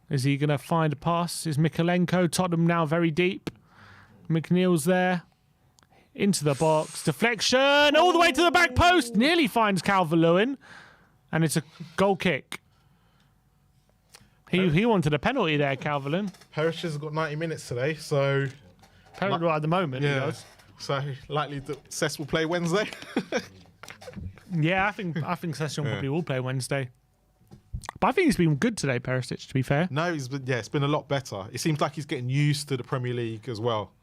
Is he going to find a pass? Is Mikalenko? Tottenham now very deep. McNeil's there. Into the box. Deflection. All the way to the back post. Nearly finds Calvert-Lewin. And it's a goal kick. He wanted a penalty there, Calvert-Lewin. Perish has got 90 minutes today, so... Penalty right at the moment, he does. So likely that Cess will play Wednesday. Yeah, I think Session probably will play Wednesday. But I think he's been good today, Perisic, to be fair. No, it's been a lot better. It seems like he's getting used to the Premier League as well.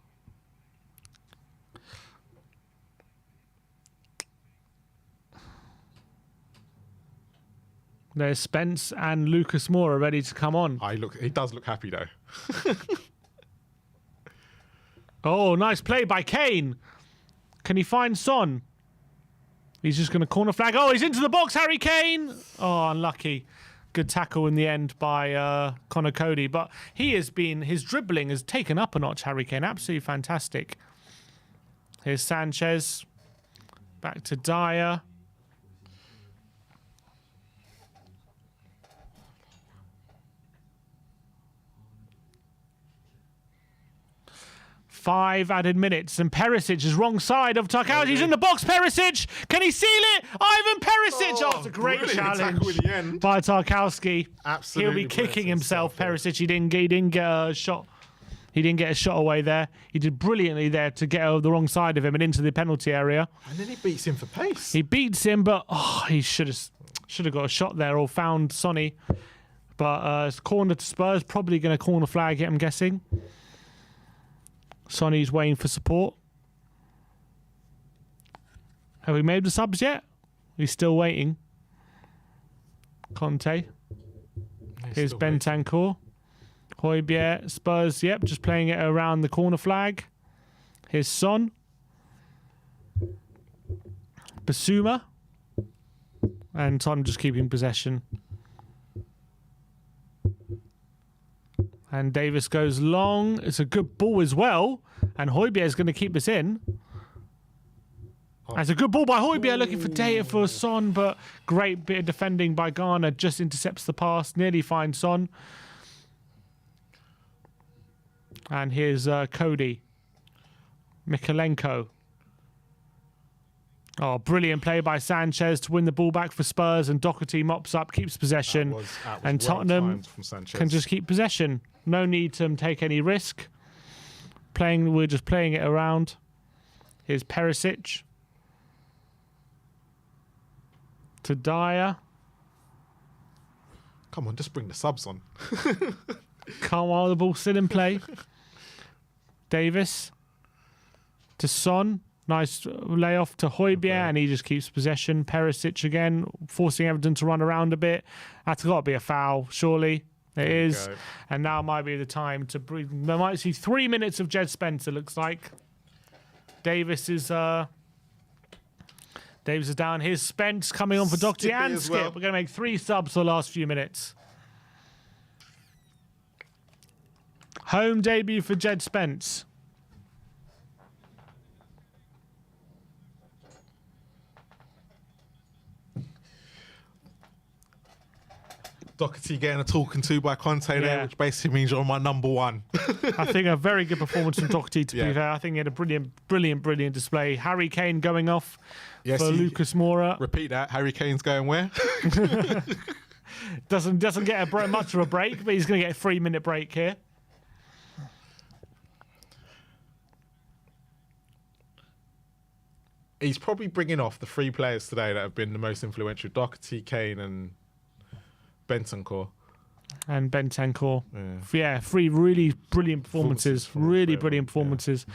There's Spence and Lucas Moura ready to come on. He does look happy though. Oh, nice play by Kane. Can he find Son? He's just going to corner flag. Oh, he's into the box, Harry Kane. Oh, unlucky. Good tackle in the end by Connor Cody. But his dribbling has taken up a notch, Harry Kane. Absolutely fantastic. Here's Sanchez. Back to Dyer. 5 added minutes, and Perisic is wrong side of Tarkowski. He's in the box. Perisic, can he seal it? Ivan Perisic. Oh, it's a great challenge by Tarkowski. Absolutely, he'll be kicking himself. Perisic, he didn't get a shot. He didn't get a shot away there. He did brilliantly there to get over the wrong side of him and into the penalty area. And then he beats him for pace. He beats him, but he should have got a shot there or found Sonny. But it's corner to Spurs. Probably going to corner flag it, I'm guessing. Sonny's waiting for support. Have we made the subs yet? He's still waiting. Conte. Here's Bentancur. Højbjerg. Spurs, yep, just playing it around the corner flag. Here's Son. Basuma. And Tottenham just keeping possession. And Davis goes long. It's a good ball as well. And Højbjerg is going to keep this in. That's a good ball by Højbjerg, looking for data for Son, but great bit of defending by Garner. Just intercepts the pass, nearly finds Son. And here's Cody. Mikalenko. Oh, brilliant play by Sanchez to win the ball back for Spurs, and Doherty mops up, keeps possession. That was and Tottenham can just keep possession. No need to take any risk. We're just playing it around. Here's Perisic. To Dyer. Come on, just bring the subs on. Can't while the ball's still in play. Davis. To Son. Nice layoff to Højbjerg, and he just keeps possession. Perisic again, forcing Everton to run around a bit. That's got to be a foul, surely. It is. And now might be the time to breathe. We might see 3 minutes of Jed Spencer, looks like. Davis is down. Here's Spence coming on for Doherty and Skip. We're going to make 3 subs for the last few minutes. Home debut for Jed Spence. Doherty getting a talking to by Conte there, which basically means you're my number one. I think a very good performance from Doherty, to be fair. I think he had a brilliant display. Harry Kane going off for Lucas Moura. Repeat that. Harry Kane's going where? Doesn't get much of a break, but he's going to get a 3-minute break here. He's probably bringing off the 3 players today that have been the most influential: Doherty, Kane, and Bentancur. And Bentancur. Yeah, 3 really brilliant performances. Brilliant performances.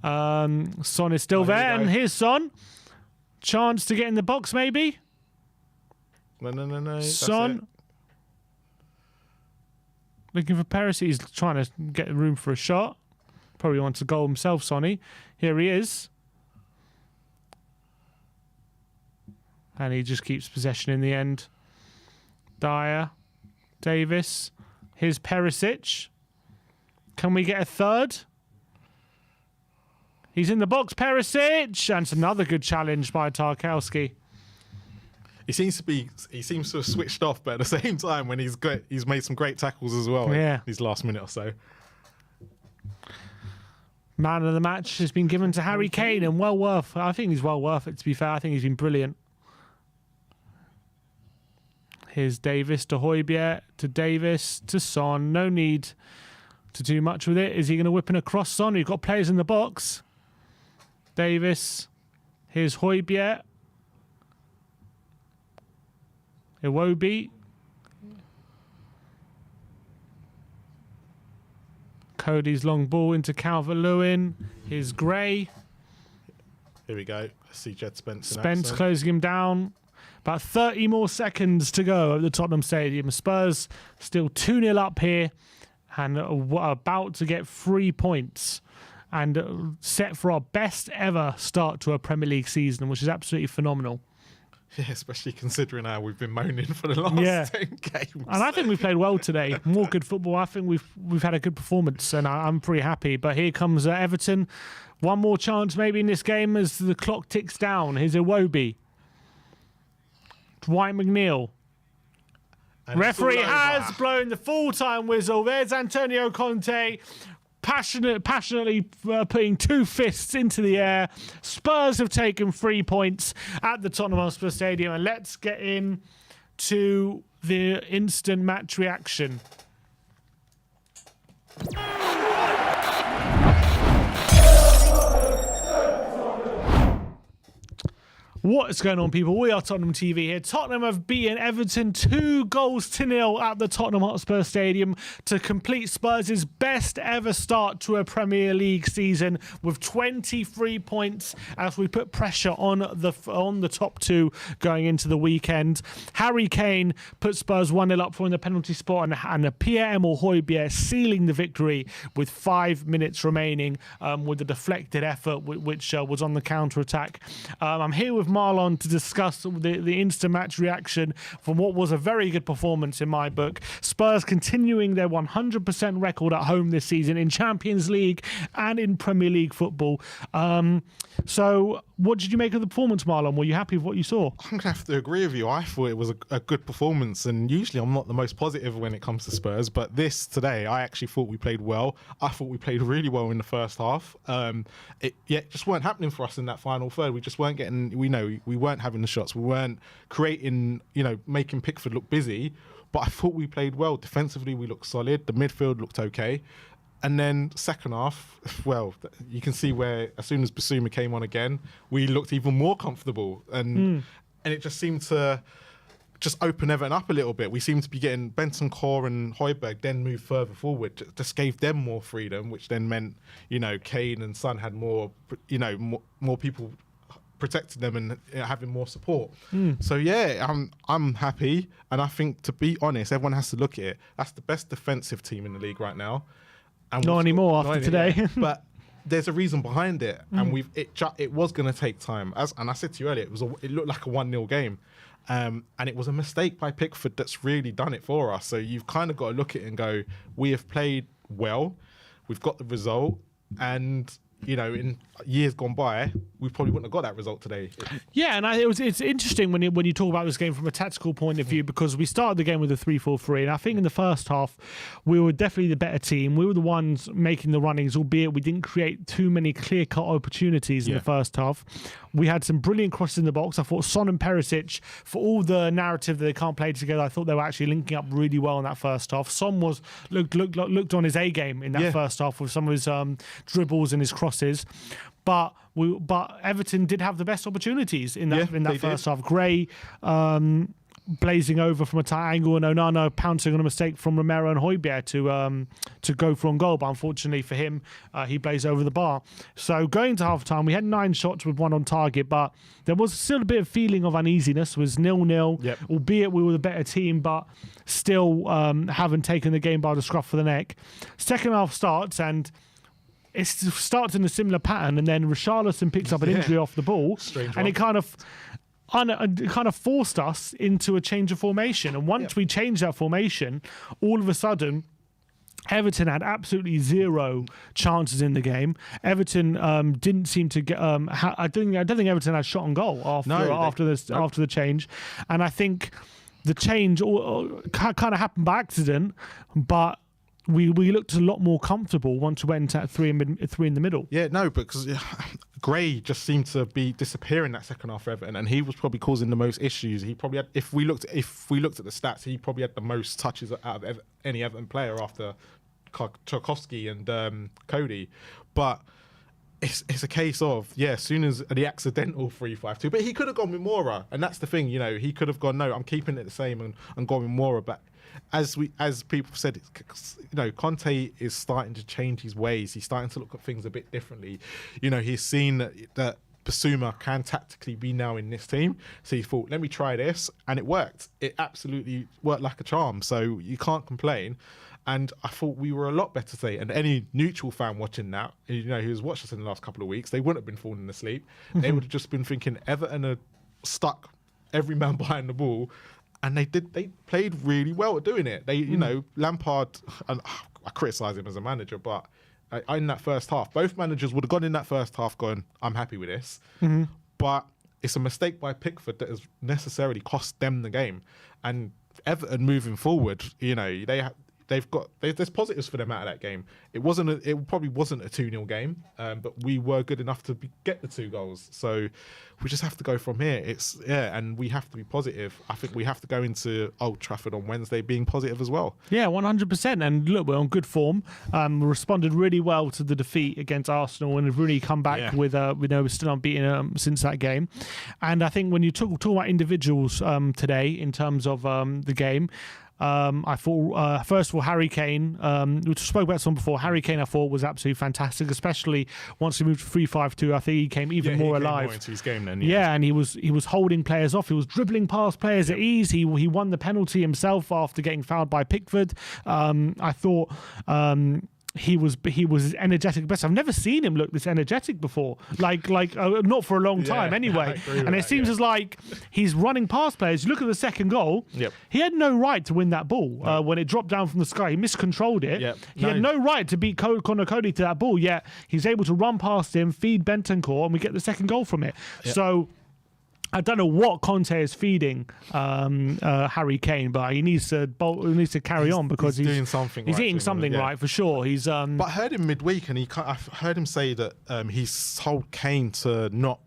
Son is still there, and here's Son. Chance to get in the box, maybe? No. Son. Looking for Perisic. He's trying to get room for a shot. Probably wants a goal himself, Sonny. Here he is. And he just keeps possession in the end. Dyer. Davis. Here's Perisic. Can we get a third? He's in the box, Perisic. And it's another good challenge by Tarkowski. He seems to have switched off, but at the same time, when he's made some great tackles as well. Yeah. These last minute or so. Man of the match has been given to Harry Kane, and I think he's well worth it, to be fair. I think he's been brilliant. Here's Davis to Højbjerg, to Davis, to Son. No need to do much with it. Is he going to whip in across Son? We've got players in the box. Davis. Here's Højbjerg. Iwobi. Cody's long ball into Calvert-Lewin. Here's Gray. Here we go. I see Jed Spence. Spence closing him down. About 30 more seconds to go at the Tottenham Stadium. Spurs still 2-0 up here and about to get 3 points and set for our best ever start to a Premier League season, which is absolutely phenomenal. Yeah, especially considering how we've been moaning for the last 10 games. And I think we've played well today. More good football. I think we've had a good performance, and I'm pretty happy. But here comes Everton. One more chance maybe in this game as the clock ticks down. Here's Iwobi. Dwight McNeil. And referee has blown the full-time whistle. There's Antonio Conte passionately putting two fists into the air. Spurs have taken 3 points at the Tottenham Hotspur Stadium, and let's get in to the instant match reaction. What is going on, people? We are Tottenham TV here. Tottenham have beaten Everton 2-0 at the Tottenham Hotspur Stadium to complete Spurs' best ever start to a Premier League season with 23 points as we put pressure on the top two going into the weekend. Harry Kane put Spurs 1-0 up from the penalty spot, and Pierre-Emile Højbjerg sealing the victory with 5 minutes remaining with a deflected effort which was on the counter-attack. I'm here with Marlon to discuss the instant match reaction from what was a very good performance in my book. Spurs continuing their 100% record at home this season in Champions League and in Premier League football. So what did you make of the performance, Marlon? Were you happy with what you saw? I'm going to have to agree with you. I thought it was a good performance, and usually I'm not the most positive when it comes to Spurs, but today I actually thought we played well. I thought we played really well in the first half. It just weren't happening for us in that final third. We just weren't getting, we weren't having the shots. We weren't creating, making Pickford look busy, but I thought we played well. Defensively, we looked solid. The midfield looked okay. And then second half, well, you can see where as soon as Basuma came on again, we looked even more comfortable. And it just seemed to just open Everton up a little bit. We seemed to be getting Bentancur and Højbjerg then move further forward. Just gave them more freedom, which then meant, Kane and Son had more people protecting them and having more support. So yeah, I'm happy. And I think, to be honest, everyone has to look at it. That's the best defensive team in the league right now. And not anymore after today. But there's a reason behind it, and it was going to take time. And I said to you earlier, it looked like a 1-0 game, and it was a mistake by Pickford that's really done it for us. So you've kind of got to look at it and go, we have played well, we've got the result, and in years gone by, we probably wouldn't have got that result today. Yeah, and it's interesting when you talk about this game from a tactical point of view, because we started the game with a 3-4-3, and I think in the first half we were definitely the better team. We were the ones making the runnings, albeit we didn't create too many clear-cut opportunities in the first half. We had some brilliant crosses in the box. I thought Son and Perisic, for all the narrative that they can't play together, I thought they were actually linking up really well in that first half. Son looked on his A game in that first half with some of his dribbles and his crosses. But Everton did have the best opportunities in that first half. Gray blazing over from a tight angle, and Onana pouncing on a mistake from Romero and Højbjerg to go for on goal. But unfortunately for him, he blazed over the bar. So going to half time, we had 9 shots with 1 on target, but there was still a bit of feeling of uneasiness. It was 0-0, albeit we were the better team, but still haven't taken the game by the scruff of the neck. Second half starts, and it starts in a similar pattern, and then Richarlison picks up an injury off the ball, and it kind of forced us into a change of formation. And once we changed that formation, all of a sudden, Everton had absolutely zero chances in the game. Everton didn't seem to get. I don't think Everton had shot on goal after the change, and I think the change kind of happened by accident, but we looked a lot more comfortable once we went at 3 in the middle. Yeah, no, because Gray just seemed to be disappearing that second half for Everton, and he was probably causing the most issues. He probably had, if we looked at the stats, he probably had the most touches out of any Everton player after Tarkowski and Cody. But it's a case of, as soon as the accidental 3-5-2, but he could have gone with Moura, and that's the thing, he could have gone, no, I'm keeping it the same and gone with Moura. But as people said, Conte is starting to change his ways. He's starting to look at things a bit differently. He's seen that Basuma can tactically be now in this team. So he thought, let me try this. And it worked. It absolutely worked like a charm. So you can't complain. And I thought we were a lot better today. And any neutral fan watching that, who's watched us in the last couple of weeks, they wouldn't have been falling asleep. They would have just been thinking Everton are stuck every man behind the ball. And they played really well at doing it. Lampard, and I criticise him as a manager, but in that first half, both managers would have gone in that first half going, I'm happy with this. But it's a mistake by Pickford that has necessarily cost them the game. And Everton moving forward, they there's positives for them out of that game. It probably wasn't a 2-0 game, but we were good enough to get the 2 goals. So we just have to go from here. And we have to be positive. I think we have to go into Old Trafford on Wednesday being positive as well. Yeah, 100%. And look, we're on good form. We responded really well to the defeat against Arsenal and have really come back with, we're still unbeaten since that game. And I think when you talk about individuals today in terms of the game, I thought, first of all, Harry Kane, we spoke about some before. Harry Kane, I thought, was absolutely fantastic, especially once he moved to 3-5-2. I think he came even more alive. More into his game then, and he was holding players off. He was dribbling past players at ease. He won the penalty himself after getting fouled by Pickford. I thought he was energetic best. I've never seen him look this energetic before. Like not for a long time anyway. And it seems as like he's running past players. You look at the second goal. He had no right to win that ball when it dropped down from the sky. He miscontrolled it. He had no right to beat Conor Cody to that ball. Yet he's able to run past him, feed Bentancur, and we get the second goal from it. So I don't know what Conte is feeding Harry Kane, but he needs to carry on because he's doing something. He's eating something right for sure. He's But I heard him midweek, and I heard him say that he's told Kane to not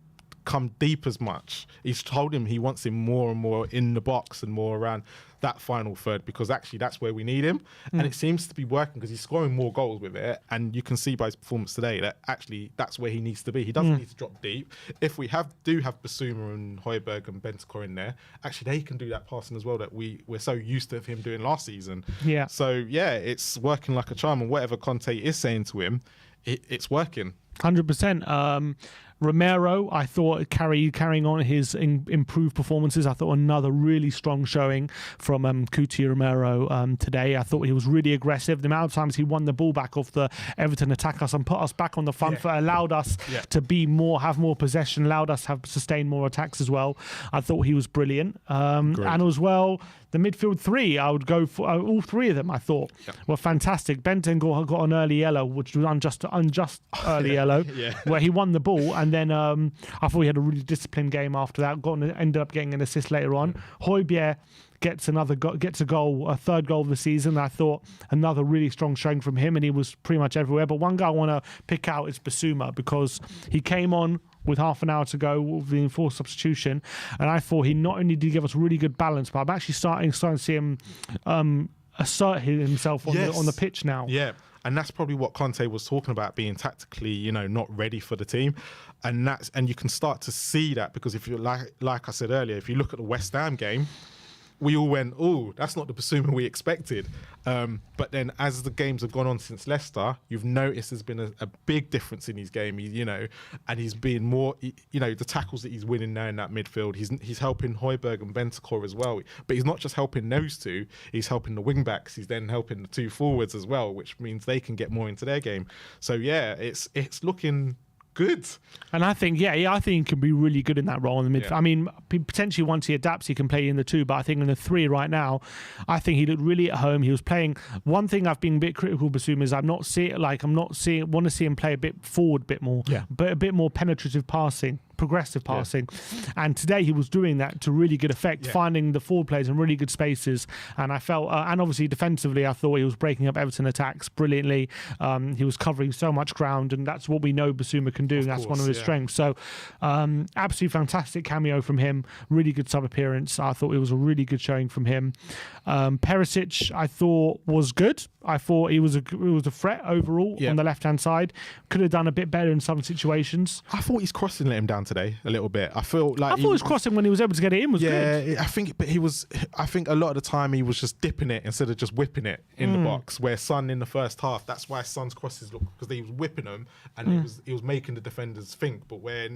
come deep as much. He's told him he wants him more and more in the box and more around that final third, because actually that's where we need him. And it seems to be working because he's scoring more goals with it, and you can see by his performance today that actually that's where he needs to be. He doesn't need to drop deep. If we do have Basuma and Højbjerg and Bentancur in there, actually they can do that passing as well that we're so used to him doing last season. So it's working like a charm, and whatever Conte is saying to him, it's working. 100%. Romero, I thought carrying on his improved performances. I thought another really strong showing from Cuti Romero today. I thought he was really aggressive. The amount of times he won the ball back off the Everton attackers and put us back on the front foot, allowed us to have more possession, allowed us to have sustained more attacks as well. I thought he was brilliant. And as well, the midfield 3, I would go for all 3 of them. I thought were fantastic. Bentancur got an early yellow, which was unjust early yellow, where he won the ball, and then I thought he had a really disciplined game after that. Ended up getting an assist later on. Højbjerg gets a goal, a third goal of the season. I thought another really strong showing from him, and he was pretty much everywhere. But one guy I want to pick out is Basuma, because he came on with half an hour to go with the enforced substitution, and I thought he not only did he give us really good balance, but I'm actually starting to see him assert himself on the pitch now. And that's probably what Conte was talking about, being tactically, not ready for the team. And you can start to see that, because if you like I said earlier, if you look at the West Ham game, we all went, oh, that's not the Basuma we expected. But then as the games have gone on since Leicester, you've noticed there's been a big difference in his game. And he's being more, the tackles that he's winning now in that midfield, he's helping Højbjerg and Bentancur as well. But he's not just helping those two, he's helping the wing backs. He's then helping the 2 forwards as well, which means they can get more into their game. So it's looking good. And I think, I think he can be really good in that role in the midfield. I mean, potentially once he adapts, he can play in the 2, but I think in the 3 right now, I think he looked really at home. He was playing. One thing I've been a bit critical of Basuma is want to see him play a bit forward, a bit more, but a bit more penetrative passing, progressive passing. And today he was doing that to really good effect, finding the forward players in really good spaces. And I felt, and obviously defensively, I thought he was breaking up Everton attacks brilliantly. He was covering so much ground, and that's what we know Basuma can do. That's one of his strengths. So absolutely fantastic cameo from him. Really good sub appearance. I thought it was a really good showing from him. Perisic, I thought was good. I thought he was a threat overall on the left hand side. Could have done a bit better in some situations. I thought his crossing let him down today a little bit. I thought his crossing when he was able to get it in was good. Yeah, I think a lot of the time he was just dipping it instead of just whipping it in the box. Where Son in the first half, that's why Son's crosses look, because he was whipping them and he was making the defenders think. But where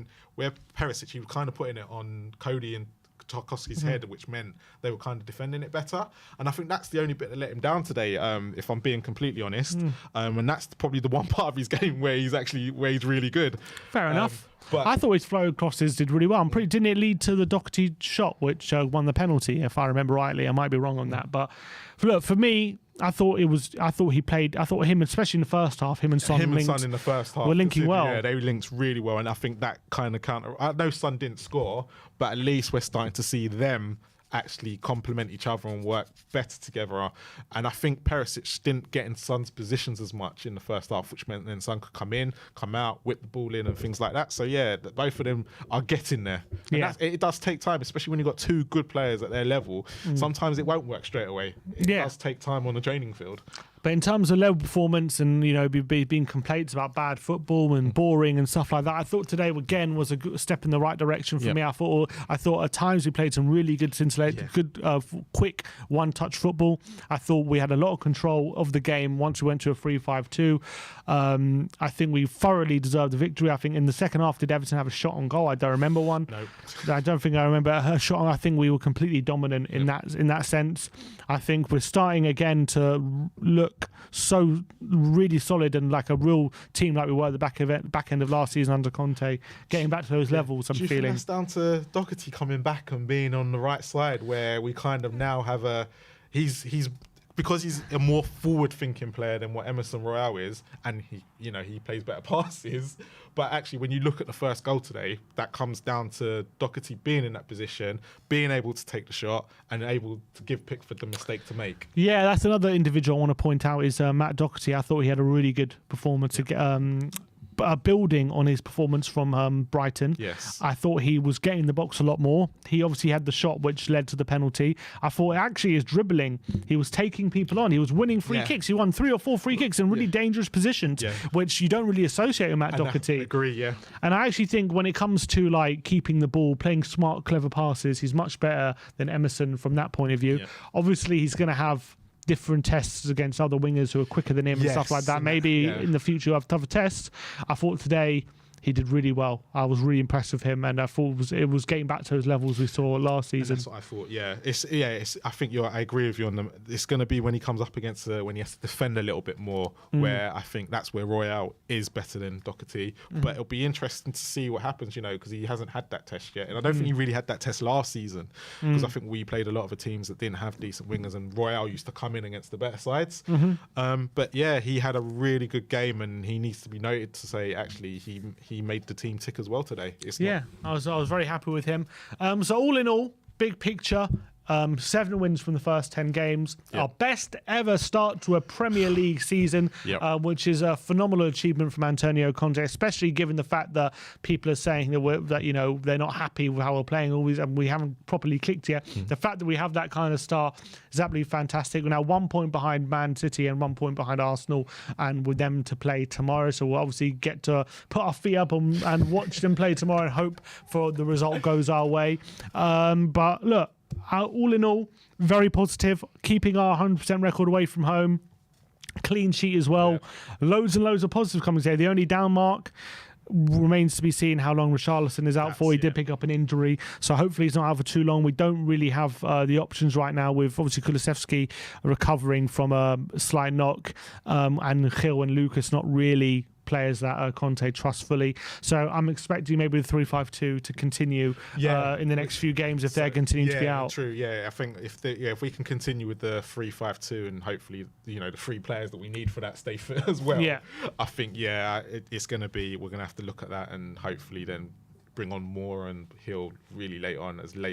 Perisic, he was kind of putting it on Cody and Tarkowski's head, which meant they were kind of defending it better. And I think that's the only bit that let him down today, if I'm being completely honest. And that's probably the one part of his game where he's really good. Fair enough. But I thought his flow crosses did really well. Didn't it lead to the Doherty shot, which won the penalty, if I remember rightly? I might be wrong on that. But look, for me, I thought him, especially in the first half, him and Son in the first half were linking well. Yeah, they linked really well, and I think that kind of counter. I know Son didn't score, but at least we're starting to see them actually complement each other and work better together. And I think Perisic didn't get in Son's positions as much in the first half, which meant then Son could come in, come out, whip the ball in and things like that. So yeah, both of them are getting there. And it does take time, especially when you've got two good players at their level. Sometimes it won't work straight away. It does take time on the training field. But in terms of level performance and, you know, being complaints about bad football and boring and stuff like that, I thought today again was a good step in the right direction for me. I thought at times we played some really good quick one-touch football. I thought we had a lot of control of the game once we went to a 3-5-2. I think we thoroughly deserved the victory. I think in the second half, did Everton have a shot on goal? I don't remember one. No. I don't think I remember a shot. I think we were completely dominant in that sense. I think we're starting again to look so really solid and like a real team like we were at the back end of last season under Conte, getting back to those levels. Do you think that's down to Doherty coming back and being on the right side, where we kind of now have he's because he's a more forward-thinking player than what Emerson Royale is, and he plays better passes. But actually, when you look at the first goal today, that comes down to Doherty being in that position, being able to take the shot, and able to give Pickford the mistake to make. Yeah, that's another individual I want to point out is Matt Doherty. I thought he had a really good performance. Building on his performance from Brighton. Yes. I thought he was getting the box a lot more. He obviously had the shot which led to the penalty. I thought actually his dribbling, he was taking people on. He was winning free kicks. He won 3 or 4 free kicks in really dangerous positions, which you don't really associate with Matt Doherty. I agree, yeah. And I actually think when it comes to like keeping the ball, playing smart, clever passes, he's much better than Emerson from that point of view. Yeah. Obviously, he's going to have different tests against other wingers who are quicker than him and stuff like that. Maybe in the future have tougher tests. I thought today he did really well. I was really impressed with him, and I thought it was getting back to those levels we saw last season. And that's what I thought. I think I agree with you on them. It's going to be when he comes up against when he has to defend a little bit more, where I think that's where Royale is better than Doherty. But it'll be interesting to see what happens, because he hasn't had that test yet, and I don't think he really had that test last season, because I think we played a lot of the teams that didn't have decent wingers, and Royale used to come in against the better sides. But yeah, he had a really good game, and he needs to be noted to say actually he made the team tick as well today. I was very happy with him. So all in all, big picture, 7 wins from the first 10 games. Our best ever start to a Premier League season, which is a phenomenal achievement from Antonio Conte, especially given the fact that people are saying that they're not happy with how we're playing always, and we haven't properly clicked yet. The fact that we have that kind of start is absolutely fantastic. We're now 1 point behind Man City and 1 point behind Arsenal, and with them to play tomorrow. So we'll obviously get to put our feet up and watch them play tomorrow and hope for the result goes our way. But look, all in all, very positive. Keeping our 100% record away from home. Clean sheet as well. Loads and loads of positives coming today. The only down mark remains to be seen how long Richarlison is out for. He did pick up an injury, so hopefully he's not out for too long. We don't really have the options right now, with obviously Kulusevski recovering from a slight knock, and Gil and Lucas not really players that Conte trusts fully. So I'm expecting maybe the 3-5-2 to continue in the next few games if they're continuing to be out. True. Yeah, I think if we can continue with the 3-5-2 and hopefully the 3 players that we need for that stay fit as well. Yeah, I think it's going to be, we're going to have to look at that and hopefully then bring on Moore and Hill really late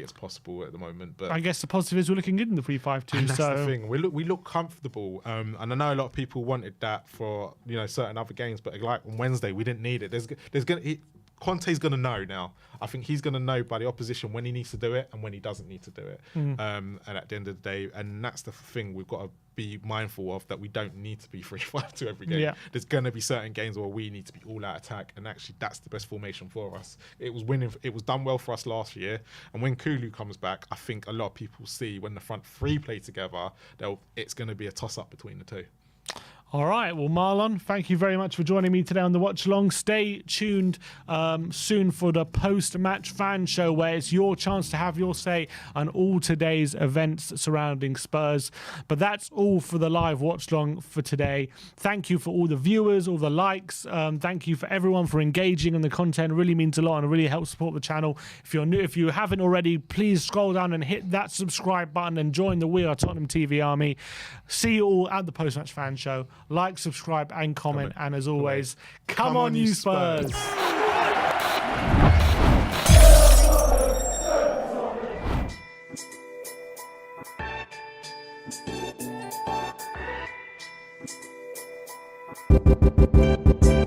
as possible at the moment. But I guess the positive is we're looking good in the 3-5-2. And that's the thing. We look comfortable, and I know a lot of people wanted that for certain other games, but like on Wednesday we didn't need it. Conte's going to know now. I think he's going to know by the opposition when he needs to do it and when he doesn't need to do it. And at the end of the day, and that's the thing we've got to be mindful of, that we don't need to be 3-5-2 every game. There's going to be certain games where we need to be all out attack, and actually that's the best formation for us. It was done well for us last year, and when Kulu comes back, I think a lot of people see when the front 3 play together, it's going to be a toss-up between the 2. All right. Well, Marlon, thank you very much for joining me today on the Watch Along. Stay tuned soon for the post-match fan show, where it's your chance to have your say on all today's events surrounding Spurs. But that's all for the live Watch Along for today. Thank you for all the viewers, all the likes. Thank you for everyone for engaging on the content. It really means a lot and it really helps support the channel. If you're new, if you haven't already, please scroll down and hit that subscribe button and join the We Are Tottenham TV army. See you all at the post-match fan show. Like, subscribe, and comment. And as always, come on, you Spurs.